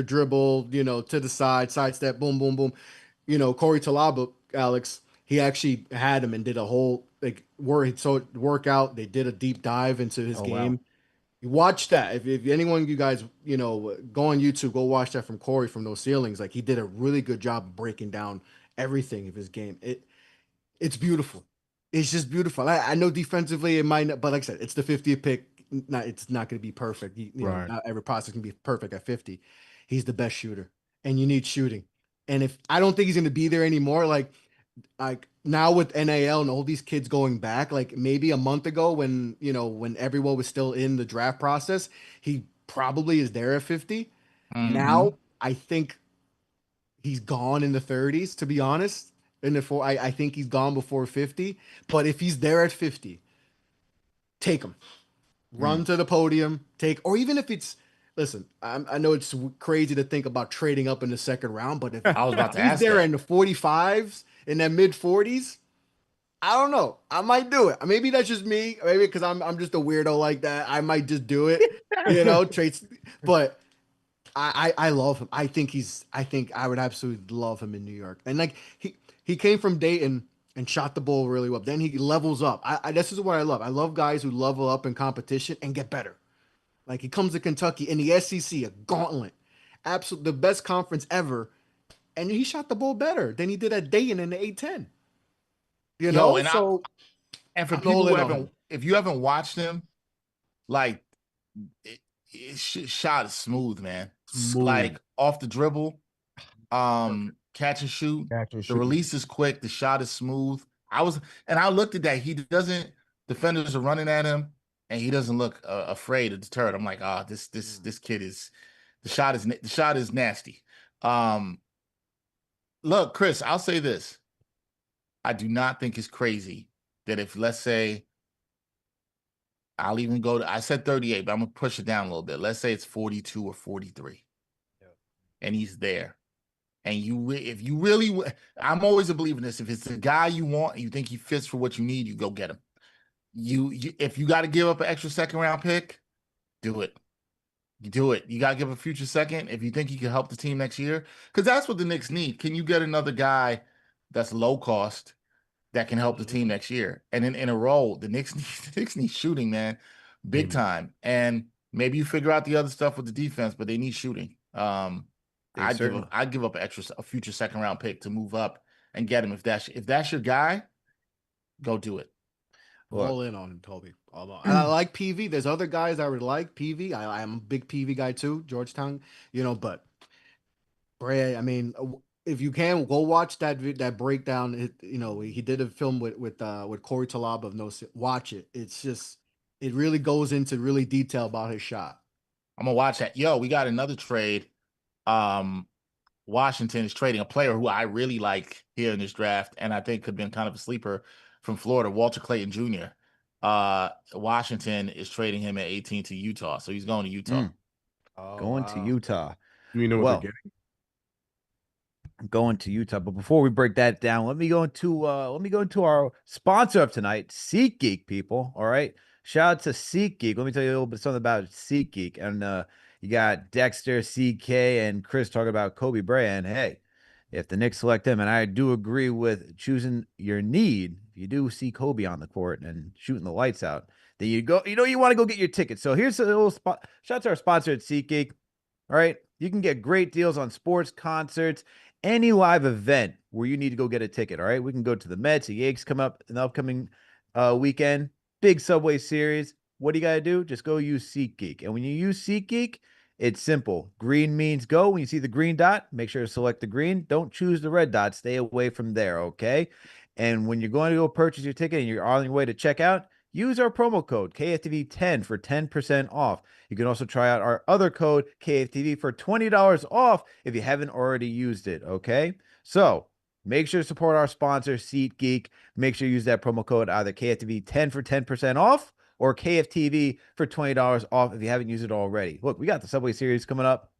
dribble, to the sidestep, boom, boom, boom. Corey Talaba, Alex, he actually had him and did a whole workout. They did a deep dive into his game. Wow. You watch that. If anyone you guys go on YouTube, go watch that from Corey from those ceilings. Like he did a really good job of breaking down everything of his game. It's beautiful. It's just beautiful. I know defensively it might not, but like I said, it's the 50th pick. It's not going to be perfect. Know, not every process can be perfect at 50. He's the best shooter, and you need shooting. And if I don't think he's going to be there anymore, like now with NAL and all these kids going back, like maybe a month ago when everyone was still in the draft process, he probably is there at 50. Now I think he's gone in the 30s, to be honest. I think he's gone before 50. But if he's there at 50, take him. Run to the podium. Or even if it's, listen, I know it's crazy to think about trading up in the second round, but if
I was about to
he's
ask
there
that.
in the 45s, in that mid 40s, I don't know. I might do it. Maybe that's just me. Maybe because I'm just a weirdo like that. I might just do it. Trades. But I love him. I think I would absolutely love him in New York. And like he came from Dayton and shot the ball really well. Then he levels up. This is what I love. I love guys who level up in competition and get better. Like he comes to Kentucky in the SEC, a gauntlet, absolute the best conference ever, and he shot the ball better than he did at Dayton in the A-10.
And for people who if you haven't watched him, like shot is smooth, man. Smooth. Like off the dribble, catch and shoot. The release is quick. The shot is smooth. I looked at that. He doesn't. Defenders are running at him, and he doesn't look afraid or deterred. I'm like, this kid is. The shot is nasty. Look, Chris, I'll say this. I do not think it's crazy that if, let's say, I'll even go to, I said 38, but I'm going to push it down a little bit. Let's say it's 42 or 43. Yeah. And he's there. And if you really, I'm always a believer in this. If it's the guy you want and you think he fits for what you need, you go get him. If you got to give up an extra second round pick, do it. You do it. You got to give a future second if you think he can help the team next year. Because that's what the Knicks need. Can you get another guy that's low cost that can help the team next year? And in a role, the Knicks need shooting, man, big time. And maybe you figure out the other stuff with the defense, but they need shooting. I'd give up a future second round pick to move up and get him. If that's your guy, go do it.
All in on him, Toby. I like PV. There's other guys I would like. PV. I'm a big PV guy too. Georgetown, but Brea. I mean, if you can go watch that breakdown. He did a film with Corey Talaba of No. Watch it. It's just it really goes into really detail about his shot.
I'm gonna watch that. Yo, we got another trade. Washington is trading a player who I really like here in this draft, and I think could have been kind of a sleeper from Florida, Walter Clayton Jr. Washington is trading him at 18 to Utah, so he's going to Utah.
Oh
going to
wow.
Utah.
Do you know what they're
Well,
getting?
going to Utah. But before we break that down, let me go into our sponsor of tonight, SeatGeek, people. All right. Shout out to SeatGeek. Let me tell you a little bit something about SeatGeek. And you got Dexter, CK, and Chris talking about Kobe Bryant. Hey, if the Knicks select him, and I do agree with choosing your need, if you do see Kobe on the court and shooting the lights out, then you want to go get your ticket. So here's a little spot. Shout out to our sponsor at SeatGeek. All right. You can get great deals on sports, concerts, any live event where you need to go get a ticket. All right. We can go to the Mets. The Yankees come up in the upcoming weekend. Big Subway Series. What do you got to do? Just go use SeatGeek. And when you use SeatGeek, it's simple. Green means go. When you see the green dot, make sure to select the green. Don't choose the red dot. Stay away from there. Okay. And when you're going to go purchase your ticket and you're on your way to check out, use our promo code KFTV10 for 10% off. You can also try out our other code KFTV for $20 off if you haven't already used it. Okay. So make sure to support our sponsor, SeatGeek. Make sure you use that promo code either KFTV10 for 10% off or KFTV for $20 off if you haven't used it already. Look, we got the Subway Series coming up.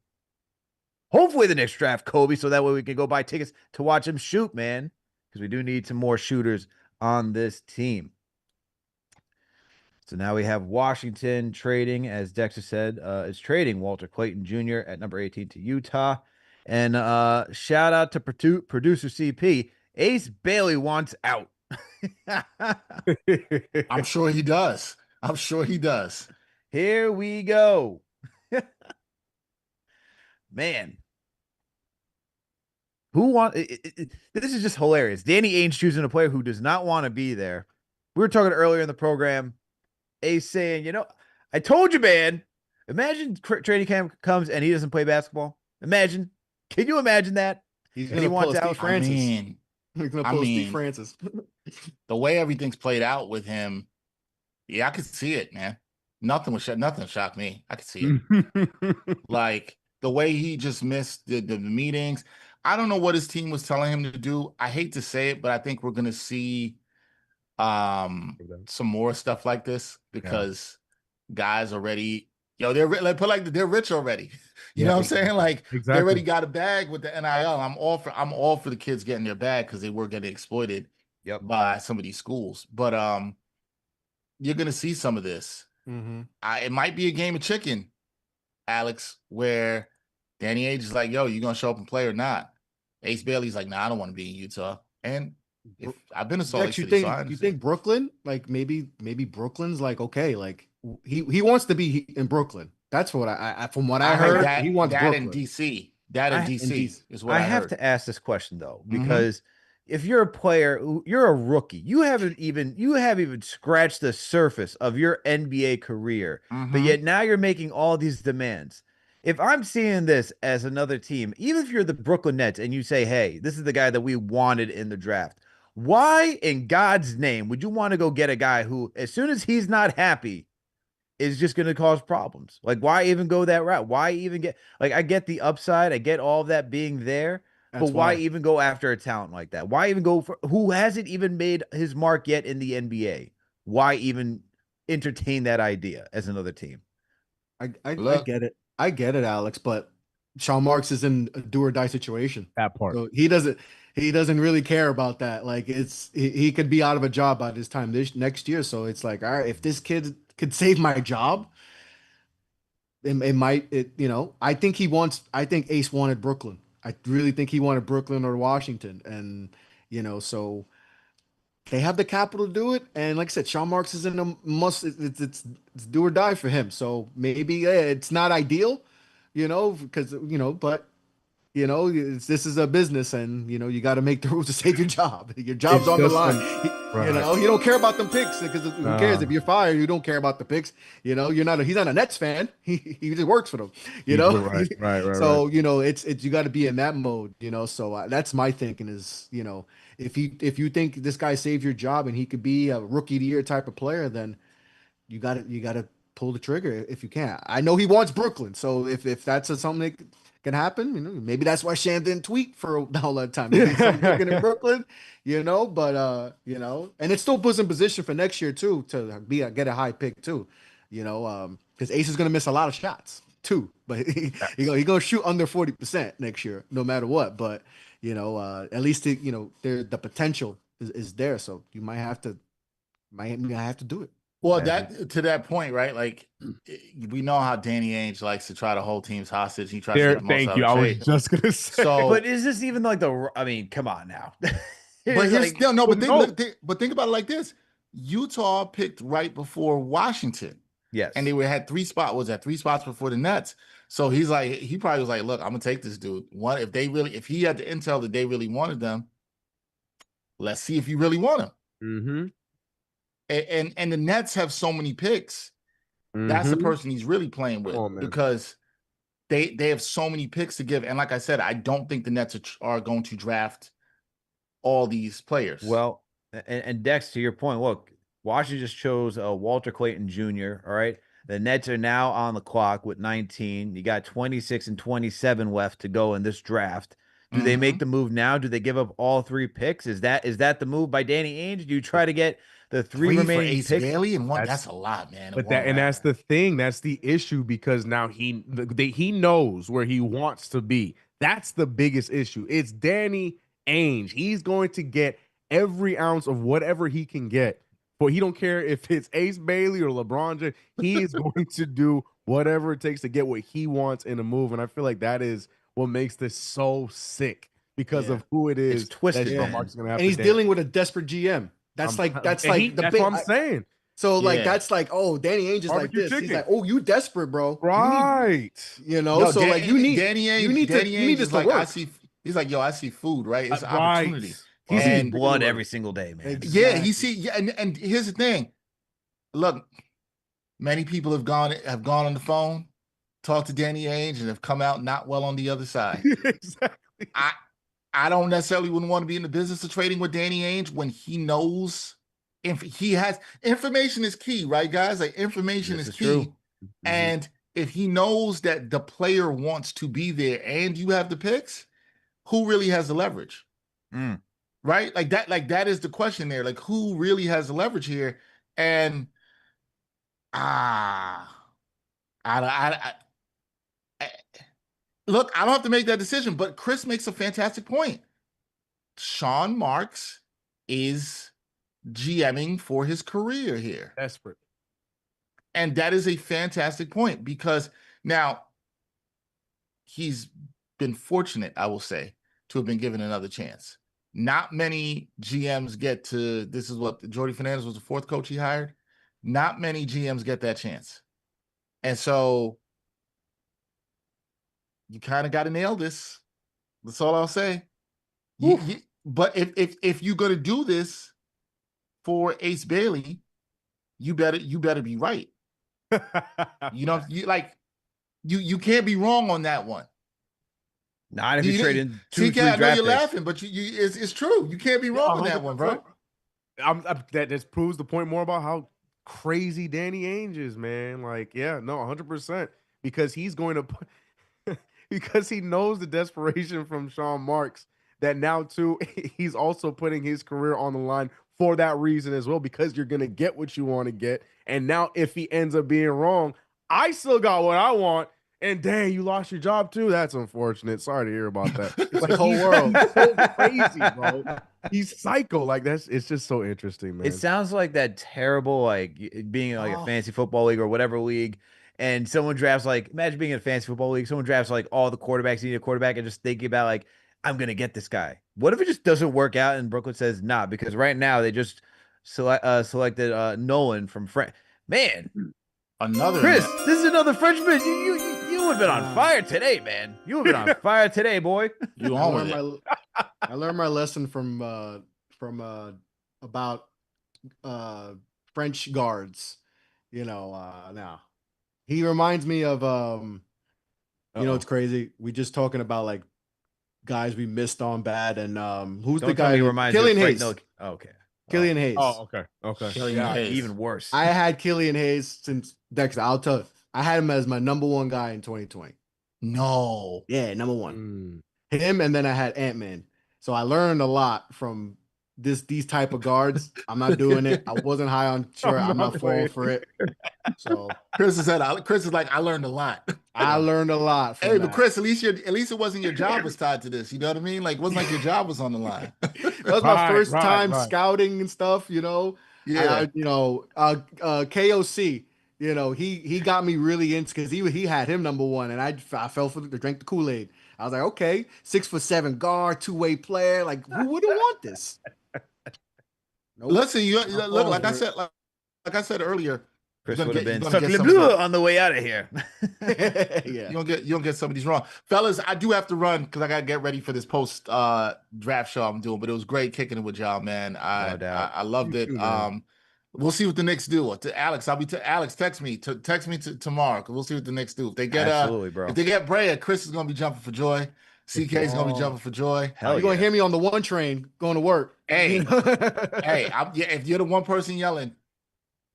Hopefully the Knicks draft Kobe so that way we can go buy tickets to watch him shoot, man, because we do need some more shooters on this team. So now we have Washington trading, as Dexter said, is trading Walter Clayton Jr. at number 18 to Utah. And shout out to producer CP. Ace Bailey wants out.
I'm sure he does. I'm sure he does.
Here we go. Man. This is just hilarious. Danny Ainge choosing a player who does not want to be there. We were talking earlier in the program. Ace saying, I told you, man. Imagine training camp comes and he doesn't play basketball. Imagine. Can you imagine that?
He's
And
gonna
he
pull
wants
a Steve
out.
Francis.
I
He's gonna pull a Steve Francis.
the way everything's played out with him, yeah, I could see it, man. Nothing shocked me. I could see it. Like the way he just missed the meetings. I don't know what his team was telling him to do. I hate to say it, but I think we're gonna see some more stuff like this because guys already, they're they're rich already. You know what I'm saying? Like they already got a bag with the NIL. I'm all for the kids getting their bag because they were getting exploited by some of these schools. But you're gonna see some of this.
Mm-hmm.
It might be a game of chicken, Alex, where Danny Ainge is like, yo, you gonna show up and play or not? Ace Bailey's like, nah, I don't want to be in Utah. And if I've been to Salt Lake City,
you think Brooklyn, like maybe Brooklyn's like, okay, like he wants to be in Brooklyn. That's what I from what I heard. He wants
that
Brooklyn.
in DC. That in DC is what I heard.
have to ask this question though, because if you're a player, you're a rookie, you haven't even scratched the surface of your NBA career, but yet now you're making all these demands. If I'm seeing this as another team, even if you're the Brooklyn Nets and you say, hey, this is the guy that we wanted in the draft, why in God's name would you want to go get a guy who, as soon as he's not happy, is just going to cause problems? Like, why even go that route? Why even I get the upside, I get all of that being there, but why even go after a talent like that? Why even go for who hasn't even made his mark yet in the NBA? Why even entertain that idea as another team?
I get it. I get it, Alex, but Sean Marks is in a do or die situation.
That part.
So he doesn't really care about that. Like he could be out of a job by this time next year. So it's like, all right, if this kid could save my job, I think Ace wanted Brooklyn. I really think he wanted Brooklyn or Washington. And, so they have the capital to do it. And like I said, Sean Marks is in a it's do or die for him. So maybe it's not ideal, because, but this is a business and, you got to make the rules to save your job. Your job's on the line. You don't care about them picks because who cares if you're fired? You don't care about the picks. He's not a Nets fan. He just works for them,
Right.
So, it's you got to be in that mode, so that's my thinking is, if you think this guy saved your job and he could be a rookie of the year type of player, then you got to pull the trigger if you can. I know he wants Brooklyn. So if that's something that can happen, maybe that's why Shan didn't tweet for all that time. Maybe he's looking in Brooklyn, but and it still puts in position for next year too to get a high pick too, because Ace is going to miss a lot of shots. 2, but he gonna shoot under 40% next year, no matter what. But at least the potential is there, so you might have to do it.
Well, that to that point, right? Like we know how Danny Ainge likes to try to hold teams hostage. He tries to get the most
Thank
out
you.
of
I
the
was
trade.
just gonna say.
So,
But is this even like I mean, come on now.
but here's
like,
no. But
no.
think about it like this: Utah picked right before Washington,
yes,
and they had 3 spots. Was that 3 spots before the Nets? So he probably was like, "Look, I'm gonna take this dude. One, if he had the intel that they really wanted them, let's see if you really want him."
Mm-hmm.
And the Nets have so many picks. That's the person he's really playing with because they have so many picks to give. And like I said, I don't think the Nets are going to draft all these players.
Well, and Dex, to your point, look, Washington just chose Walter Clayton Jr. All right. The Nets are now on the clock with 19. You got 26 and 27 left to go in this draft. Do they make the move now? Do they give up all 3 picks? Is that the move by Danny Ainge? Do you try to get the 3 remaining
Ace
picks?
Bailey and one? That's a lot, man.
But that's the thing. That's the issue because now he knows where he wants to be. That's the biggest issue. It's Danny Ainge. He's going to get every ounce of whatever he can get. But he don't care if it's Ace Bailey or LeBron James. He is going to do whatever it takes to get what he wants in a move. And I feel like that is what makes this so sick because of who it is.
It's twisted.
That Mark's gonna have
and he's dealing with a desperate GM. That's
that's what I'm saying.
So that's like, oh, Danny Ainge is like this.
Chicken.
He's like, oh, you desperate, bro.
Right.
So like you need
Danny Ainge.
You need
Danny
Ainge
is like,
work.
he's like, yo, I see food, right? It's an
Right.
opportunity.
He sees blood every single day, man.
Exactly.
Yeah, and here's the thing. Look, many people have gone on the phone, talked to Danny Ainge, and have come out not well on the other side.
Exactly.
I don't necessarily wouldn't want to be in the business of trading with Danny Ainge when he knows if he has information is key, right, guys? Like information is key.
True.
And if he knows that the player wants to be there and you have the picks, who really has the leverage? Right? Like that is the question there. Like who really has the leverage here? And look, I don't have to make that decision, but Chris makes a fantastic point. Sean Marks is GMing for his career here.
Desperate.
And that is a fantastic point because now he's been fortunate, I will say, to have been given another chance. Not many GMs get to, this is what Jordy Fernandez was the 4th coach he hired. Not many GMs get that chance. And so you kind of got to nail this. That's all I'll say. But if you're going to do this for Ace Bailey, you better be right. You can't be wrong on that one.
Not if you trade in 2, 3
I know
draft
you're
picks.
laughing, but it's true. You can't be wrong on that one, bro.
That just proves the point more about how crazy Danny Ainge is, man. Like, yeah, no, 100%. Because he's going to because he knows the desperation from Sean Marks that now too he's also putting his career on the line for that reason as well, because you're going to get what you want to get. And now if he ends up being wrong, I still got what I want. And dang, you lost your job too? That's unfortunate. Sorry to hear about that. It's the whole world. So crazy, bro. He's psycho. Like it's just so interesting, man.
It sounds like that terrible, like being like a fantasy football league or whatever league, and someone drafts like, imagine being in a fantasy football league, someone drafts like all the quarterbacks, you need a quarterback, and just thinking about like, I'm gonna get this guy. What if it just doesn't work out and Brooklyn says nah? Because right now they just selected Nolan from Man,
another
Chris, this is another Frenchman. You would have been on fire today, man. You would have been on fire today, boy.
You on with it.
I learned my lesson from about French guards. Now he reminds me of it's crazy. We just talking about like guys we missed on bad, and who's
Don't
the guy?
He reminds
Killian
you of
Hayes.
No, okay.
Killian Hayes.
Oh, okay.
Killian Hayes.
Even worse.
I had Killian Hayes since Dexter. I'll tell you, I had him as my number 1 guy in 2020.
No.
Yeah, number 1. Him, and then I had Ant-Man. So I learned a lot from these type of guards. I'm not doing it. I wasn't high on sure. I'm not falling for it. So
Chris is like, I learned a lot.
I learned a lot from
Hey,
that.
but Chris, at least it wasn't your job was tied to this. You know what I mean? Like, it wasn't like your job was on the line.
That was my first time
right.
scouting and stuff,
Yeah.
KOC, he got me really into because he had him number one, and I fell for the drank the Kool-Aid. I was like, okay, 6'7" guard, two-way player. Like, who wouldn't want this? Nope.
Listen, look, like I said earlier,
Chris would have been
you're gonna get
suckling blue on the way out of here.
Yeah.
you don't get some of these wrong. Fellas, I do have to run because I gotta get ready for this post draft show I'm doing, but it was great kicking it with y'all, man.
No doubt.
I loved it. We'll see what the Knicks do. To Alex, Alex, text me tomorrow because we'll see what the Knicks do. If they get
Absolutely, bro.
if they get Brea, Chris is gonna be jumping for joy. CK is gonna be jumping for joy.
Hell
You're gonna hear me on the one train going to work.
Hey, hey, if you're the one person yelling,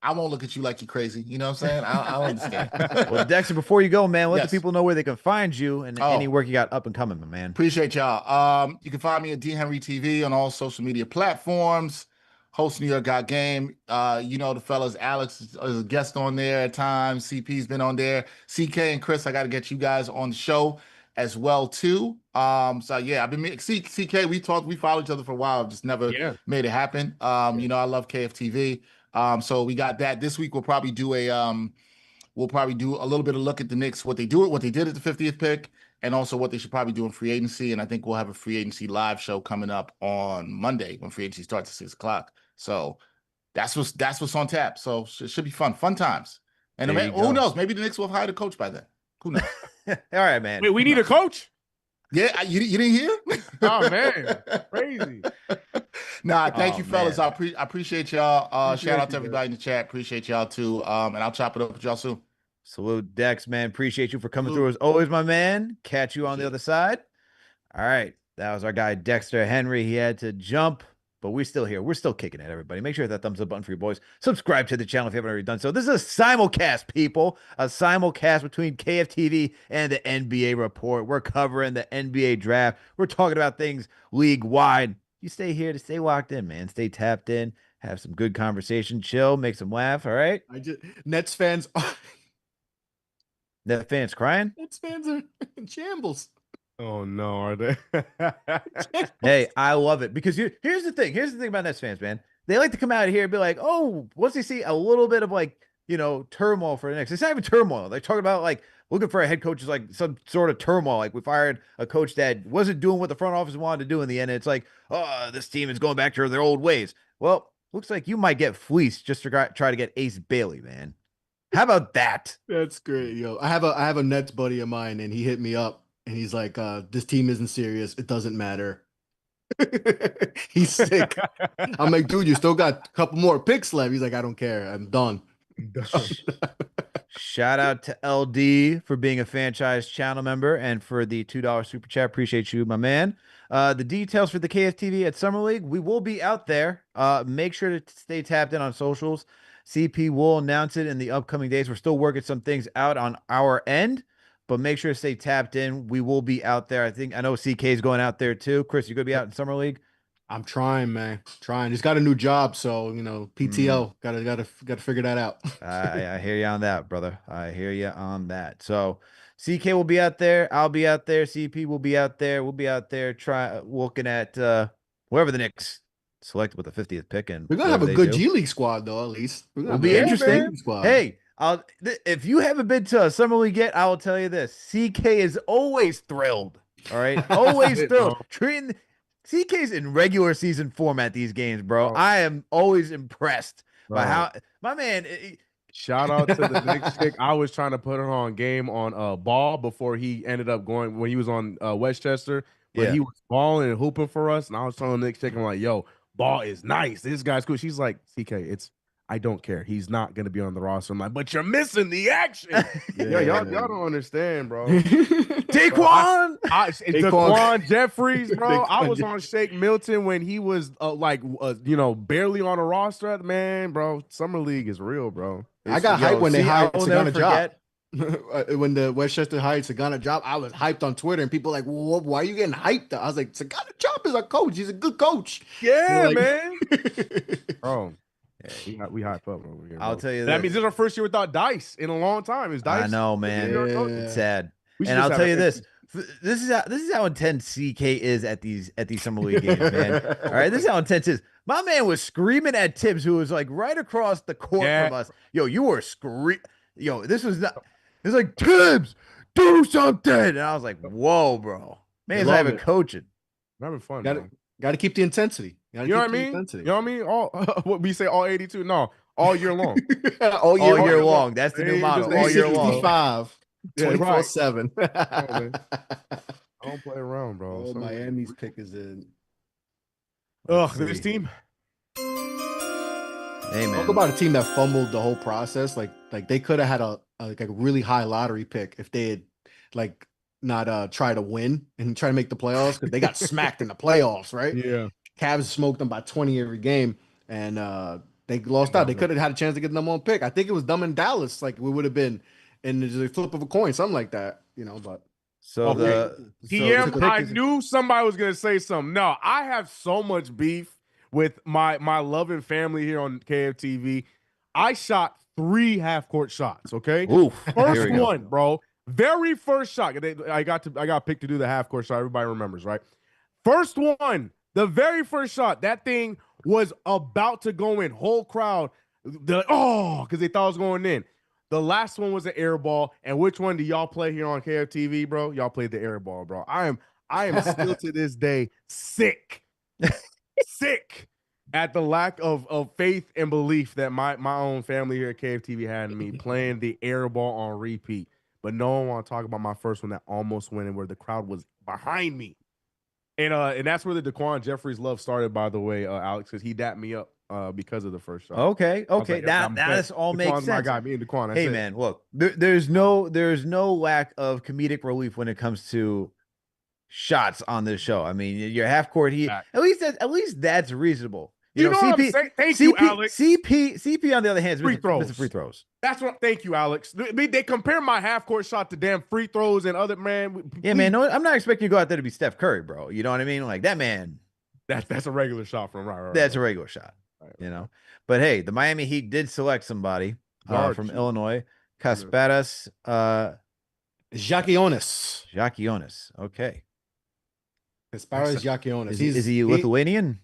I won't look at you like you're crazy. You know what I'm saying? I'll understand.
Well, Dexter, before you go, man, let
Yes.
the people know where they can find you and any work you got up and coming, my man.
Appreciate y'all. You can find me at D Henry TV on all social media platforms. Host New York Got Game. The fellas. Alex is a guest on there at times. CP's been on there. CK and Chris, I got to get you guys on the show as well too. So yeah, I've been CK. We followed each other for a while. Just never made it happen. I love KFTV. So we got that. This week we'll probably do a little bit of look at the Knicks, what they did at the 50th pick, and also what they should probably do in free agency. And I think we'll have a free agency live show coming up on Monday when free agency starts at 6:00. So that's what's on tap. So it should be fun times. And who knows? Maybe the Knicks will have hired a coach by then. Who knows?
All right, man.
Wait, we need a coach?
Yeah, you didn't hear?
Oh man, crazy.
Nah, thank you, fellas.
Man.
I appreciate y'all. Shout out to everybody in the chat. Appreciate y'all too. And I'll chop it up with y'all soon.
Salute, Dex, man. Appreciate you for coming through as always, my man. Catch you on the other side. All right. That was our guy, Dexter Henry. He had to jump, but we're still here. We're still kicking it, everybody. Make sure to hit that thumbs up button for your boys. Subscribe to the channel if you haven't already done so. This is a simulcast, people. A simulcast between KFTV and the NBA Report. We're covering the NBA draft. We're talking about things league-wide. You stay here to stay locked in, man. Stay tapped in. Have some good conversation. Chill. Make some laugh, all right?
Nets fans
The fans crying?
Nets fans are in shambles.
Oh no, are they?
Hey, I love it because here's the thing. Here's the thing about Nets fans, man. They like to come out here and be like, oh, once they see a little bit of turmoil for the Knicks. It's not even turmoil. They're talking about looking for a head coach is like some sort of turmoil. Like we fired a coach that wasn't doing what the front office wanted to do in the end. And it's like, oh, this team is going back to their old ways. Well, looks like you might get fleeced just to try to get Ace Bailey, man. How about that?
That's great, yo. I have a Nets buddy of mine, and he hit me up, and he's like, "This team isn't serious. It doesn't matter." He's sick. I'm like, dude, you still got a couple more picks left. He's like, I don't care. I'm done.
Shout out to LD for being a franchise channel member and for the $2 super chat. Appreciate you, my man. The details for the KFTV at Summer League, we will be out there. Make sure to stay tapped in on socials. CP will announce it in the upcoming days. We're still working some things out on our end, but make sure to stay tapped in. We will be out there. I know CK is going out there too. Chris, you going to be out in Summer League?
I'm trying, man. Trying. He's got a new job, so PTO. Gotta figure that out.
I hear you on that, brother. I hear you on that. So CK will be out there. I'll be out there. CP will be out there. We'll be out there looking at whoever the Knicks select with the 50th pick, and
we're gonna have a good G League squad, though. At least
it'll be interesting. Hey, if you haven't been to a Summer League yet, I will tell you this: CK is always thrilled. All right, always thrilled. Treating CK's in regular season format these games, bro. I am always impressed by how my man.
Shout out to the Knicks chick. I was trying to put her on game on ball before he ended up going when he was on Westchester. But he was balling and hooping for us, and I was telling the Knicks chick, I'm like, yo, ball is nice. This guy's cool. She's like, CK, I don't care. He's not going to be on the roster. I'm like, but you're missing the action. Y'all don't understand, bro.
Daquan.
Daquan Jeffries, bro. I was on Shake Milton when he was barely on a roster. Man, bro, Summer League is real, bro.
I got hyped when they hired Sagana Job. When the Westchester hired Sagana Job, I was hyped on Twitter, and people were like, well, why are you getting hyped? I was like, Sagana Job is our coach. He's a good coach.
Yeah, man. Bro. We hype up over here,
I'll
bro.
tell you
That means
this.
this is our first year without Dice in a long time. Is Dice?
I know, man.
Yeah.
It's sad.
We should
And
just
I'll
have
tell
an
you this.
empty-
This is how intense CK is at these summer league games, man. All right, this is how intense it is. My man was screaming at Tibbs, who was like right across the court
Yeah.
from us. Yo, you were screaming. Yo, this was not. It was like Tibbs, do something, and I was like, whoa, bro. Man's not
love
even
it.
coaching.
I'm having fun,
Got to
man.
got to keep the intensity.
You know what I mean? You know what I mean? All what we say, all 82. No, all year long.
all
All
year
year
long.
long. That's the new
Ain't
model.
just
All year long.
365,
Yeah, right.
24/7.
man. I don't play around, bro.
Oh, Miami's pick is in.
Ugh,
Let's
this
see.
team.
Hey, man.
Talk about a team that fumbled the whole process. Like they could have had a really high lottery pick if they had like not try to win and try to make the playoffs, because they got smacked in the playoffs, right?
Yeah.
Cavs smoked them by 20 every game, and they lost out. They could have had a chance to get the number one pick. I think it was them in Dallas. Like we would have been in the flip of a coin, something like that, but
So
Okay.
so the pick
I
is-
knew somebody was gonna say something. No, I have so much beef with my loving family here on KFTV. I shot 3 half-court shots. Okay,
Oof.
first
Here we go.
one, bro. Very first shot. I got picked to do the half-court shot. Everybody remembers, right? First one, the very first shot. That thing was about to go in. Whole crowd, because they thought it was going in. The last one was an air ball. And which one do y'all play here on KFTV, bro? Y'all played the air ball, bro. I am still to this day sick at the lack of faith and belief that my own family here at KFTV had in me playing the air ball on repeat. But no one want to talk about my first one that almost went in, where the crowd was behind me. And that's where the Daquan Jeffries love started, by the way, Alex, because he dapped me up because of the first shot.
Okay.
I was like,
Now
I'm bet.
this all makes
Daquan's my
sense.
guy. Me and Daquan.
Hey, man, look, there's no lack of comedic relief when it comes to shots on this show. I mean, your half court heat,
Fact.
at least that's reasonable.
You know what I'm saying? Thank you, Alex.
CP on the other hand,
Free throws.
free throws.
That's what. Thank you, Alex. They compare my half court shot to damn free throws and other man.
Yeah, man. No, I'm not expecting you to go out there to be Steph Curry, bro. You know what I mean? Like that man.
That's a regular shot from right.
That's a regular shot.
Right.
You know. But hey, the Miami Heat did select somebody from Illinois, Kasparas
Giacchionis.
Giacchionis. Okay.
Kasparas Giacchionis.
Is he Lithuanian?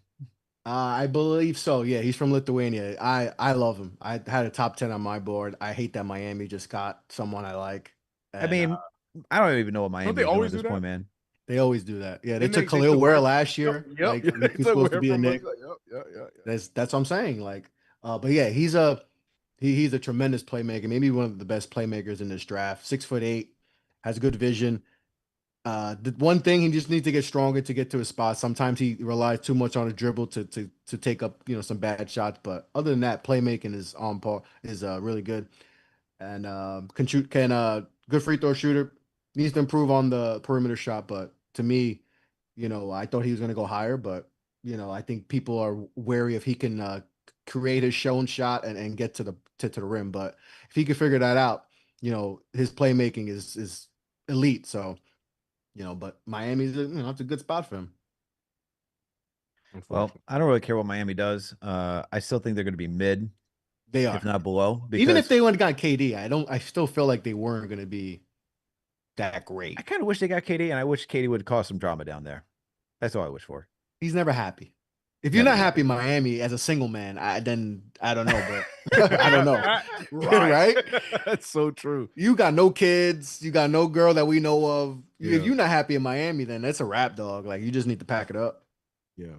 I believe so. Yeah, he's from Lithuania. I love him. I had a top 10 on my board. I hate that Miami just got someone I like.
I mean, I don't even know what Miami is doing at this point, man.
They always do that. Yeah, they
Didn't
took
they
Khalil
took
Ware
Ware?
last year.
Yep.
Like
They
he's
took
supposed to
Ware
be a
from us.
Knick.
Yep.
That's what I'm saying. Like, but yeah, he's a tremendous playmaker. Maybe one of the best playmakers in this draft. 6'8", has good vision. The one thing, he just needs to get stronger to get to his spot. Sometimes he relies too much on a dribble to take up some bad shots. But other than that, playmaking is on par, is really good, and good free throw shooter. Needs to improve on the perimeter shot, but to me, I thought he was going to go higher, but I think people are wary if he can create his shown shot and get to the rim. But if he can figure that out, his playmaking is elite. So. But Miami's it's a good spot for him.
Well, I don't really care what Miami does. I still think they're going to be mid.
They are,
if not below.
Even if they went and got KD, I still feel like they weren't going to be that great.
I kind of wish they got KD, and I wish KD would cause some drama down there. That's all I wish for.
He's never happy. If you're not happy in Miami as a single man, then I don't know, but I don't know. Right?
That's so true.
You got no kids. You got no girl that we know of.
Yeah.
If you're not happy in Miami, then that's a wrap, dog. Like, you just need to pack it up.
Yeah.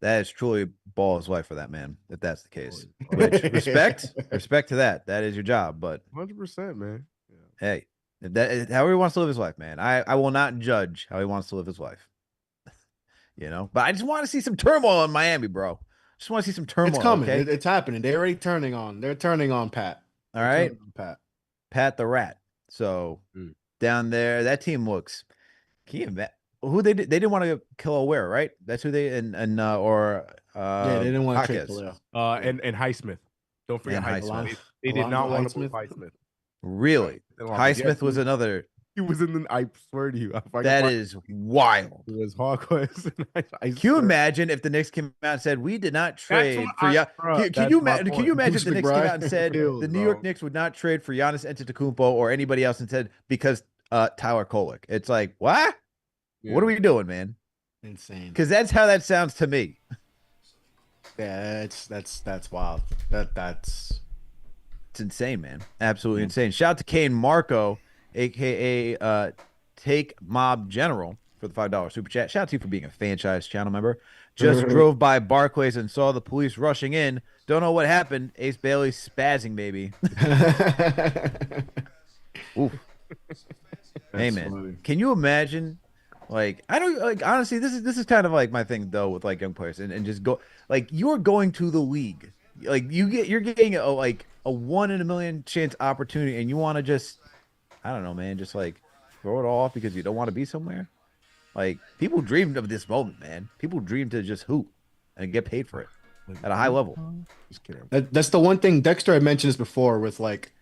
That is truly ball's life for that man, if that's the case. Which, respect to that. That is your job. But
100%, man. Yeah.
hey, if however he wants to live his life, man. I will not judge how he wants to live his life. But I just want to see some turmoil in Miami, bro. Just want to see some turmoil.
It's coming.
Okay?
It's happening. They're already turning on. They're turning on Pat.
All right.
Pat
the Rat. So down there, that team looks. Can you imagine who they did? They didn't want to kill Ware, right? That's who they
yeah, they didn't want to trade Khalil.
And Highsmith. Don't forget
And
Highsmith. They did not want to move Highsmith.
Really?
Right.
Highsmith was another
He was in the. I swear to you,
That is wild.
It was Hawkins.
Can you imagine if the Knicks came out and said we did not trade for Can you imagine if the Knicks came out and said the New York Knicks would not trade for Giannis Antetokounmpo or anybody else and said because Tyler Kolek? It's like what? Yeah. What are we doing, man?
Insane.
Because that's how that sounds to me.
Yeah, that's wild. It's
insane, man. Absolutely insane. Shout out to Kane Marco, aka Take Mob General, for the $5 super chat. Shout out to you for being a franchise channel member. Just drove by Barclays and saw the police rushing in. Don't know what happened. Ace Bailey spazzing, baby. Oof. Hey, man. Funny. Can you imagine? Like, I don't like honestly, this is kind of like my thing though with like young players and just go like you're going to the league. Like you're getting a 1 in a million chance opportunity and you want to just I don't know, man, just like throw it all off because you don't want to be somewhere. Like people dreamed of this moment, man. People dream to just hoop and get paid for it at a high level.
Just kidding. That's the one thing Dexter had mentioned this before with like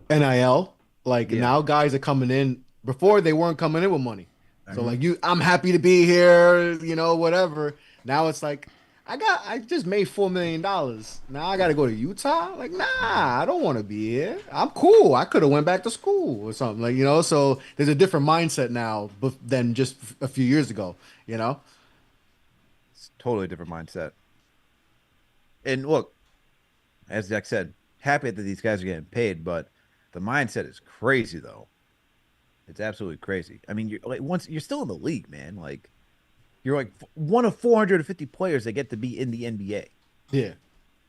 NIL. Like now guys are coming in. Before they weren't coming in with money. So like I'm happy to be here, whatever. Now it's like I just made $4 million. Now I got to go to Utah. Like, nah, I don't want to be here. I'm cool. I could have went back to school or something like, so there's a different mindset now than just a few years ago,
It's totally a different mindset. And look, as Dex said, happy that these guys are getting paid, but the mindset is crazy though. It's absolutely crazy. I mean, you're still in the league, man. Like, you're like one of 450 players that get to be in the NBA.
Yeah,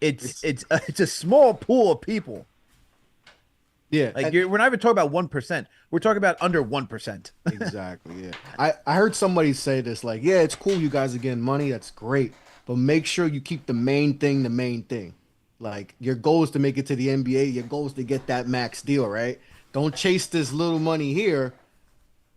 it's a small pool of people.
Yeah,
like we're not even talking about 1%. We're talking about under 1%.
Exactly. Yeah, I heard somebody say this. Like, yeah, it's cool you guys are getting money. That's great, but make sure you keep the main thing the main thing. Like, your goal is to make it to the NBA. Your goal is to get that max deal, right? Don't chase this little money here,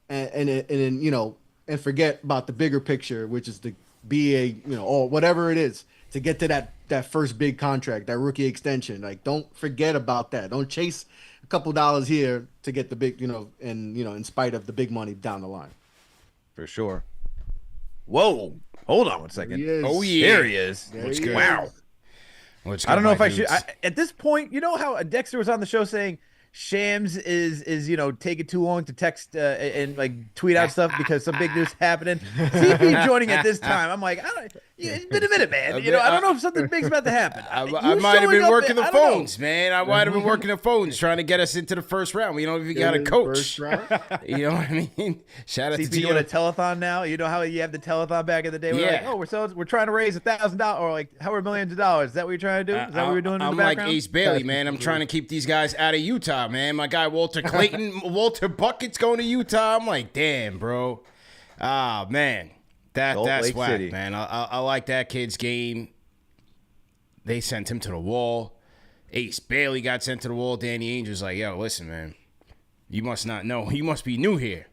and forget about the bigger picture, which is to be or whatever it is to get to that first big contract, that rookie extension. Like, don't forget about that. Don't chase a couple dollars here to get the big, in spite of the big money down the line.
For sure. Whoa, hold on one second.
Oh yeah,
there he is.
What's good?
Wow. I don't know if I should. At this point, you know how Dexter was on the show saying Shams is taking too long to text and like tweet out stuff because some big news happening. CP joining at this time. I'm like, it's been a minute, man. I don't know if something big's about to happen.
I might have been working the phones, man. I might have been working the phones trying to get us into the first round. We don't even got a coach. You know what I mean? Shout out
CP
to
doing a telethon now. You know how you have the telethon back in the day? We're like, we're trying to raise $1,000 or like however millions of dollars. Is that what you're trying to do? Is that what we're doing in the background?
I'm like Ace Bailey, man. I'm trying to keep these guys out of Utah, man. My guy Walter Clayton, Walter Bucket's going to Utah. I'm like, damn, bro. Ah, man. That's whack, City. Man. I like that kid's game. They sent him to the wall. Ace Bailey got sent to the wall. Danny Ainge was like, yo, listen, man. You must not know. You must be new here.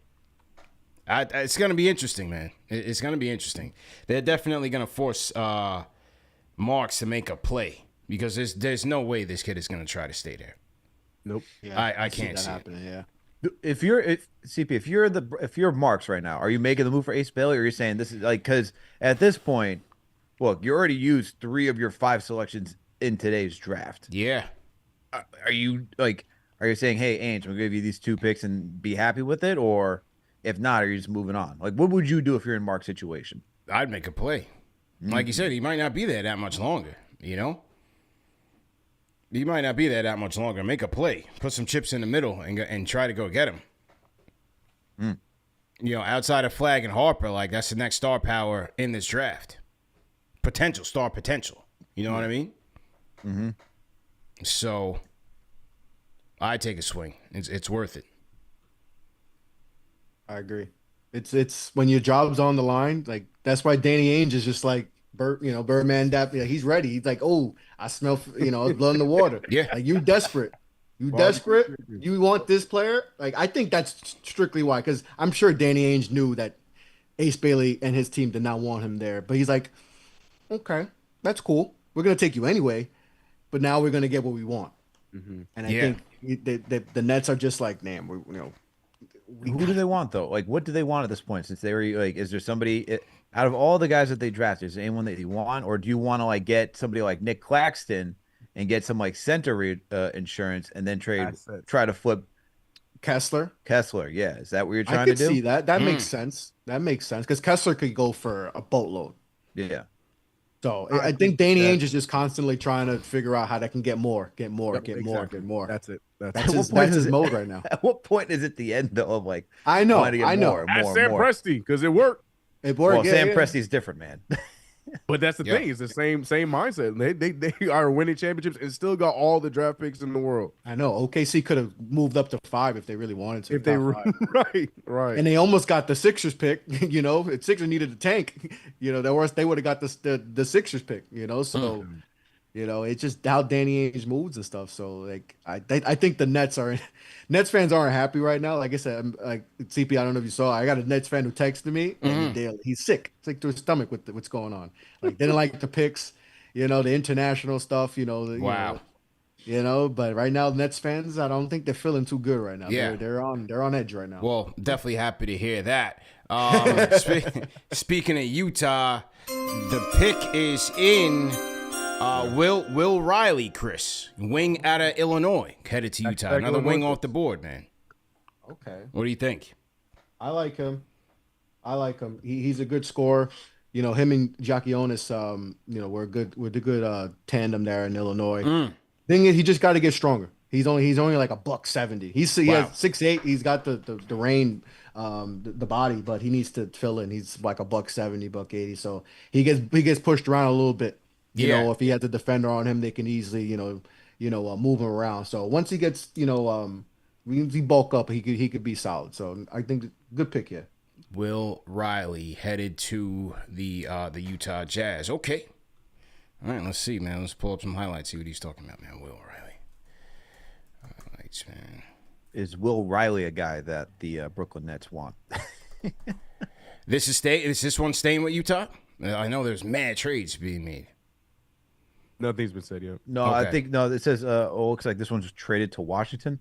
It's going to be interesting, man. It's going to be interesting. They're definitely going to force Marks to make a play because there's no way this kid is going to try to stay there.
Nope.
Yeah, I can't see it.
Yeah.
If you're Marks right now, are you making the move for Ace Bailey, or are you saying this is like because at this point, look, you already used 3 of your 5 selections in today's draft.
Yeah.
Are you saying, hey, Ainge, I'm gonna give you these 2 picks and be happy with it, or if not, are you just moving on? Like, what would you do if you're in Mark's situation?
I'd make a play. Like you said, he might not be there that much longer. He might not be there that much longer. Make a play. Put some chips in the middle and try to go get him. Outside of Flag and Harper, like that's the next star power in this draft. Star potential. You know what I mean?
Mm-hmm.
So, I take a swing. It's worth it.
I agree. It's when your job's on the line. Like that's why Danny Ainge is just like. Birdman Dap, he's ready. He's like, oh, I smell, blood in the water.
Yeah.
Like, you desperate. You desperate. You want this player. Like, I think that's strictly why, because I'm sure Danny Ainge knew that Ace Bailey and his team did not want him there. But he's like, okay, that's cool. We're going to take you anyway, but now we're going to get what we want.
Mm-hmm.
And I think the Nets are just like, damn,
who do they want though? Like, what do they want at this point? Since they were like, is there somebody out of all the guys that they drafted, is there anyone that you want, or do you want to like get somebody like Nick Claxton and get some like insurance and then try to flip
Kessler.
Yeah, is that what you're
I
trying to
could
do?
see that. That makes sense. That makes sense because Kessler could go for a boatload.
Yeah.
So I think Danny Ainge is just constantly trying to figure out how they can get more, get more,
Yep,
get
exactly.
more.
That's it.
That's his mode right now.
At what point is it the end though of like
I know,
wanting to get
I know.
more,
Ask Sam Presti because it worked.
It worked.
Well,
yeah,
Sam
yeah.
Presti's different, man.
But that's the thing. It's the same mindset. They are winning championships and still got all the draft picks in the world.
I know. OKC could have moved up to 5 if they really wanted to.
If they were right.
And they almost got the Sixers pick. You know, if Sixers needed a tank, you know, they would have got the Sixers pick. You know, so you know, it's just how Danny Ainge moves and stuff. So like, I think the Nets fans aren't happy right now. Like I said, like CP, I don't know if you saw, I got a Nets fan who texted me and he's sick. Sick to his stomach with what's going on. Like didn't like the picks, you know, the international stuff, you know.
Wow.
You know, but right now Nets fans, I don't think they're feeling too good right now.
Yeah.
They're on edge right now.
Well, definitely happy to hear that. Speaking of Utah, the pick is in Will Riley, Chris, wing out of Illinois, headed to Utah. Another wing off the board, man.
Okay.
What do you think?
I like him. He's a good scorer. You know, him and Giacchionis, you know, we're the good tandem there in Illinois. Thing is, he just got to get stronger. He's only like $170. He has 6'8". He's got the the body, but he needs to fill in. He's like $170, $180. So he gets pushed around a little bit. You know, if he has a defender on him, they can easily, move him around. So once he gets, once he bulk up, he could be solid. So I think good pick here.
Will Riley headed to the Utah Jazz. Okay. All right, let's see, man. Let's pull up some highlights, see what he's talking about, man. Will Riley. Highlights, man.
Is Will Riley a guy that the Brooklyn Nets want?
Is this one staying with Utah? I know there's mad trades being made.
Nothing's been said yet.
No,
Okay.
I think no. It says looks like this one's traded to Washington.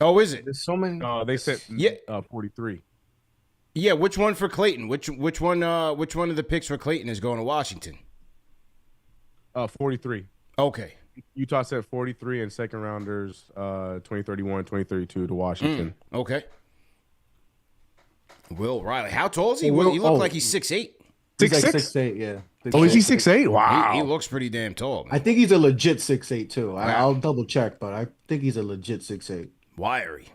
Oh, is it?
There's so many.
They said 43.
Yeah, which one for Clayton? Which one of the picks for Clayton is going to Washington?
43.
Okay.
Utah said 43 and second rounders 2031, 2032 to Washington.
Okay. Will Riley. How tall is he? He looks like he's 6'8".
He's like 6'8", yeah.
Oh, is he 6'8"? Wow.
He looks pretty damn tall, man.
I think he's a legit 6'8" too. I'll double check, but I think he's a legit 6'8".
Wiry.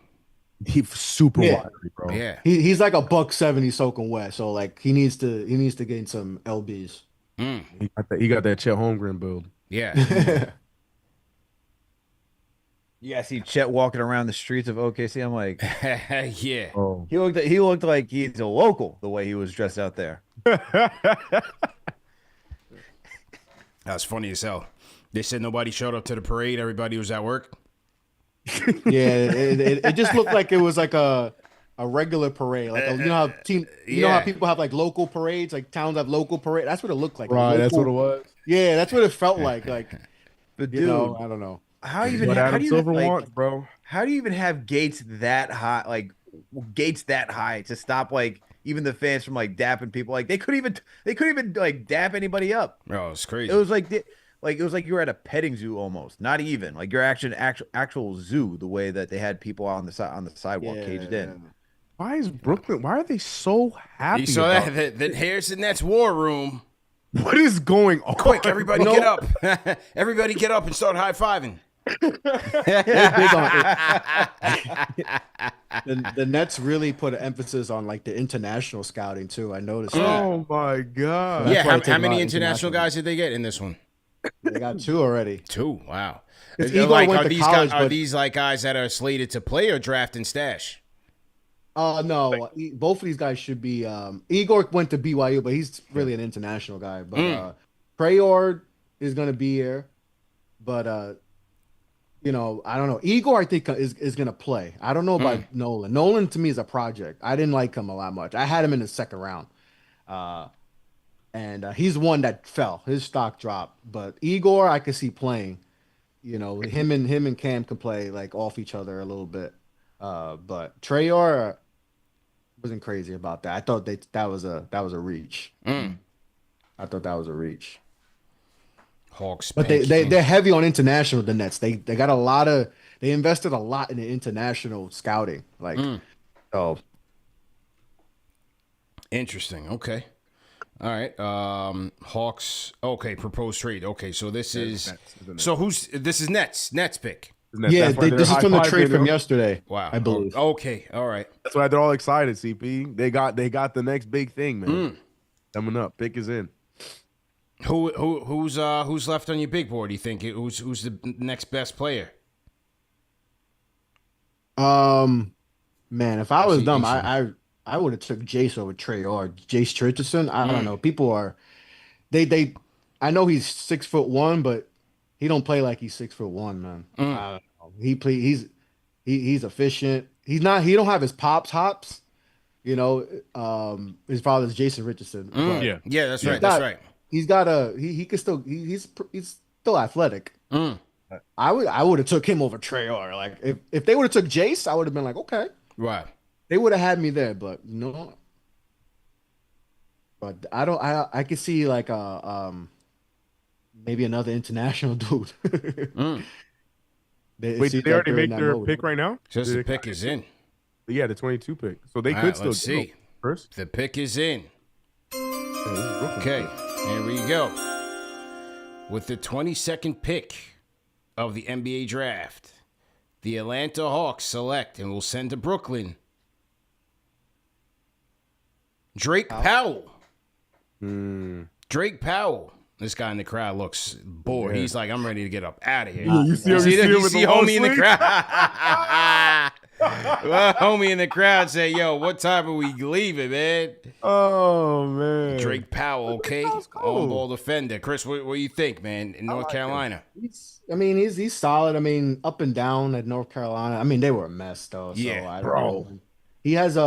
He's super wiry, bro.
Yeah.
He's like $170 soaking wet, so like he needs to gain some lbs.
He got that Chet Holmgren build.
Yeah.
Yeah, I see Chet walking around the streets of OKC. I'm like,
yeah.
Oh.
he looked like he's a local the way he was dressed out there.
That's funny as hell. They said nobody showed up to the parade. Everybody was at work.
Yeah, it just looked like it was like a regular parade. Like you know how people have like local parades, like towns have local parade. That's what it looked like.
Right, that's what it was.
Yeah, that's what it felt like. Like,
But
you
dude,
know, I don't know.
how do
What Adam
you
Silver
like,
wants, bro.
how do you even have gates that high? Like gates that high to stop like even the fans from like dapping people. Like they couldn't even like dap anybody up.
Oh, it's crazy.
It was like you were at a petting zoo almost. Not even like you're actual zoo. The way that they had people on the sidewalk caged in.
Why is Brooklyn? Why are they so happy?
You saw
about
that Harrison Nets war room.
What is going on?
Quick, everybody get up. Everybody get up and start high-fiving.
The Nets really put an emphasis on like the international scouting too. I noticed.
Oh my god!
Yeah,
why I
how
take a lot
many
of
international guys did they get in this one?
They got 2 already.
2. Wow.
Igor
Like,
went
are
to
these
college,
guys, are
but-
these like guys that are slated to play or draft and stash?
No, both of these guys should be. Igor went to BYU, but he's really an international guy. But Prayord is gonna be here, but I don't know. Igor, I think is gonna play. I don't know about Nolan. Nolan to me is a project. I didn't like him a lot much. I had him in the second round, and he's one that fell. His stock dropped. But Igor, I could see playing. You know, him and Cam can play like off each other a little bit. But Trayor wasn't crazy about that. I thought that was a reach. I thought that was a reach.
Hawks.
But they're heavy on international. The Nets. They got a lot of. They invested a lot in the international scouting. Like, so
Interesting. Okay. All right. Hawks. Okay. Proposed trade. Okay. So this is. So this is Nets. Nets pick.
yeah, this is from the trade from yesterday.
Wow.
I believe.
Okay. All right.
That's why they're all excited. CP. They got the next big thing, man. Coming up. Pick is in.
Who's left on your big board? Do you think who's the next best player?
Man, if I was them, I would have took Jace over Trey or Jace Richardson. I don't know. People are they I know he's 6'1", but he don't play like he's 6'1", man. I don't know. He's efficient. He don't have his hops. You know, his father's Jason Richardson. But
Yeah, that's right. That's right.
He's got he can still he's still athletic. I would have took him over Trayor. Like if they would have took Jace, I would have been like, okay,
Right.
they would have had me there. But no, but I could see like maybe another international dude.
Wait, did they already make their pick right now?
Just the pick is in.
Yeah, the 22 pick. So they
All
could
right,
still
let's see.
First.
The pick is in. Okay, here we go. With the 22nd pick of the NBA draft, the Atlanta Hawks select and will send to Brooklyn Drake Powell. Drake Powell. This guy in the crowd looks bored. He's like, I'm ready to get up out of here.
You see
homie in the crowd? Well, homie in the crowd say, yo, what time are we leaving, man?
Oh, man.
Drake Powell, okay? On-ball defender. Chris, what do you think, man, in North Carolina?
He's solid. I mean, up and down at North Carolina. I mean, they were a mess, though. So
Yeah,
I don't know. He has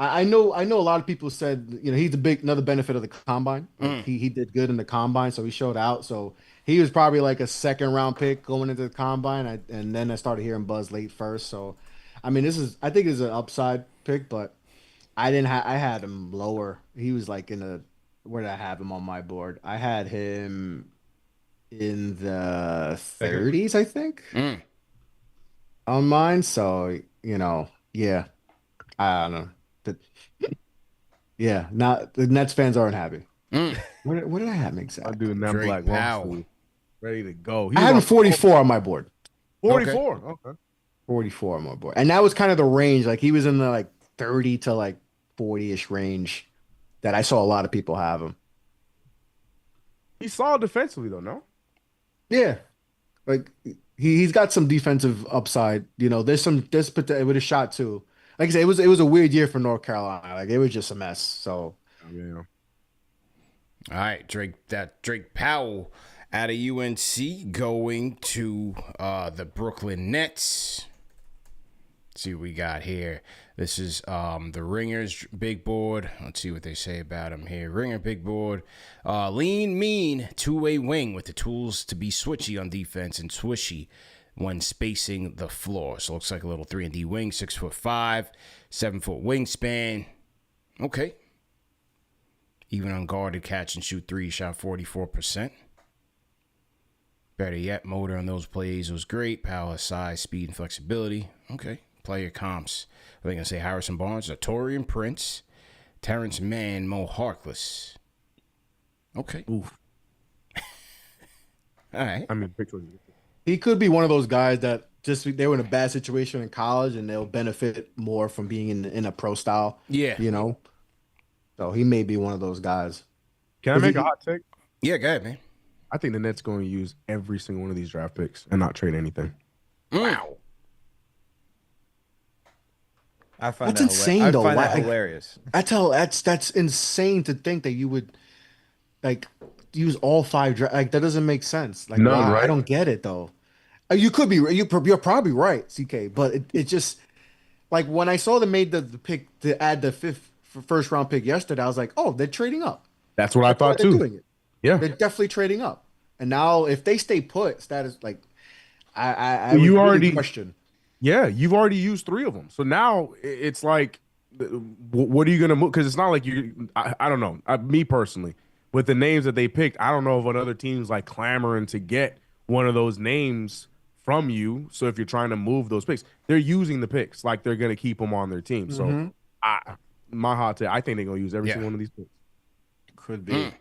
I know a lot of people said, you know, he's another benefit of the combine. Like, he did good in the combine, so he showed out. So he was probably like a second round pick going into the combine. And then I started hearing buzz late first. So I mean, I think it's an upside pick, but I had him lower. He was like where did I have him on my board? I had him in the 30s, I think, on mine. So, you know, yeah, I don't know. Yeah, not the Nets fans aren't happy. What did I have exactly?
I'm doing that
Drake
black
Powell.
long sleeve. Ready to go.
I had him 44 on my board.
44. Okay.
44 on my board. And that was kind of the range. Like he was in the like 30 to like 40-ish range that I saw a lot of people have him.
He's solid defensively though, no?
Yeah. Like he's got some defensive upside. You know, there's with a shot too. Like I said, it was a weird year for North Carolina. Like it was just a mess. So
Yeah.
All right, Drake Powell out of UNC going to the Brooklyn Nets. Let's see what we got here. This is the Ringers big board. Let's see what they say about him here. Ringer big board. Lean, mean, two-way wing with the tools to be switchy on defense and swishy when spacing the floor. So it looks like a little 3-and-D wing, 6'5", 7-foot wingspan. Okay. Even unguarded, catch and shoot three, shot 44%. Better yet, motor on those plays was great. Power, size, speed, and flexibility. Okay. Player comps. Are they going to say Harrison Barnes, Torian Prince, Terrence Mann, Mo Harkless? Okay.
Oof.
All right.
I mean,
he could be one of those guys that they were in a bad situation in college and they'll benefit more from being in a pro style.
Yeah.
You know? So he may be one of those guys.
Can I make a hot take?
Yeah, go ahead, man.
I think the Nets going to use every single one of these draft picks and not trade anything.
Wow.
I find
That's
that
insane, though.
I find that
Why-
hilarious.
That's insane to think that you would like use all five like that doesn't make sense. Like
No,
wow,
right?
I don't get it though. You could be you're probably right, CK, but it just like when I saw them made the pick to add the first round pick yesterday, I was like, oh, they're trading up.
That's what I thought
They're
too.
doing it.
Yeah.
They're definitely trading up. And now if they stay put, that is like I
You
would really
already-
question.
Yeah, you've already used 3 of them. So now it's like, what are you gonna move? Because it's not like I don't know. Me personally, with the names that they picked, I don't know if another team's like clamoring to get one of those names from you. So if you're trying to move those picks, they're using the picks like they're gonna keep them on their team. So my hot take, I think they're gonna use every single one of these picks.
Could be.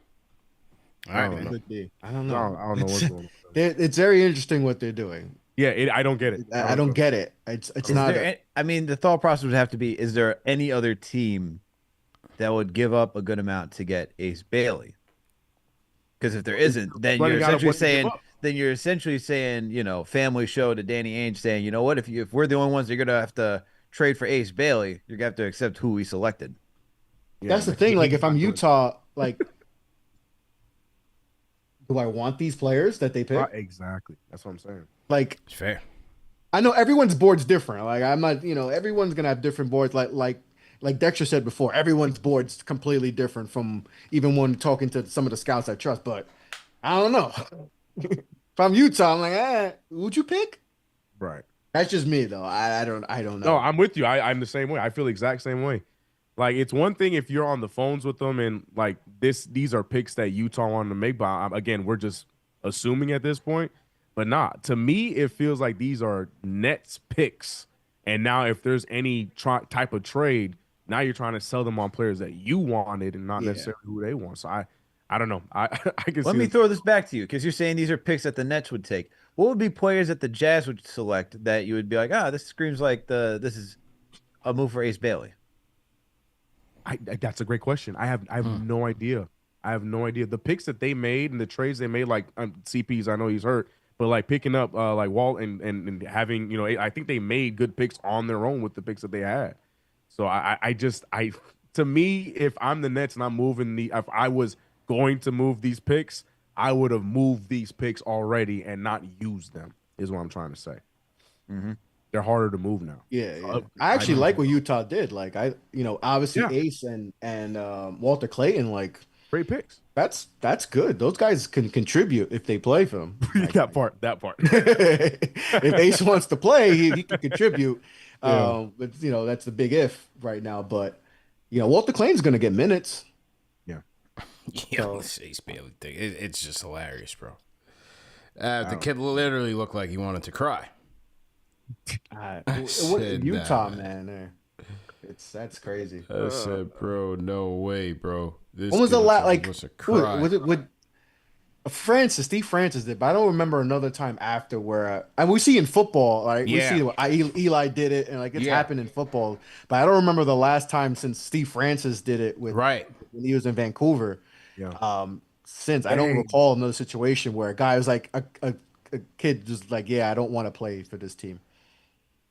All right, man.
Could be. I don't know.
I don't know what's going on.
It's very interesting what they're doing.
Yeah, I don't get it.
I don't get it. It's not.
I mean, the thought process would have to be: is there any other team that would give up a good amount to get Ace Bailey? Because if there isn't, then you're essentially saying, you know, family show to Danny Ainge saying, you know what, if we're the only ones that are gonna have to trade for Ace Bailey, you're gonna have to accept who we selected.
That's the thing. Like, if I'm Utah, like, do I want these players that they pick?
Exactly. That's what I'm saying.
Like,
It's fair.
I know everyone's board's different. Like, I'm not, you know, everyone's gonna have different boards. Like Dexter said before, everyone's board's completely different from even when talking to some of the scouts I trust. But I don't know. If I'm Utah, I'm like, who'd you pick?
Right.
That's just me though. I don't know.
No, I'm with you. I'm the same way. I feel the exact same way. Like, it's one thing if you're on the phones with them and like these are picks that Utah wanted to make, but again, we're just assuming at this point. But not to me, it feels like these are Nets picks. And now, if there's any type of trade, now you're trying to sell them on players that you wanted and not necessarily who they want. So I don't know. I can.
Let me throw this back to you because you're saying these are picks that the Nets would take. What would be players that the Jazz would select that you would be like, this screams like this is a move for Ace Bailey?
That's a great question. I have no idea. I have no idea. The picks that they made and the trades they made, like CP's, I know he's hurt, but like picking up like Walt and having, you know, I think they made good picks on their own with the picks that they had. So to me, if I'm the Nets and I'm moving if I was going to move these picks, I would have moved these picks already and not used them. Is what I'm trying to say. Mm-hmm. They're harder to move now.
Yeah. I actually like what Utah did. Like, obviously Ace and Walter Clayton, like,
great picks.
That's good. Those guys can contribute if they play for them. Like,
that part.
If Ace wants to play, he can contribute. But that's the big if right now. But Walter Clayton's going to get minutes.
Yeah.
This Ace Bailey thing, it's just hilarious, bro. The kid literally looked like he wanted to cry.
Utah, man. That's crazy.
I said, bro, no way, bro. This
when was the last
was it
with Steve Francis did, but I don't remember another time after where we see in football, right? We see what Eli did it, and like it's happened in football, but I don't remember the last time since Steve Francis did it with when he was in Vancouver.
Yeah.
Since I don't recall another situation where a guy was like a kid just like, I don't want to play for this team.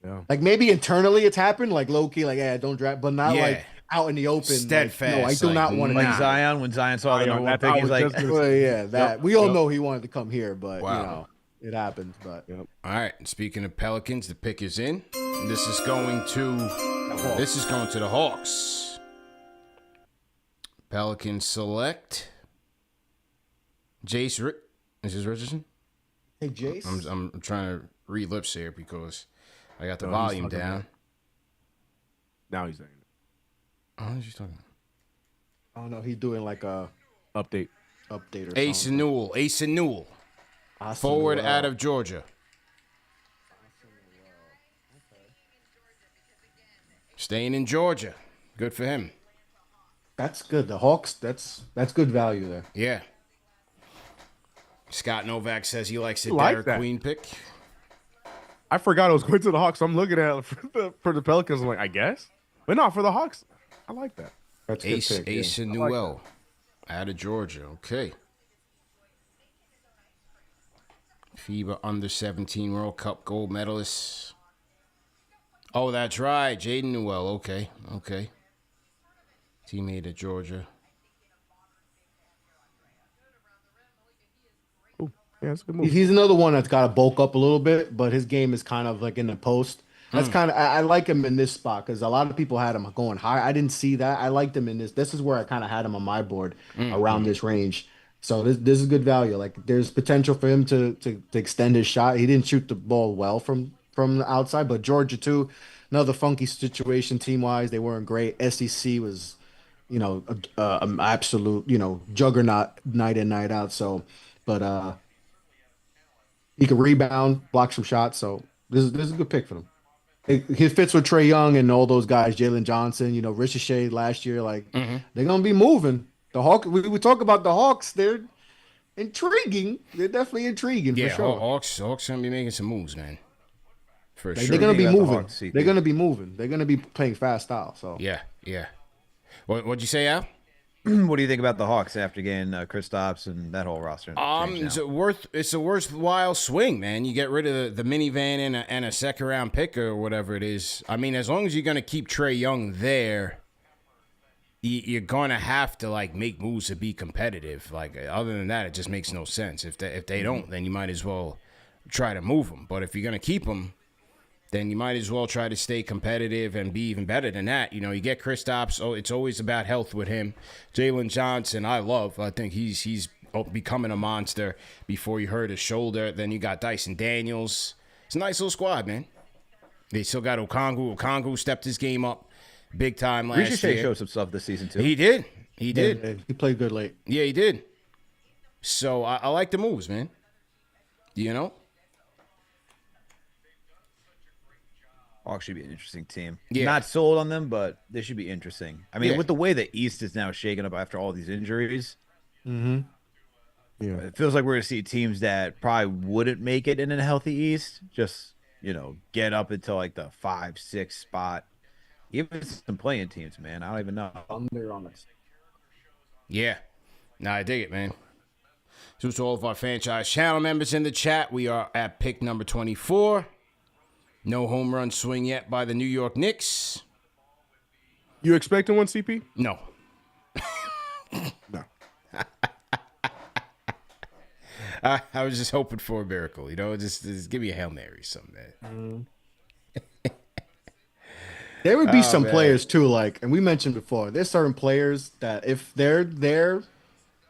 Yeah.
Like maybe internally it's happened, like low key, like don't draft, but not like out in the open.
Steadfast.
Like, no, I do not want to.
Like Zion, when Zion saw the number one pick, he's like,
we all know he wanted to come here, but it happens. But
all right. Speaking of Pelicans, the pick is in. This is going to the Hawks. Pelicans select Jace. Is this Richardson?
Hey, Jace.
I'm trying to read lips here because I got the volume down.
Now he's saying it.
Oh, what is he talking about?
Oh no, he's doing like a
update
or
Ace
something.
Ace and Newell. Forward out of Georgia. Staying in Georgia. Good for him.
That's good. The Hawks, that's good value there.
Yeah. Scott Novak says he likes the Derek Queen pick.
I forgot I was going to the Hawks. So I'm looking at it for the Pelicans. I'm like, I guess. But no, for the Hawks, I like that.
That's
Ace,
good pick,
Ace and Newell out of Georgia. Okay. FIBA under 17 World Cup gold medalist. Oh, that's right. Jaden Newell. Okay. Teammate at Georgia.
Yeah, that's a good move.
He's another one that's got to bulk up a little bit, but his game is kind of like in the post. That's kind of I like him in this spot because a lot of people had him going high. I didn't see that. I liked him in this. This is where I kind of had him on my board around this range. So this is good value. Like there's potential for him to extend his shot. He didn't shoot the ball well from from the outside, but Georgia too, another funky situation team wise. They weren't great. SEC was, absolute, juggernaut night in night out. So, but he could rebound, block some shots. So this is a good pick for them. He fits with Trey Young and all those guys, Jalen Johnson, Ricochet last year. Like they're gonna be moving. The Hawks. We talk about the Hawks. They're intriguing. They're definitely intriguing for sure.
Hawks gonna be making some moves, man. For
Like,
sure.
they're gonna be
About the
moving.
Hawks, CP.
They're gonna be moving. They're gonna be playing fast style. So
Yeah. What'd you say, Al?
What do you think about the Hawks after getting Kristaps and that whole roster? change now?
It's a worthwhile swing, man. You get rid of the minivan and a second round pick or whatever it is. I mean, as long as you're gonna keep Trey Young there, you're gonna have to like make moves to be competitive. Like other than that, it just makes no sense. If they don't, then you might as well try to move them. But if you're gonna keep them, then you might as well try to stay competitive and be even better than that. You get Kristaps. Oh, it's always about health with him. Jalen Johnson, I think he's becoming a monster before he hurt his shoulder. Then you got Dyson Daniels. It's a nice little squad, man. They still got Okongwu. Okongwu stepped his game up big time last
Ricochet
year.
showed some stuff this season too.
He did.
yeah, he played good late.
Yeah, he did. So I like the moves, man.
Hawks should be an interesting team.
Yeah.
Not sold on them, but they should be interesting. I mean,
Yeah.
with the way the East is now shaken up after all these injuries,
Mm-hmm.
Yeah.
it feels like we're going to see teams that probably wouldn't make it in a healthy East just, get up into like the 5-6 spot. Even some playing teams, man. I don't even know.
Under on this.
Yeah. Nah, I dig it, man. So to all of our franchise channel members in the chat, we are at pick number 24. No home run swing yet by the New York Knicks.
You expecting one, CP?
No.
No.
I was just hoping for a miracle, just give me a Hail Mary, something, man.
There would be some players too, like, and we mentioned before, there's certain players that if they're there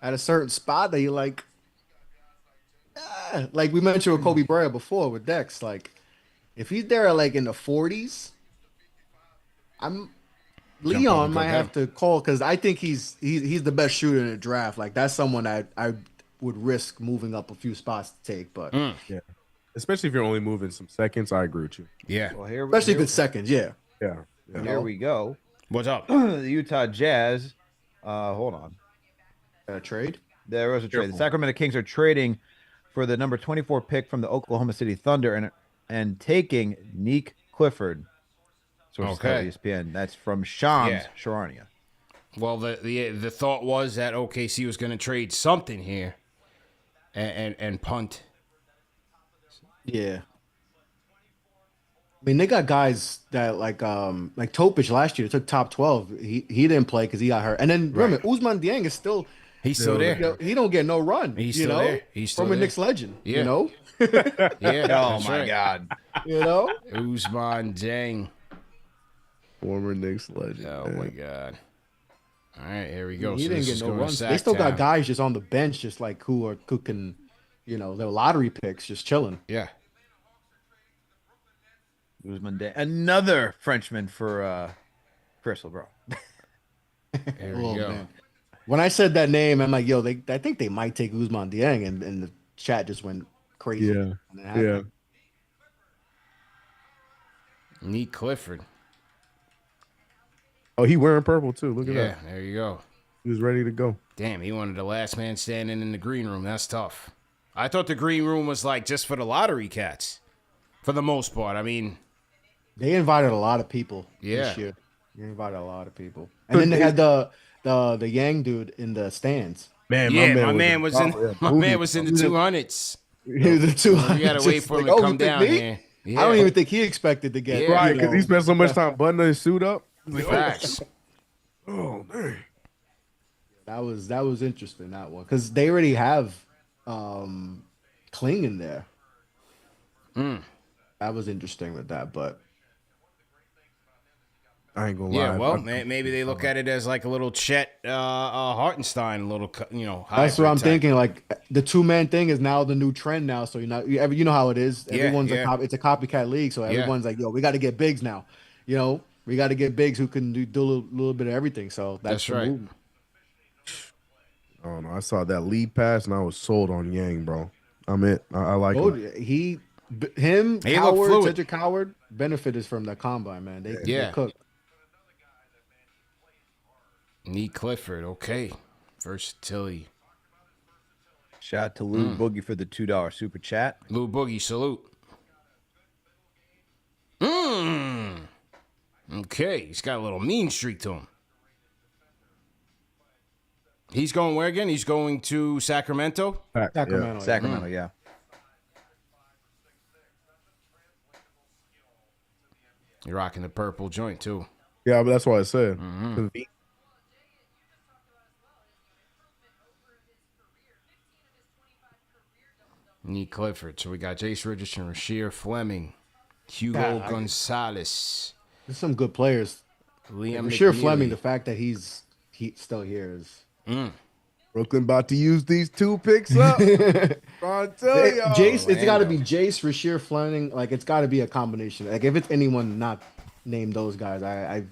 at a certain spot, that you like we mentioned with Kobe Bryant before with Dex, like if he's there like in the 40s, Leon might have to call because I think he's the best shooter in the draft. Like that's someone I would risk moving up a few spots to take, but
Yeah. Especially if you're only moving some seconds, I agree with you.
Yeah.
Well, here,
especially if
here,
it's seconds, yeah.
Yeah. Yeah.
here we go.
What's up?
The Utah Jazz. Hold on.
Trade.
There was a trade. The
Careful.
Sacramento Kings are trading for the number 24 pick from the Oklahoma City Thunder and taking Nick Clifford. Sources tell
Okay.
ESPN. That's from Shams
Yeah.
Charania.
Well, the thought was that OKC was going to trade something here and punt.
Yeah. I mean, they got guys that like Topic last year took top 12. He didn't play because he got hurt. And then remember, Ousmane Dieng is still
He's still there.
he don't get no run.
He's still there. He's still
from a
there.
Knicks legend.
Yeah.
You know,
Yeah.
Oh
that's
my
right.
God.
you know.
Ousmane Dieng.
Former Knicks legend.
Oh my God. All right, here we go.
He
So
didn't
this
get
is
no
going to
runs. They still got
Sacktown.
guys just on the bench, just like who can, they're lottery picks, just chilling.
Yeah.
Ousmane Dieng. Another Frenchman for Crystal, bro.
Here we
Oh,
go.
man. When I said that name, I'm like, yo, I think they might take Ousmane Dieng, and the chat just went crazy.
Yeah.
when it happened.
Yeah.
Nick Clifford.
Oh, he wearing purple too. Look at
Yeah,
that.
there you go.
He was ready to go.
Damn, he wanted the last man standing in the green room. That's tough. I thought the green room was like just for the lottery cats, for the most part. I mean,
They invited a lot of people
Yeah.
this year. They invited a lot of people, and then they had the Yang dude in the stands.
Man,
yeah, my man
was
was in
yeah,
my
booty.
man was in the 200s.
He was the two.
We gotta wait for him to come down here. Yeah.
I don't even think he expected to get
Yeah.
Right,
you
because
know,
he spent so much time buttoning his suit up. He's like,
Facts.
oh, dang.
That was interesting, that one, because they already have Kling in there. That was interesting with that, but
I ain't gonna
Yeah,
lie.
well, maybe they look at it as like a little Chet Hartenstein, a little,
That's what I'm
hybrid type.
thinking. Like the 2-man thing is now the new trend now. So you know how it is.
Yeah,
Everyone's
yeah.
it's a copycat league. So everyone's like, yo, we got to get bigs now. We got to get bigs who can do a little bit of everything. So that's the
right.
move.
I don't know. I saw that lead pass and I was sold on Yang, bro. I'm it. I like him.
He
looked
Coward,
fluid.
Cedric Coward benefited from the combine, man. They cook.
Nee Clifford, okay. Versatility.
Shout out to Lou Boogie for the $2 super chat.
Lou Boogie, salute. Okay, he's got a little mean streak to him. He's going where again? He's going to Sacramento?
Sacramento.
Sacramento, yeah.
You're rocking the purple joint, too.
Yeah, but that's what I said. Convenient.
Nee Clifford. So we got Jace Richardson, Rasheer Fleming, Hugo Gonzalez,
There's some good players.
Liam
Rasheer
McNeely.
Fleming, the fact that he's still here is.
Brooklyn about to use these 2 picks up. I'll tell y'all.
Jace, it's got to be Jace, Rasheer Fleming. Like it's got to be a combination. Like if it's anyone not named those guys, I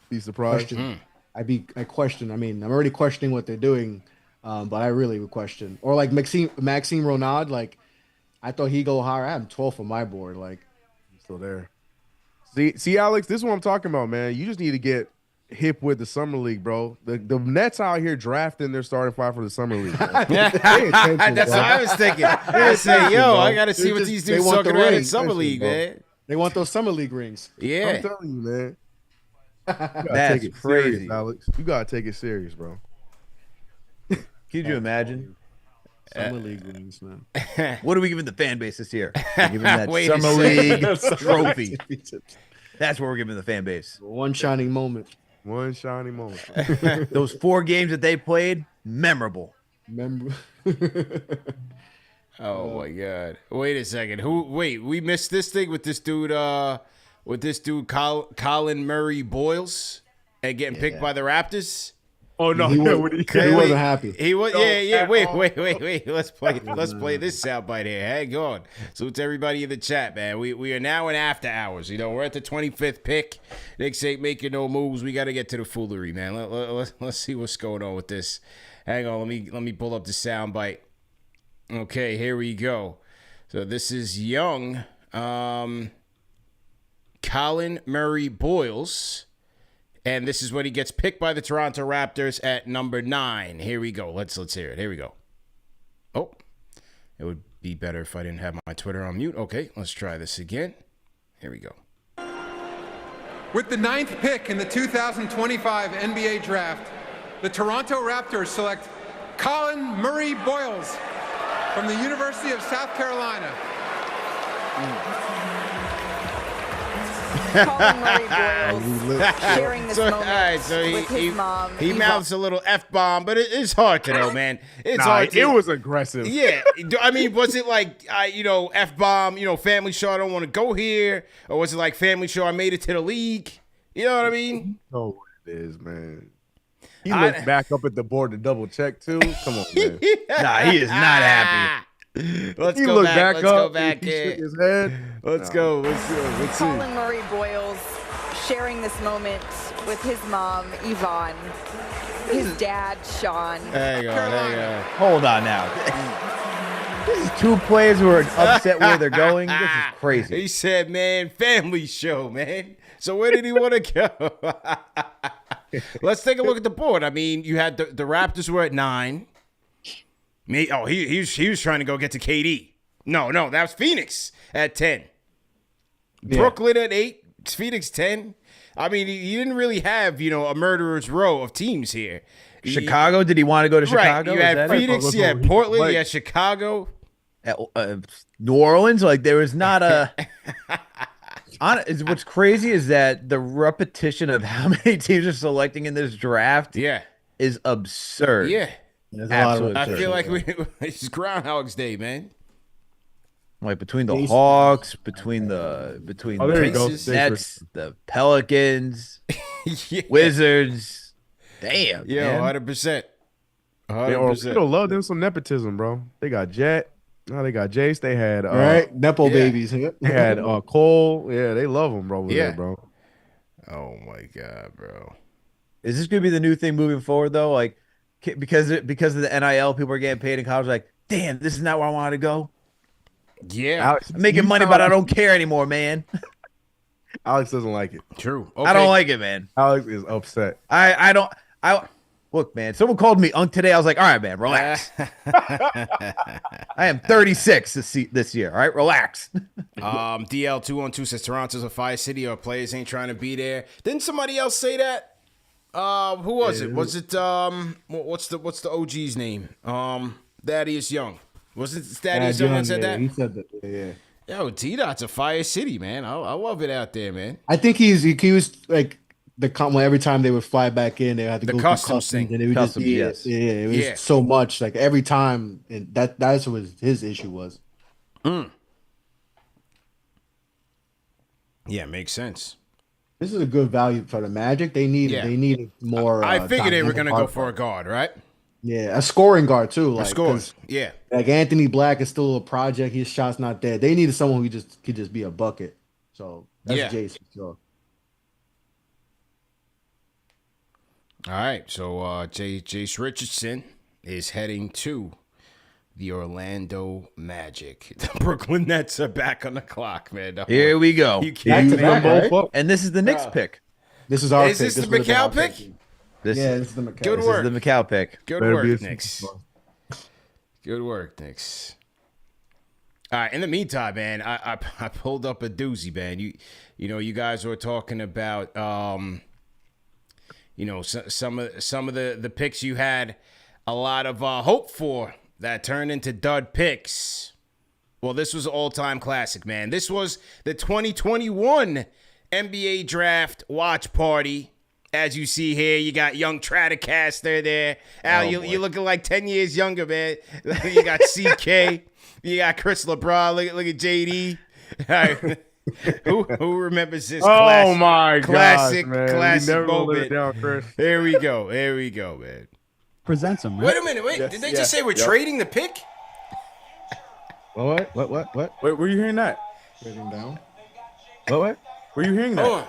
Be surprised.
question. I question. I mean, I'm already questioning what they're doing, but I really would question. Or like Maxime Renaud. Like I thought he'd go higher. I have 12 on my board. Like
He's still there. See, Alex, this is what I'm talking about, man. You just need to get hip with the summer league, bro. The Nets out here drafting their starting 5 for the summer league. Bro.
That's what I was thinking. I say, yo, I got to see what these dudes talking about in summer league, man.
They want those summer league rings.
Yeah.
I'm telling you, man. You gotta
That's
take it
crazy.
serious, Alex. You gotta take it serious, bro.
Could you imagine?
Summer league rings, man.
What are we giving the fan base this year? We're giving that
Wait a
Summer
second.
League trophy. That's what we're giving the fan base.
One shining moment.
One shiny moment.
Those 4 games that they played, memorable.
Remember?
Oh my God! Wait a second. We missed this thing with this dude. Colin Murray Boyles, and getting picked by the Raptors.
Oh no,
He wasn't happy.
He was. Yeah. Wait. Let's play this soundbite here. Hang on. So it's everybody in the chat, man. We are now in after hours. We're at the 25th pick. Knicks ain't making no moves. We got to get to the foolery, man. Let's see what's going on with this. Hang on. Let me pull up the soundbite. Okay, here we go. So this is young Colin Murray Boyles. And this is when he gets picked by the Toronto Raptors at number 9. Here we go. Let's hear it. Here we go. Oh, it would be better if I didn't have my Twitter on mute. Okay, let's try this again. Here we go.
With the 9th pick in the 2025 NBA Draft, the Toronto Raptors select Colin Murray Boyles from the University of South Carolina.
Colin Murray Boyles sharing this moment with his mom.
He mouths a little F-bomb, but it's hard to know, man. It's hard to...
It was aggressive.
Yeah. I mean, was it like, F-bomb, family show, I don't want to go here? Or was it like family show, I made it to the league? You know what I mean?
Oh, what it is, man. He looked back up at the board to double check, too. Come on, man.
Nah, he is not happy.
Let's
He
go
looked
back.
back
Let's go
up.
back
He shook
here.
his head.
Let's go. Let's see.
Colin Murray Boyles sharing this moment with his mom, Yvonne, his dad, Sean.
Hang on.
Hold on now. This is 2 players who are upset where they're going. This is crazy.
He said, man, family show, man. So where did he want to go? Let's take a look at the board. I mean, you had the Raptors were at 9. He was trying to go get to KD. No, that was Phoenix at 10. Yeah. Brooklyn at 8. Phoenix 10. I mean, he didn't really have, a murderer's row of teams here.
Chicago? Did he want to go to Chicago?
Right. You had Phoenix, you had Portland, you had Chicago.
New Orleans? Like, there was not a... What's crazy is that the repetition of how many teams are selecting in this draft is absurd.
Yeah.
Absolutely.
I feel like it's Groundhog's Day, man.
Like between the
Jason.
Hawks, between
Oh,
the
there you go.
Nets, the Pelicans,
Yeah.
Wizards. Damn,
Yo,
man.
100%.
Yeah, Orlando love them some nepotism, bro. They got Jet. Now they got Jace. They had
Right? Nepo
yeah.
babies.
they had Cole. Yeah, they love them, bro. Over
Yeah.
there, bro.
Oh my God, bro.
Is this gonna be the new thing moving forward though? Like because of the NIL, people are getting paid in college. Like, damn, this is not where I wanted to go.
Yeah.
Alex,
I'm making money, but I don't care anymore, man.
Alex doesn't like it.
True. Okay.
I don't like it, man.
Alex is upset.
I don't. Look, man. Someone called me Unk today. I was like, all right, man, relax. I am 36 this year. All right, relax.
DL212 says Toronto's a fire city or players ain't trying to be there. Didn't somebody else say that? Who was it? Was it what's the OG's name? Thaddeus Young. Was it Thaddeus Young that said that?
He said that. Yeah.
Yo, T-Dot's a fire city, man. I love it out there, man.
I think he was like every time they would fly back in, they had to
The
go through
customs thing.
and it would
Customs,
just
yes.
it was
Yeah.
so much like every time, and that's what his issue was.
Yeah, makes sense.
This is a good value for the Magic. They needed more.
I figured they were
dynamic
gonna go
guard.
for a guard, right?
Yeah, a scoring guard too. Like,
Scores.
'cause,
Yeah.
like Anthony Black is still a project. His shot's not there. They needed someone who could just be a bucket. So that's
Yeah.
Jason. So
All right. So Jace Richardson is heading to the Orlando Magic. The Brooklyn Nets are back on the clock, man. Don't
Here
worry.
we go.
You
Back
can't
to
be-
back, right?
And this is the Knicks pick.
this is our
Is
pick.
this the
would've been our
McCall pick?
This,
Yeah, this is the McCall.
Good
this
work.
is the Macau pick.
Good
Better be
work,
a
Knicks.
superstar.
Good work, Knicks. All right. In the meantime, man, I pulled up a doozy, man. You know, you guys were talking about some of the picks you had a lot of hope for that turned into dud picks. Well, this was an all-time classic, man. This was the 2021 NBA Draft Watch Party. As you see here, you got young Stratocaster there. Al, you're looking like 10 years younger, man. You got CK. You got Chris LeBron. Look at JD. All right. Who remembers this?
Oh my
classic,
gosh, man.
classic
We never gonna
moment.
let it down, Chris.
Here we go, man.
Presents them, right?
Wait a minute, did they just say we're trading the pick?
What? Wait, were you hearing that?
Written down.
What? Were you hearing that?
Hold on.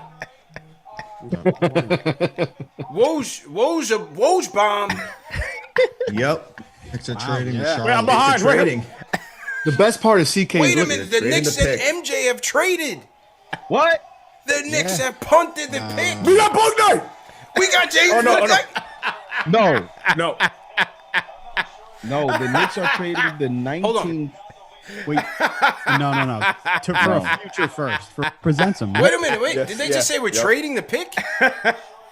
Woj bomb.
Yep.
Knicks are trading with
yeah.
Charlotte.
Wait, I'm behind.
Knicks are trading.
The best part is CK.
Wait a
looking-
minute, the Knicks and MJ have traded.
What?
The Knicks have punted the pick.
We got Bogner.
We got James
Oh, no,
Booknight.
No.
No, the Knicks are trading the 19th. Wait, no. For a future first. Presents them.
Wait a minute,
Yes,
did they just say we're trading the pick?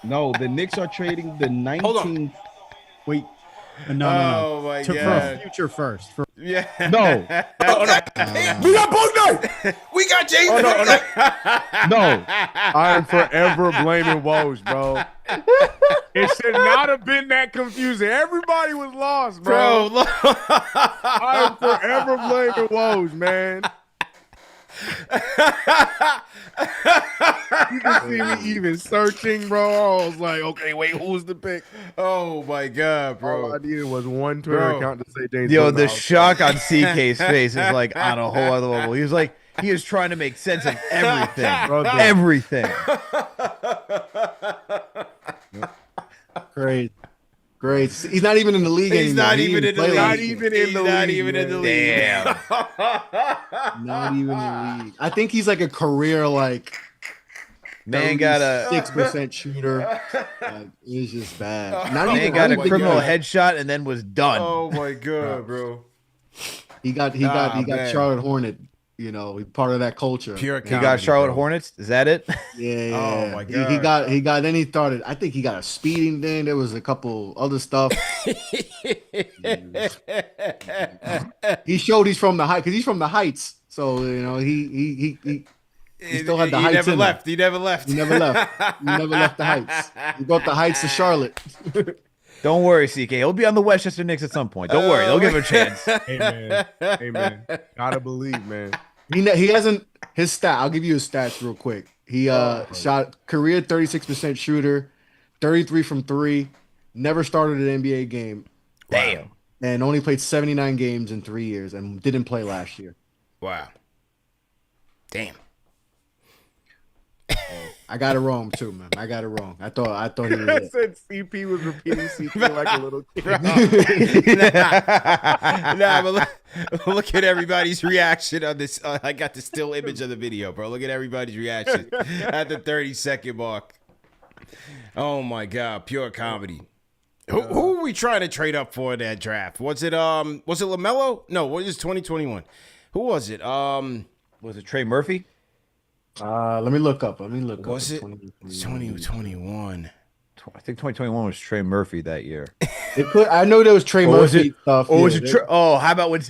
No, the Knicks are trading the 19th.
Hold on.
Wait, no.
Oh my
For a
God.
future first.
Yeah.
No,
We got Bogner.
We got James Booknight.
No. I am forever blaming Woj, bro. It should not have been that confusing. Everybody was lost, bro.
Bro, look.
I am forever blaming Woj, man. You can see me even searching, bro. I was like, okay, wait, who's the pick?
Oh my God,
All
bro.
I needed was one Twitter
Bro.
account to say James.
Yo,
Booknight.
the shock on CK's face is like on a whole other level. He was like, he is trying to make sense of everything.
Bro, dude.
Everything.
Great. He's not even in the league
He's
anymore.
not
He
even in
didn't
the
play
league.
last
Not
year.
even in
He's
the
not
league,
even in the
man.
league.
Damn.
Not even in the league. I think he's like a career like
Man got a
6% shooter. Like, it's just bad. Not
man
even
got a
I don't think
criminal
he-
headshot and then was done.
Oh my God, bro.
He got
man.
Charlotte Hornet. You know, he's part of that culture.
Pure
He got
comedy,
Charlotte
bro.
Hornets. Is that it?
Yeah.
Oh, my
He got. Then he started. I think he got a speeding thing. There was a couple other stuff. He showed he's from the height because he's from the Heights. So you know he still had the
He
Heights
never
in him.
left. He never left.
He never left. He never left the Heights. He brought the Heights to Charlotte.
Don't worry, CK. He'll be on the Westchester Knicks at some point. Don't worry. They'll give him a chance.
Hey man, gotta believe, man.
He hasn't his stat. I'll give you his stats real quick. He shot career 36% shooter, 33 from 3, never started an NBA game.
Damn.
And only played 79 games in 3 years and didn't play last year.
Wow. Damn.
I got it wrong too, man. I got it wrong. I thought he
I
was
said CP was repeating CP like a little kid.
But look at everybody's reaction on this. I got the still image of the video, bro. Look at everybody's reaction at the 30-second mark. Oh my God, pure comedy. Who are we trying to trade up for in that draft? Was it LaMelo? No, what is 2021? Who was it?
Was it Trey Murphy?
let me look up.
Was it 2021?
I think 2021 was Trey Murphy that year.
I know there was Trey Murphy stuff.
Or was it? How about when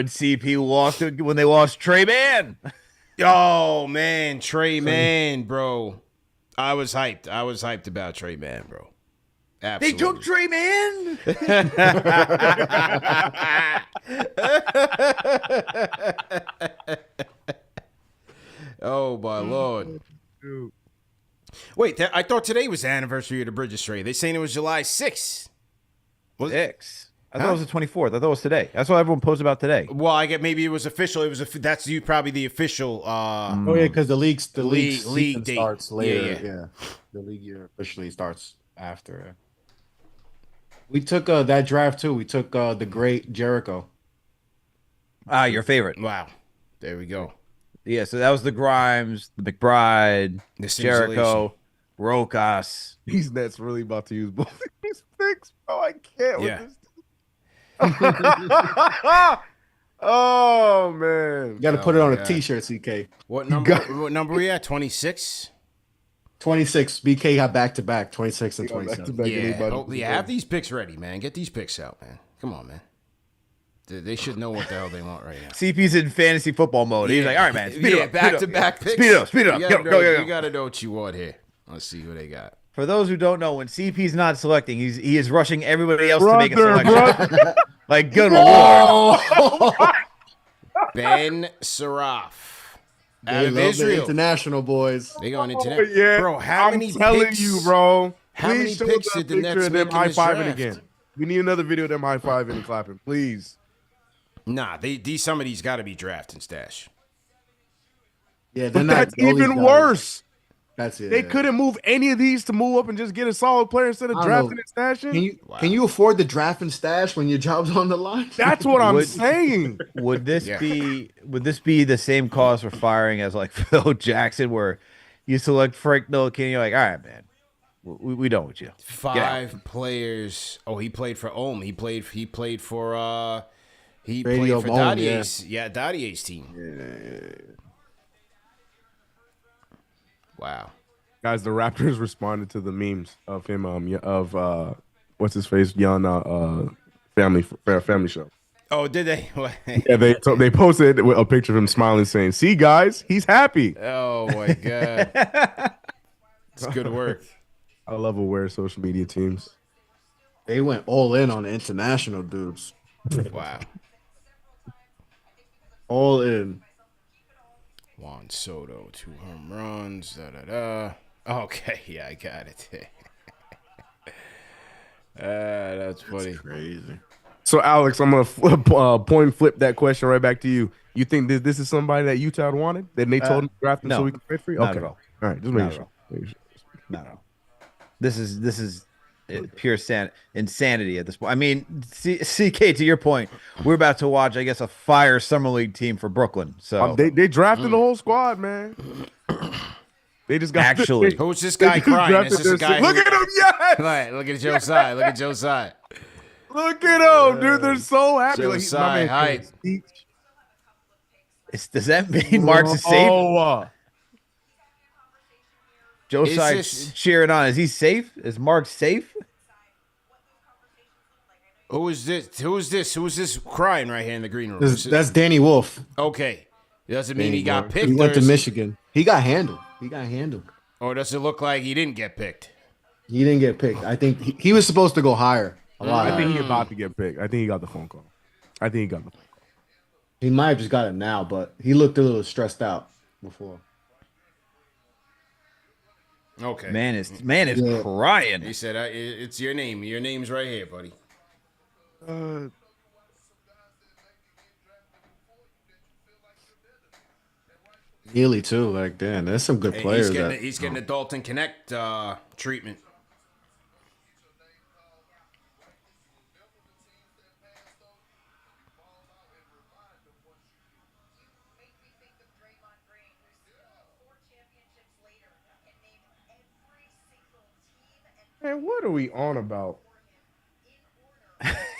CP lost it when they lost Trey Mann?
Oh man, Trey Mann, bro. I was hyped about Trey Mann, bro. Absolutely.
They took Trey Mann.
Oh my Lord. Wait, I thought today was the anniversary of the Bridges trade. They saying it was July 6th. Was it?
I thought it was the 24th. I thought it was today. That's what everyone posted about today.
Well, I get maybe it was official. That's probably the official.
Oh yeah, because the league
league date
starts later.
Yeah.
The league year officially starts after. We took that draft too. We took the great Jericho.
Ah, your favorite.
Wow, there we go.
Yeah, so that was the Grimes, the McBride,
The
Jericho, Rokas.
These Nets really about to use both of these picks, bro. I can't
Yeah.
with this. Oh man,
You got to put it on
God.
a T-shirt, CK.
What number we at? 26.
26. BK got back to back. 26 and 27.
Yeah. Have these picks ready, man. Get these picks out, man. Come on, man. They should know what the hell they want right now.
CP's in fantasy football mode. He's like, all right, man. Speed it up,
back-to-back picks.
Speed it up. Go.
You got to know what you want here. Let's see who they got.
For those who don't know, when CP's not selecting, he is rushing everybody else to make a selection. Like good lord.
Ben Saraf. Out
They
of
love the
Israel.
international boys.
They going international.
yeah,
Bro, how
I'm
many
telling
picks?
you, bro.
How many
Please show
picks
us
did the
that
Nets
picture of them
make in this
high-fiving
draft?
again? We need another video of them high-fiving and clapping, please.
Nah, some of these got to be draft and stash.
Yeah,
But that's even worse.
That's it.
They couldn't move any of these to move up and just get a solid player instead of
I don't
drafting
know.
and stashing.
Can you afford the draft and stash when your job's on the line?
That's what I'm saying.
Would this be the same cause for firing as like Phil Jackson, where you select Frank Ntilikina, you're like, all right, man, we done with you.
5 players. Oh, he played for Ohm. He played for
Radio of Ohm,
Dadier's. Yeah, Dadier's team. Wow.
Guys, the Raptors responded to the memes of him what's his face, young family show.
Oh, did they?
Yeah, they posted a picture of him smiling, saying, "See, guys, he's happy."
Oh my God. It's good work.
I love aware social media teams.
They went all in on the international dudes.
Wow.
All in.
Juan Soto, 2 home runs. Okay, yeah, I got it. That's funny.
Crazy.
So, Alex, I'm gonna flip that question right back to you. You think this is somebody that Utah wanted? That they told him to draft him
no.
so we can trade for you?
Not
Okay,
at all.
all right, just
Not
making
at
sure.
No. This is pure insanity at this point. I mean, CK, to your point, we're about to watch, I guess, a fire summer league team for Brooklyn. So
They drafted the whole squad, man. They just got
Actually.
Who's this guy crying? Is this a guy?
Look at him, yes.
Right, look at Joe Tsai. Look at Joe Tsai.
Look at him, dude. They're so happy.
Joe
Like,
Tsai, hype.
does that mean Marks is safe?
Oh,
Joe
Is
Tsai
this-
cheering on. Is he safe? Is Mark safe?
Who is this? Who is this crying right here in the green room?
That's Danny Wolf.
Okay. Doesn't mean he got picked.
He went
or
to
is
Michigan. He got handled.
Or does it look like he didn't get picked?
He didn't get picked. I think he was supposed to go higher. A lot.
I think he's about to get picked. I think he got the phone call.
He might have just got it now, but he looked a little stressed out before.
Okay.
Man is crying.
He said, "It's your name. Your name's right here, buddy."
Nearly too. Like, damn, there's some good players.
He's getting the Dalton Connect treatment.
Man, what are we on about?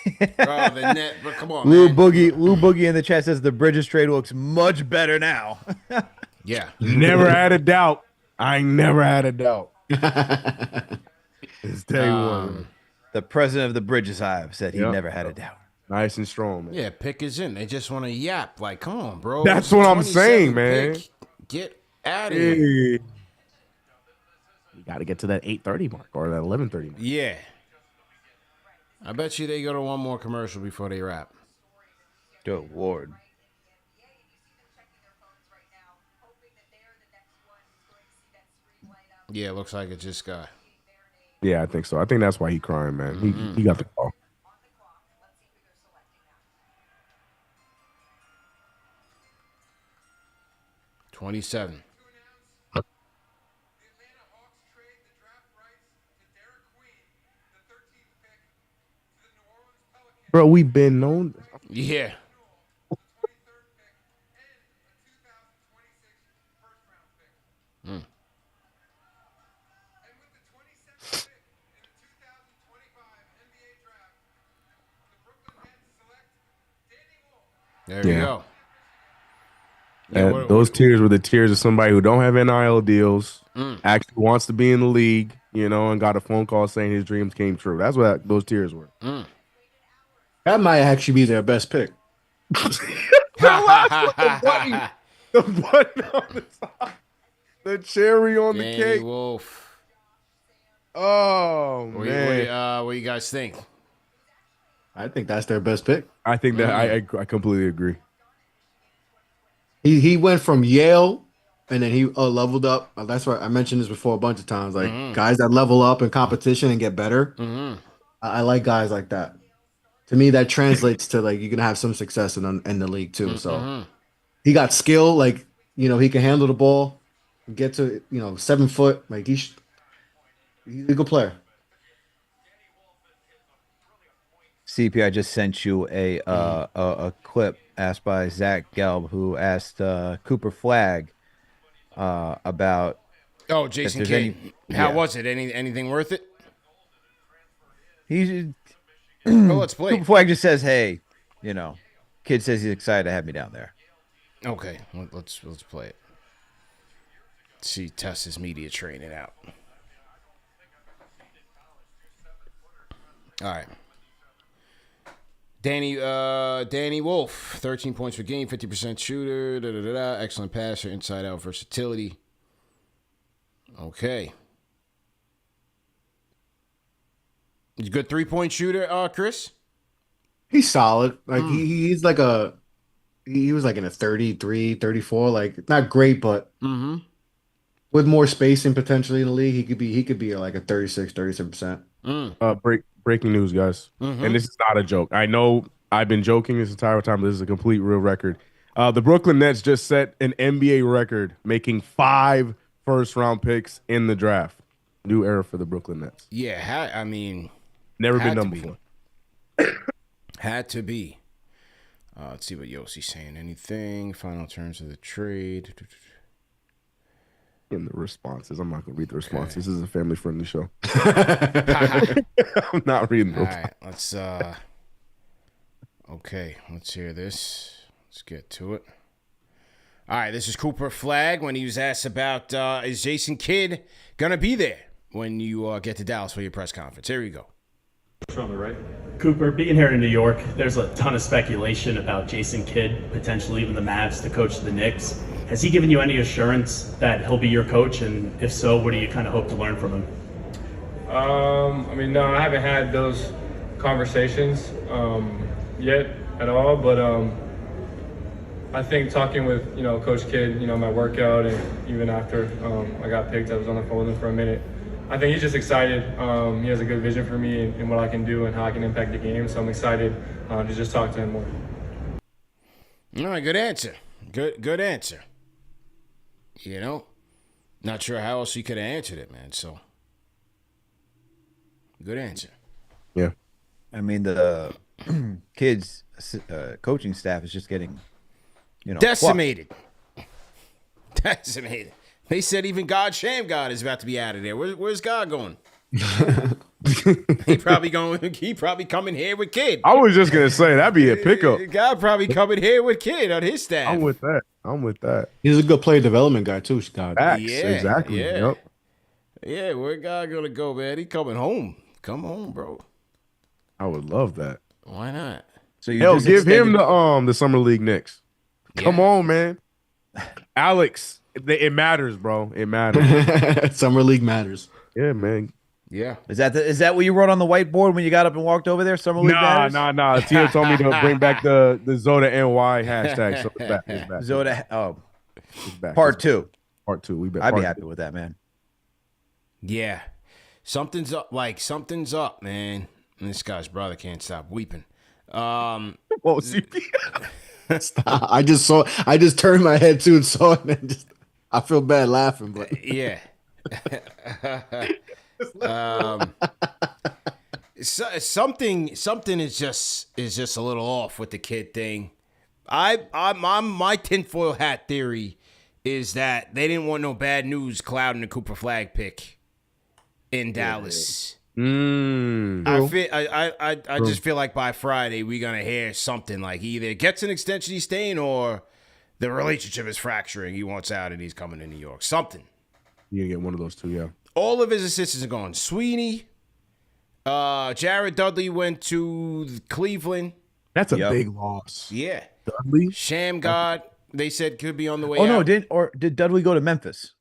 The net, but come on,
Lou
man.
Boogie in the chat says the Bridges trade looks much better now.
Yeah.
Never had a doubt. I never had a doubt. It's day one.
The president of the Bridges Hive said he never had a doubt.
Nice and strong, man.
Yeah, pick is in. They just want to yap. Like, come on, bro.
That's what I'm saying, man.
Get out of here.
You got to get to that 8:30 mark or that 11:30 mark.
Yeah. I bet you they go to one more commercial before they wrap.
Good Lord.
Yeah, it looks like it just got.
Yeah, I think so. I think that's why he crying, man. He got the call.
$27.
Bro, we've been known.
Yeah. There you go. Yeah,
Those tears were the tears of somebody who don't have NIL deals, actually wants to be in the league, and got a phone call saying his dreams came true. That's what those tears were.
That might actually be their best pick.
The button on the top. The cherry on the
Danny
cake.
Wolf.
Oh, man.
What do you guys think?
I think that's their best pick.
I think that I completely agree.
He went from Yale, and then he leveled up. That's why I mentioned this before a bunch of times. Like guys that level up in competition and get better. I like guys like that. To me, that translates to like you can have some success in the league too. So he got skill, like he can handle the ball, get to 7 foot. Like he's a good player.
CP, I just sent you a clip asked by Zach Gelb, who asked Cooper Flagg about.
Oh, Jason Kidd. How was it? Anything worth it?
Well,
let's play.
Cooper Flagg just says, "Hey, kid says he's excited to have me down there."
Okay, let's play it. See, test his media training out. All right. Danny Wolf, 13 points per game, 50% shooter, excellent passer, inside out versatility. Okay. He's a good 3-point shooter, Chris?
He's solid. Like he's like he was like in a 33, 34, like not great, but with more spacing potentially in the league, he could be like a 36, 37%.
Breaking news, guys. And this is not a joke. I know I've been joking this entire time, but this is a complete real record. The Brooklyn Nets just set an NBA record, making 5 first-round picks in the draft. New era for the Brooklyn Nets.
Yeah,
Never been done before.
Had to be. Let's see what Yossi's saying. Anything? Final terms of the trade.
In the responses. I'm not going to read the responses. This is a family-friendly show. I'm not reading those.
All right, let's okay, let's hear this. Let's get to it. All right, this is Cooper Flagg when he was asked about is Jason Kidd going to be there when you get to Dallas for your press conference. Here you go.
From the right. Cooper, being here in New York, there's a ton of speculation about Jason Kidd potentially leaving the Mavs to coach the Knicks. Has he given you any assurance that he'll be your coach? And if so, what do you kind of hope to learn from him?
I mean, no, I haven't had those conversations yet at all, but I think talking with, Coach Kidd, my workout, and even after I got picked, I was on the phone with him for a minute. I think he's just excited. He has a good vision for me and what I can do and how I can impact the game, so I'm excited to just talk to him more.
All right, good answer. Good answer. Not sure how else you could have answered it, man, so good answer.
Yeah.
I mean, the kids' coaching staff is just getting,
decimated. Decimated. They said even Sham God is about to be out of there. Where's God going? He probably coming here with Kid.
I was just gonna say that'd be a pickup.
God probably coming here with Kid on his staff.
I'm with that.
He's a good player development guy too, Scott.
Facts,
Yeah,
exactly.
yeah.
Yep.
Yeah, where God gonna go, man? He coming home. Come home, bro.
I would love that.
Why not?
So you
Hell,
just
give him
extended-
the summer league Knicks. Come
Yeah.
on, man. Alex, it matters, bro. It matters.
Summer league matters.
Yeah, man.
Yeah.
Is that what you wrote on the whiteboard when you got up and walked over there? Summer League matters?
Nah. Tia told me to bring back the Zoda NY hashtag. So it's back.
Zoda,
It's back.
part 2.
Part 2.
I'd be happy with that, man.
Yeah. Something's up, man. And this guy's brother can't stop weeping.
Oh, CP.
Stop. I just turned my head to and saw it, and I feel bad laughing, but
Yeah. Something is just a little off with the Kid thing. My tinfoil hat theory is that they didn't want no bad news clouding the Cooper Flag pick in Dallas. I just feel like by Friday we're gonna hear something like either he gets an extension he's staying or the relationship is fracturing. He wants out and he's coming to New York. Something.
You get one of those two, yeah.
All of his assistants are gone. Sweeney, Jared Dudley went to Cleveland.
That's a big loss.
Yeah.
Dudley?
Sham God, they said could be on the way
Oh, no,
out.
did Dudley go to Memphis?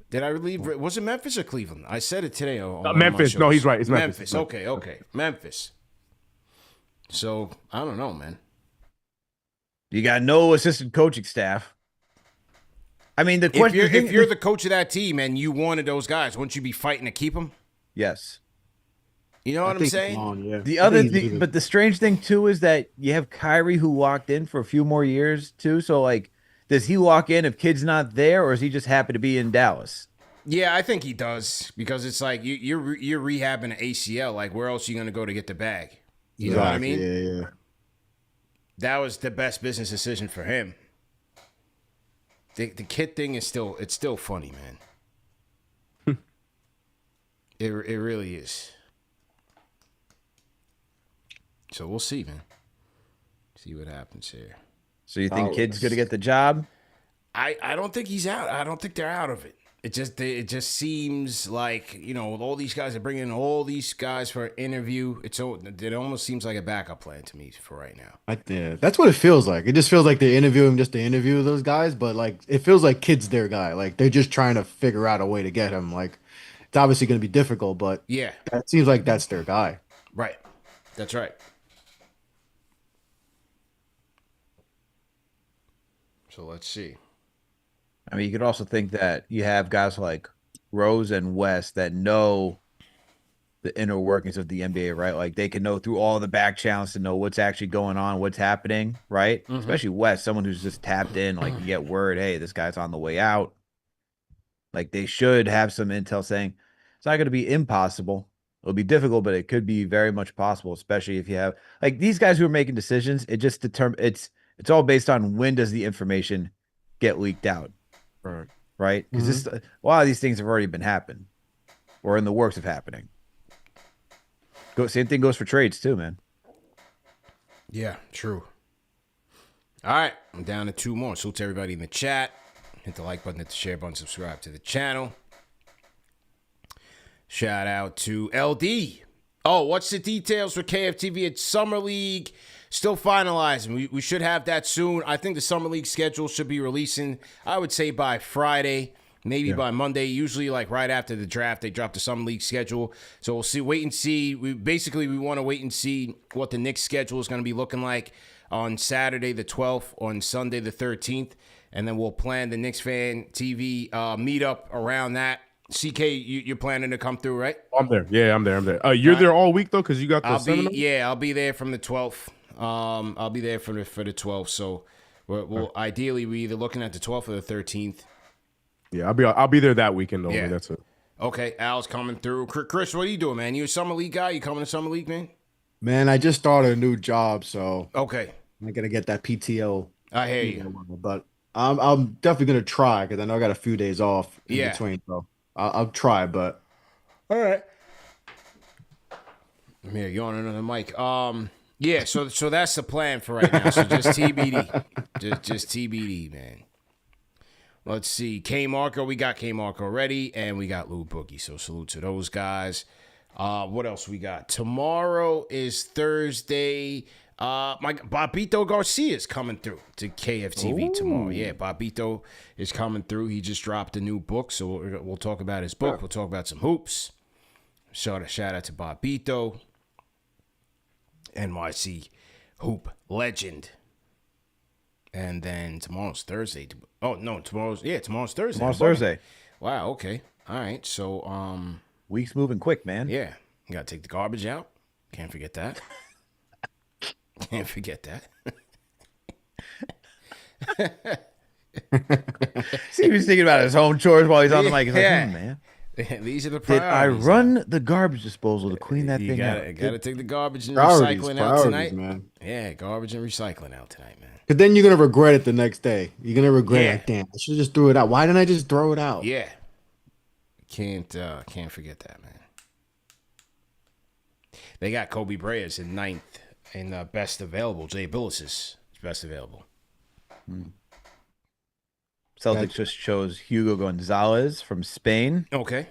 Did I leave? Was it Memphis or Cleveland? I said it today.
Memphis. No, he's right. It's Memphis.
Okay. Memphis. So, I don't know, man.
You got no assistant coaching staff. I mean, the question
if you're the coach of that team and you wanted those guys, wouldn't you be fighting to keep them?
Yes.
You know what I'm saying?
The other thing, but the strange thing too is that you have Kyrie who locked in for a few more years too. So like, does he lock in if Kid's not there, or is he just happy to be in Dallas?
Yeah, I think he does because it's like you're rehabbing an ACL. Like, where else are you going to go to get the bag? You know what I mean?
Yeah.
That was the best business decision for him. The Kid thing is still funny, man. It really is. So we'll see, man. See what happens here.
So you think Kid's going to get the job?
I don't think he's out. I don't think they're out of it. It just seems like, all these guys are bringing in all these guys for an interview. It almost seems like a backup plan to me for right now.
Yeah, that's what it feels like. It just feels like they interview him just to interview those guys, but like it feels like Kid's their guy. Like they're just trying to figure out a way to get him. Like it's obviously going to be difficult, but
yeah,
it seems like that's their guy.
Right. That's right. So let's see.
I mean, you could also think that you have guys like Rose and West that know the inner workings of the NBA, right? Like they can know through all the back channels to know what's actually going on, what's happening, right? Mm-hmm. Especially West, someone who's just tapped in, like you get word, hey, this guy's on the way out. Like they should have some intel saying it's not going to be impossible. It'll be difficult, but it could be very much possible, especially if you have like these guys who are making decisions. It just it's all based on when does the information get leaked out. Right? Because a lot of these things have already been happening or in the works of happening. Same thing goes for trades too, man.
Yeah, true. All right, I'm down to 2 more. Salute to everybody in the chat. Hit the like button, hit the share button, subscribe to the channel. Shout out to LD. Oh, what's the details for KFTV at Summer League Still finalizing. We should have that soon. I think the Summer League schedule should be releasing, I would say, by Friday, maybe by Monday. Usually, like right after the draft, they drop the Summer League schedule. So we'll see. Wait and see. We want to wait and see what the Knicks schedule is going to be looking like on Saturday the 12th, on Sunday the 13th. And then we'll plan the KnicksFanTV meetup around that. CK, you're planning to come through, right?
I'm there. Yeah, I'm there. You're there all week though, because you got the seminar?
I'll be there from the 12th. I'll be there for the 12th. So we'll ideally we either looking at the 12th or the 13th.
Yeah, I'll be there that weekend only.
Yeah.
That's it.
Okay, Al's coming through. Chris, what are you doing, man? You a Summer League guy? You coming to Summer League, man?
Man, I just started a new job, so
okay,
I'm gonna get that PTO.
I hear you,
but I'm definitely gonna try because I know I got a few days off in between, so I'll try. But
all right, I'm here. You on another mic? Yeah. So that's the plan for right now. So just TBD, just TBD, man. Let's see. K Marco, we got K Marco already, and we got Lou Boogie. So salute to those guys. What else we got? Tomorrow is Thursday. My Bobito Garcia is coming through to KFTV tomorrow. Yeah, Bobito is coming through. He just dropped a new book, so we'll talk about his book. We'll talk about some hoops. Shout out to Bobito, NYC hoop legend. And then tomorrow's Thursday. Oh no, tomorrow's Thursday.
Tomorrow's Thursday.
Wow. Okay. All right. So
week's moving quick, man.
Yeah, you gotta take the garbage out. Can't forget that. Can't forget that.
See, he was thinking about his home chores while he's on the mic. He's like, man.
These are the
Did I
priorities.
run the garbage disposal to clean that thing out?
You gotta take the garbage and
Priorities,
recycling out tonight.
man.
Yeah, garbage and recycling out tonight, man.
Because then you're gonna regret it the next day. You're gonna regret it. Damn, I should have just threw it out. Why didn't I just throw it out?
Yeah. Can't forget that, man. They got Kobe Bryant in 9th in best available. Jay Billis is best available.
Celtics just chose Hugo Gonzalez from Spain.
Okay.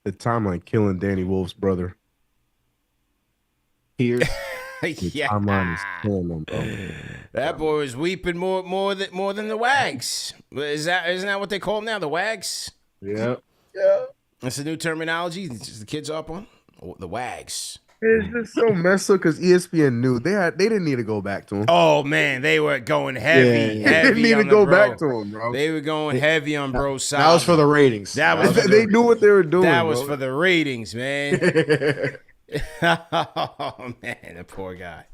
The timeline killing Danny Wolf's brother.
Here.
Yeah.
Timeline is killing them, bro.
That boy was weeping more than the Wags. Isn't that what they call them now? The Wags?
Yeah.
Yeah.
That's the new terminology. The kids up on the Wags.
It's just so messed up because ESPN knew they didn't need to go back to him.
Oh man, they were going heavy.
They didn't need to go back to him, bro.
They were going heavy on bro's side.
That was for the ratings.
They knew what they were doing.
That was for the ratings, man. Oh man, that poor guy.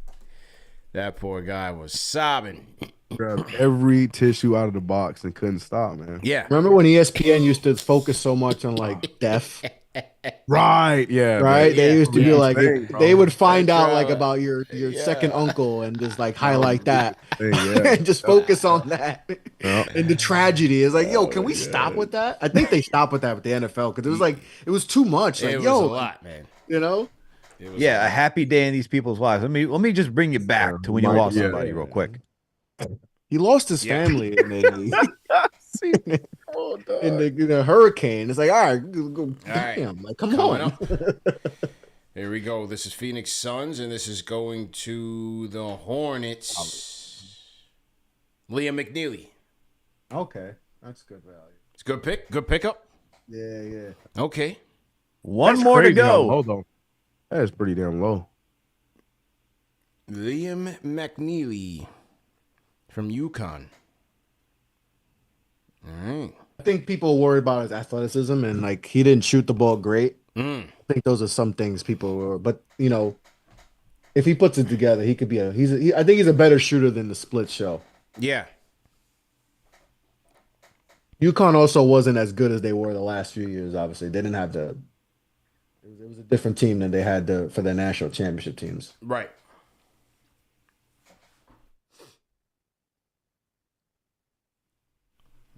That poor guy was sobbing.
Grabbed every tissue out of the box and couldn't stop, man.
Yeah.
Remember when ESPN used to focus so much on like death?
Right. Yeah.
Right.
Man.
They used to be like they would find out like
right.
about your second uncle and just like highlight that
Yeah.
and just focus on that. And the tragedy is like, yo, can we stop with that? I think they stopped with that with the NFL because it was like it was too much. Like,
It was
yo,
a lot, man.
you know.
Yeah, a happy day in these people's lives. Let me just bring you back to when you lost somebody real quick.
He lost his family in the hurricane. It's like, all right, damn, like come on.
Here we go. This is Phoenix Suns, and this is going to the Hornets. Liam McNeely.
Okay, that's good value.
It's a good pick. Good pickup.
Yeah.
Okay.
One
That's
more to
crazy how
go.
low, though. That is pretty damn low.
Liam McNeely from UConn. All right.
I think people worry about his athleticism and like he didn't shoot the ball great. I think those are some things people were, but you know, if he puts it together, he could be I think he's a better shooter than the split show.
Yeah.
UConn also wasn't as good as they were the last few years. Obviously, they didn't have it was a different team than they had for their national championship teams.
Right.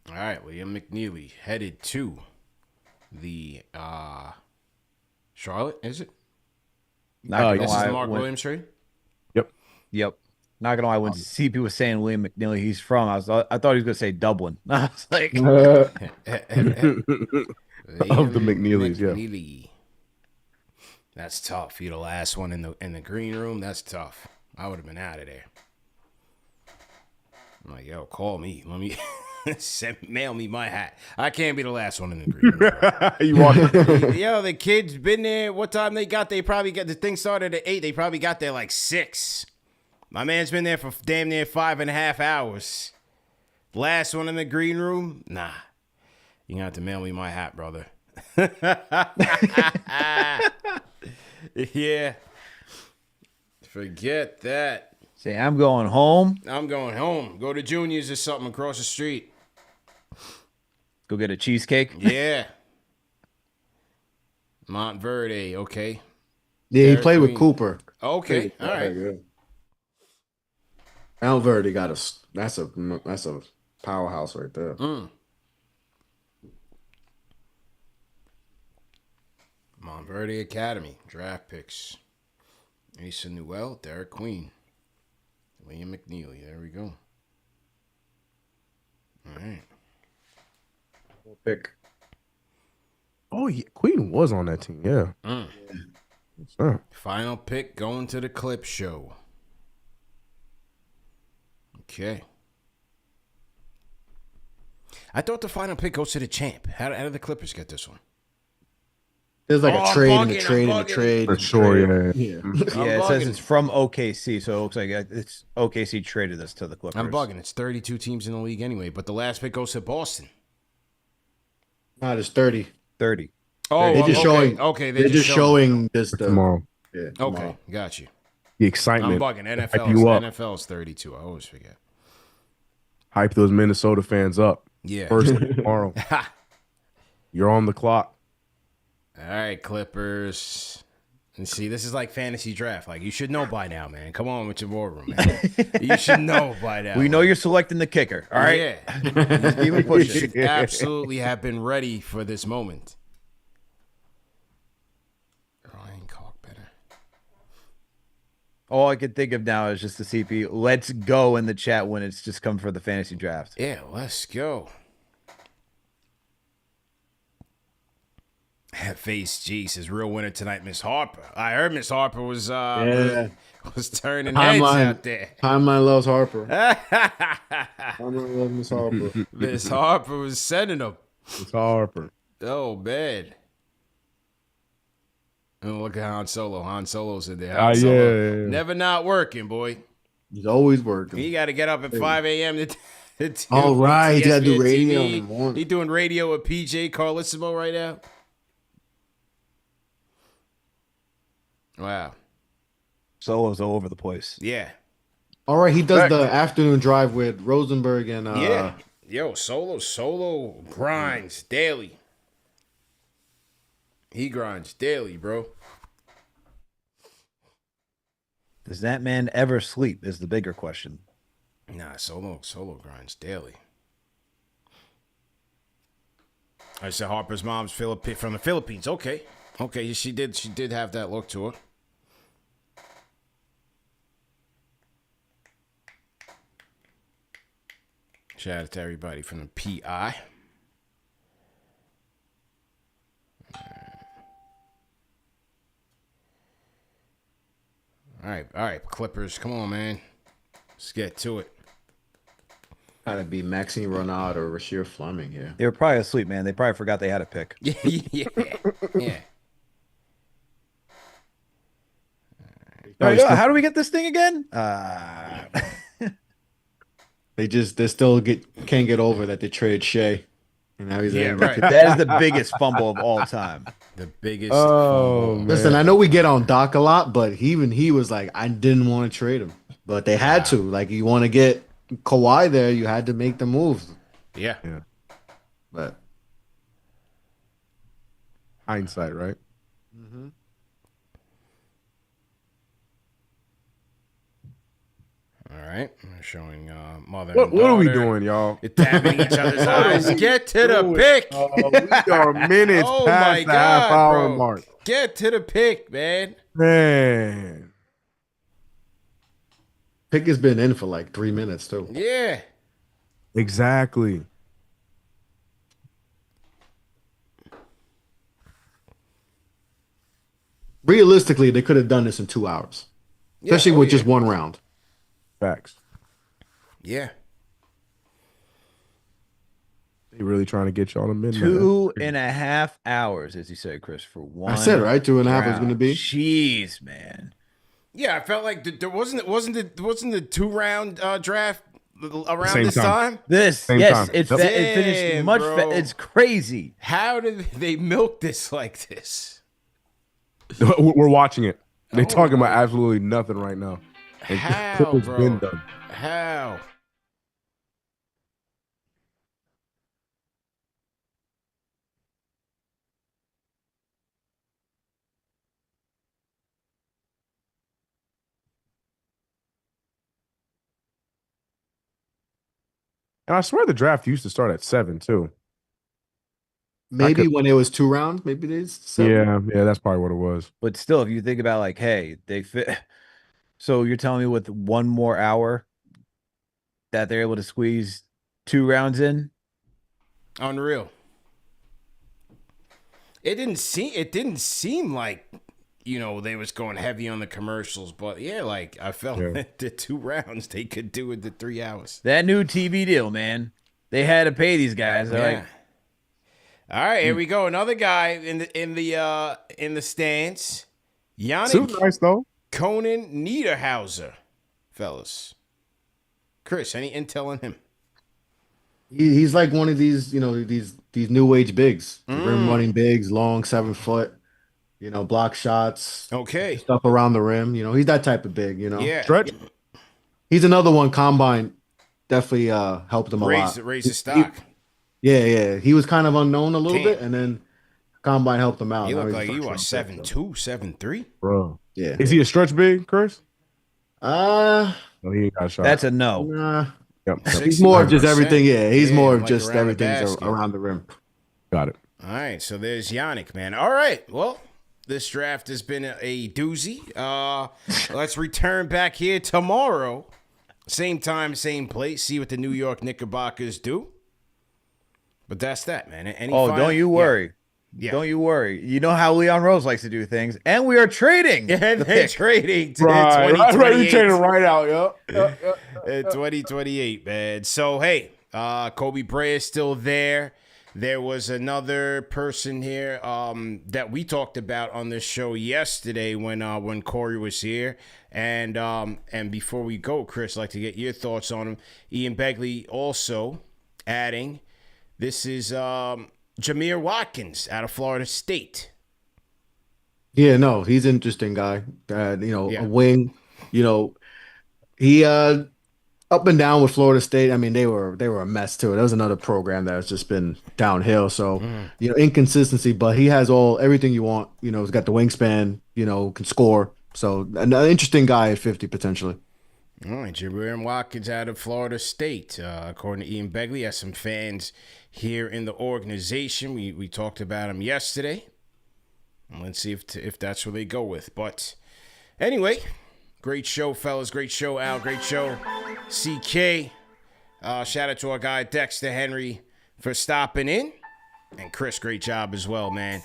All right, Liam McNeely headed to the Charlotte, is it?
Not gonna
This is
lie,
the Mark
when-
Williams trade?
Yep. Not gonna lie, when CP was saying William McNeely, he's from, I thought he was gonna say Dublin. I was like,
Of the McNeelys, yeah.
McNeely. That's tough. You're the last one in the green room. That's tough. I would have been out of there. I'm like, yo, call me. Let me mail me my hat. I can't be the last one in the green room.
You want
Yo, the kid's been there. What time they got? They probably got the thing started at 8. They probably got there like 6. My man's been there for damn near 5.5 hours. Last one in the green room? Nah. You're gonna have to mail me my hat, brother. Yeah. Forget that.
Say, I'm going home.
I'm going home. Go to Junior's or something across the street.
Go get a cheesecake.
Yeah. Montverde, okay.
Yeah, he
Derek
played with
Green.
Cooper.
Okay, all right.
Montverde got that's a powerhouse right there.
Montverde Academy, draft picks. Asa Newell, Derek Queen. William McNeely, there we go. All right.
Pick.
Oh, yeah. Queen was on that team. Yeah.
Final pick going to the clip show. Okay. I thought the final pick goes to the champ. How did the Clippers get this one?
There's like a trade and a trade and a trade.
For sure, yeah.
Yeah, it says it's from OKC, so it looks like it's OKC traded this to the Clippers.
I'm bugging. It's 32 teams in the league anyway, but the last pick goes to Boston.
No, it's 30.
30.
Oh,
they're just showing.
Okay,
they're just showing this
tomorrow.
Yeah.
Okay,
Tomorrow.
got you.
The excitement.
I'm bugging. NFL's 32. I always forget.
Hype those Minnesota fans up.
Yeah.
First thing tomorrow. You're on the clock.
All right, Clippers. And see, this is like fantasy draft. Like, you should know by now, man. Come on with your war room, man. You should know by now.
We know you're selecting the kicker. All right.
Yeah.
Just keep it pushing.
You should absolutely have been ready for this moment. Ryan Cockbetter.
All I can think of now is just the CP. Let's go in the chat when it's just come for the fantasy draft.
Yeah, let's go. Face G says real winner tonight, Miss Harper. I heard Miss Harper was turning heads out there.
Timeline loves Harper. Timeline loves Miss Harper.
Miss Harper was sending them.
Miss Harper.
Oh, bad. And look at Han Solo. Han Solo's in there.
Ah,
Solo.
yeah.
Never not working, boy.
He's always working.
He got to get up at 5 a.m. to do
all right, he got to do
ESPN
radio
TV.
in the morning.
He doing radio with PJ Carlissimo right now. Wow.
Solo's all over the place.
Yeah.
All right, he does the afternoon drive with Rosenberg and
Yeah. Yo, Solo grinds daily. He grinds daily, bro.
Does that man ever sleep is the bigger question.
Nah, Solo grinds daily. I said Harper's mom's from the Philippines. Okay, she did have that look to her. Shout out to everybody from the PI. All right, Clippers, come on, man. Let's get to it.
Gotta be Maxine Ronald or Rasheer Fleming here.
They were probably asleep, man. They probably forgot they had a pick.
Yeah.
All right, how do we get this thing again?
They still can't get over that they traded Shea. And now he's
right.
That is the biggest fumble of all time.
The biggest.
Oh, man.
Listen, I know we get on Doc a lot, but even he was like, I didn't want to trade him, but they had to. Like, you want to get Kawhi there, you had to make the moves.
Yeah.
But
Hindsight, right?
mm-hmm.
All right. We're showing mother
What
and daughter.
are we doing, y'all?
You're dabbing each other's eyes. Get to the pick.
We are minutes
Oh
past
my
the half-hour
God, bro.
mark.
Get to the pick, man.
Man.
Pick has been in for like 3 minutes too.
Yeah.
Exactly.
realistically, they could have done this in 2 hours, especially with just one round.
Facts.
Yeah.
They really trying to get y'all to midnight.
2.5 hours, as you said, Chris, for one.
I said, right? 2.5 is going to be.
Jeez, man.
Yeah, I felt like there wasn't the 2-round draft around
Same
this
time.
time.
Same
time.
It finished much. It's crazy.
How did they milk this like this?
We're watching it. They're talking about absolutely nothing right now.
How, bro?
Been done.
How?
And I swear the draft used to start at 7 too.
Maybe when it was 2 rounds, maybe they said.
Yeah, that's probably what it was.
But still, if you think about like, hey, they fit. So you're telling me with 1 more hour that they're able to squeeze 2 rounds in?
Unreal. It didn't seem like, they was going heavy on the commercials, but yeah, like I felt that the 2 rounds they could do it the 3 hours.
That new TV deal, man. They had to pay these guys.
Yeah. All right, here we go. Another guy in the stands. Yannick
Super nice though.
Conan Niederhauser, fellas. Chris, any intel on him?
He's like one of these, these new age bigs, rim running bigs, long 7 foot, block shots, stuff around the rim. He's that type of big.
Yeah.
Stretch.
He's another one. Combine definitely helped him a lot.
Raise his stock.
Yeah. He was kind of unknown a little bit, and then Combine helped him out.
He
Now
looked
he's
like you are
functional.
7'2", 7'3".
Bro.
Yeah.
Is he a stretch big, Chris?
Nah.
No, he ain't got a shot.
That's a no.
Yep.
He's more of just everything. Yeah, he's more of
like
just
around the
everything
basket.
around the rim.
Got it.
All right, so there's Yannick, man. All right, well, this draft has been a doozy. Let's return back here tomorrow. Same time, same place. See what the New York Knickerbockers do. But that's that, man.
Don't you worry.
Yeah.
Don't you worry. You know how Leon Rose likes to do things. And we are trading.
And they're trading to
Right,
2028.
trading right out, yep.
2028, man. So, hey, Kobe Bryant is still there. There was another person here that we talked about on this show yesterday when Corey was here. And before we go, Chris, I'd like to get your thoughts on him. Ian Begley also adding, this is Jameer Watkins out of Florida State.
Yeah, no, he's an interesting guy. A wing. He up and down with Florida State. I mean, they were a mess too. That was another program that has just been downhill. So inconsistency, but he has everything you want. He's got the wingspan. Can score. So an interesting guy at 50 potentially.
All right, Jameer Watkins out of Florida State. According to Ian Begley, has some fans here in the organization. We talked about him yesterday. And let's see if that's where they go with. But anyway, great show, fellas. Great show, Al. Great show, CK. Shout out to our guy Dexter Henry for stopping in. And Chris, great job as well, man.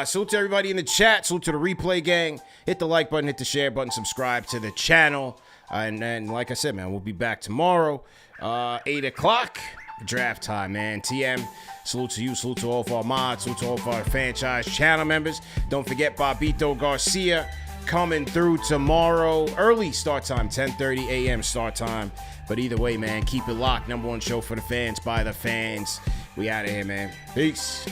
Salute to everybody in the chat. Salute to the replay gang. Hit the like button, hit the share button, subscribe to the channel. And then, like I said, man, we'll be back tomorrow, 8 o'clock, draft time, man. TM, salute to you, salute to all of our mods, salute to all of our franchise channel members. Don't forget Bobito Garcia coming through tomorrow. Early start time, 10:30 a.m. start time. But either way, man, keep it locked. #1 show for the fans, by the fans. We out of here, man. Peace.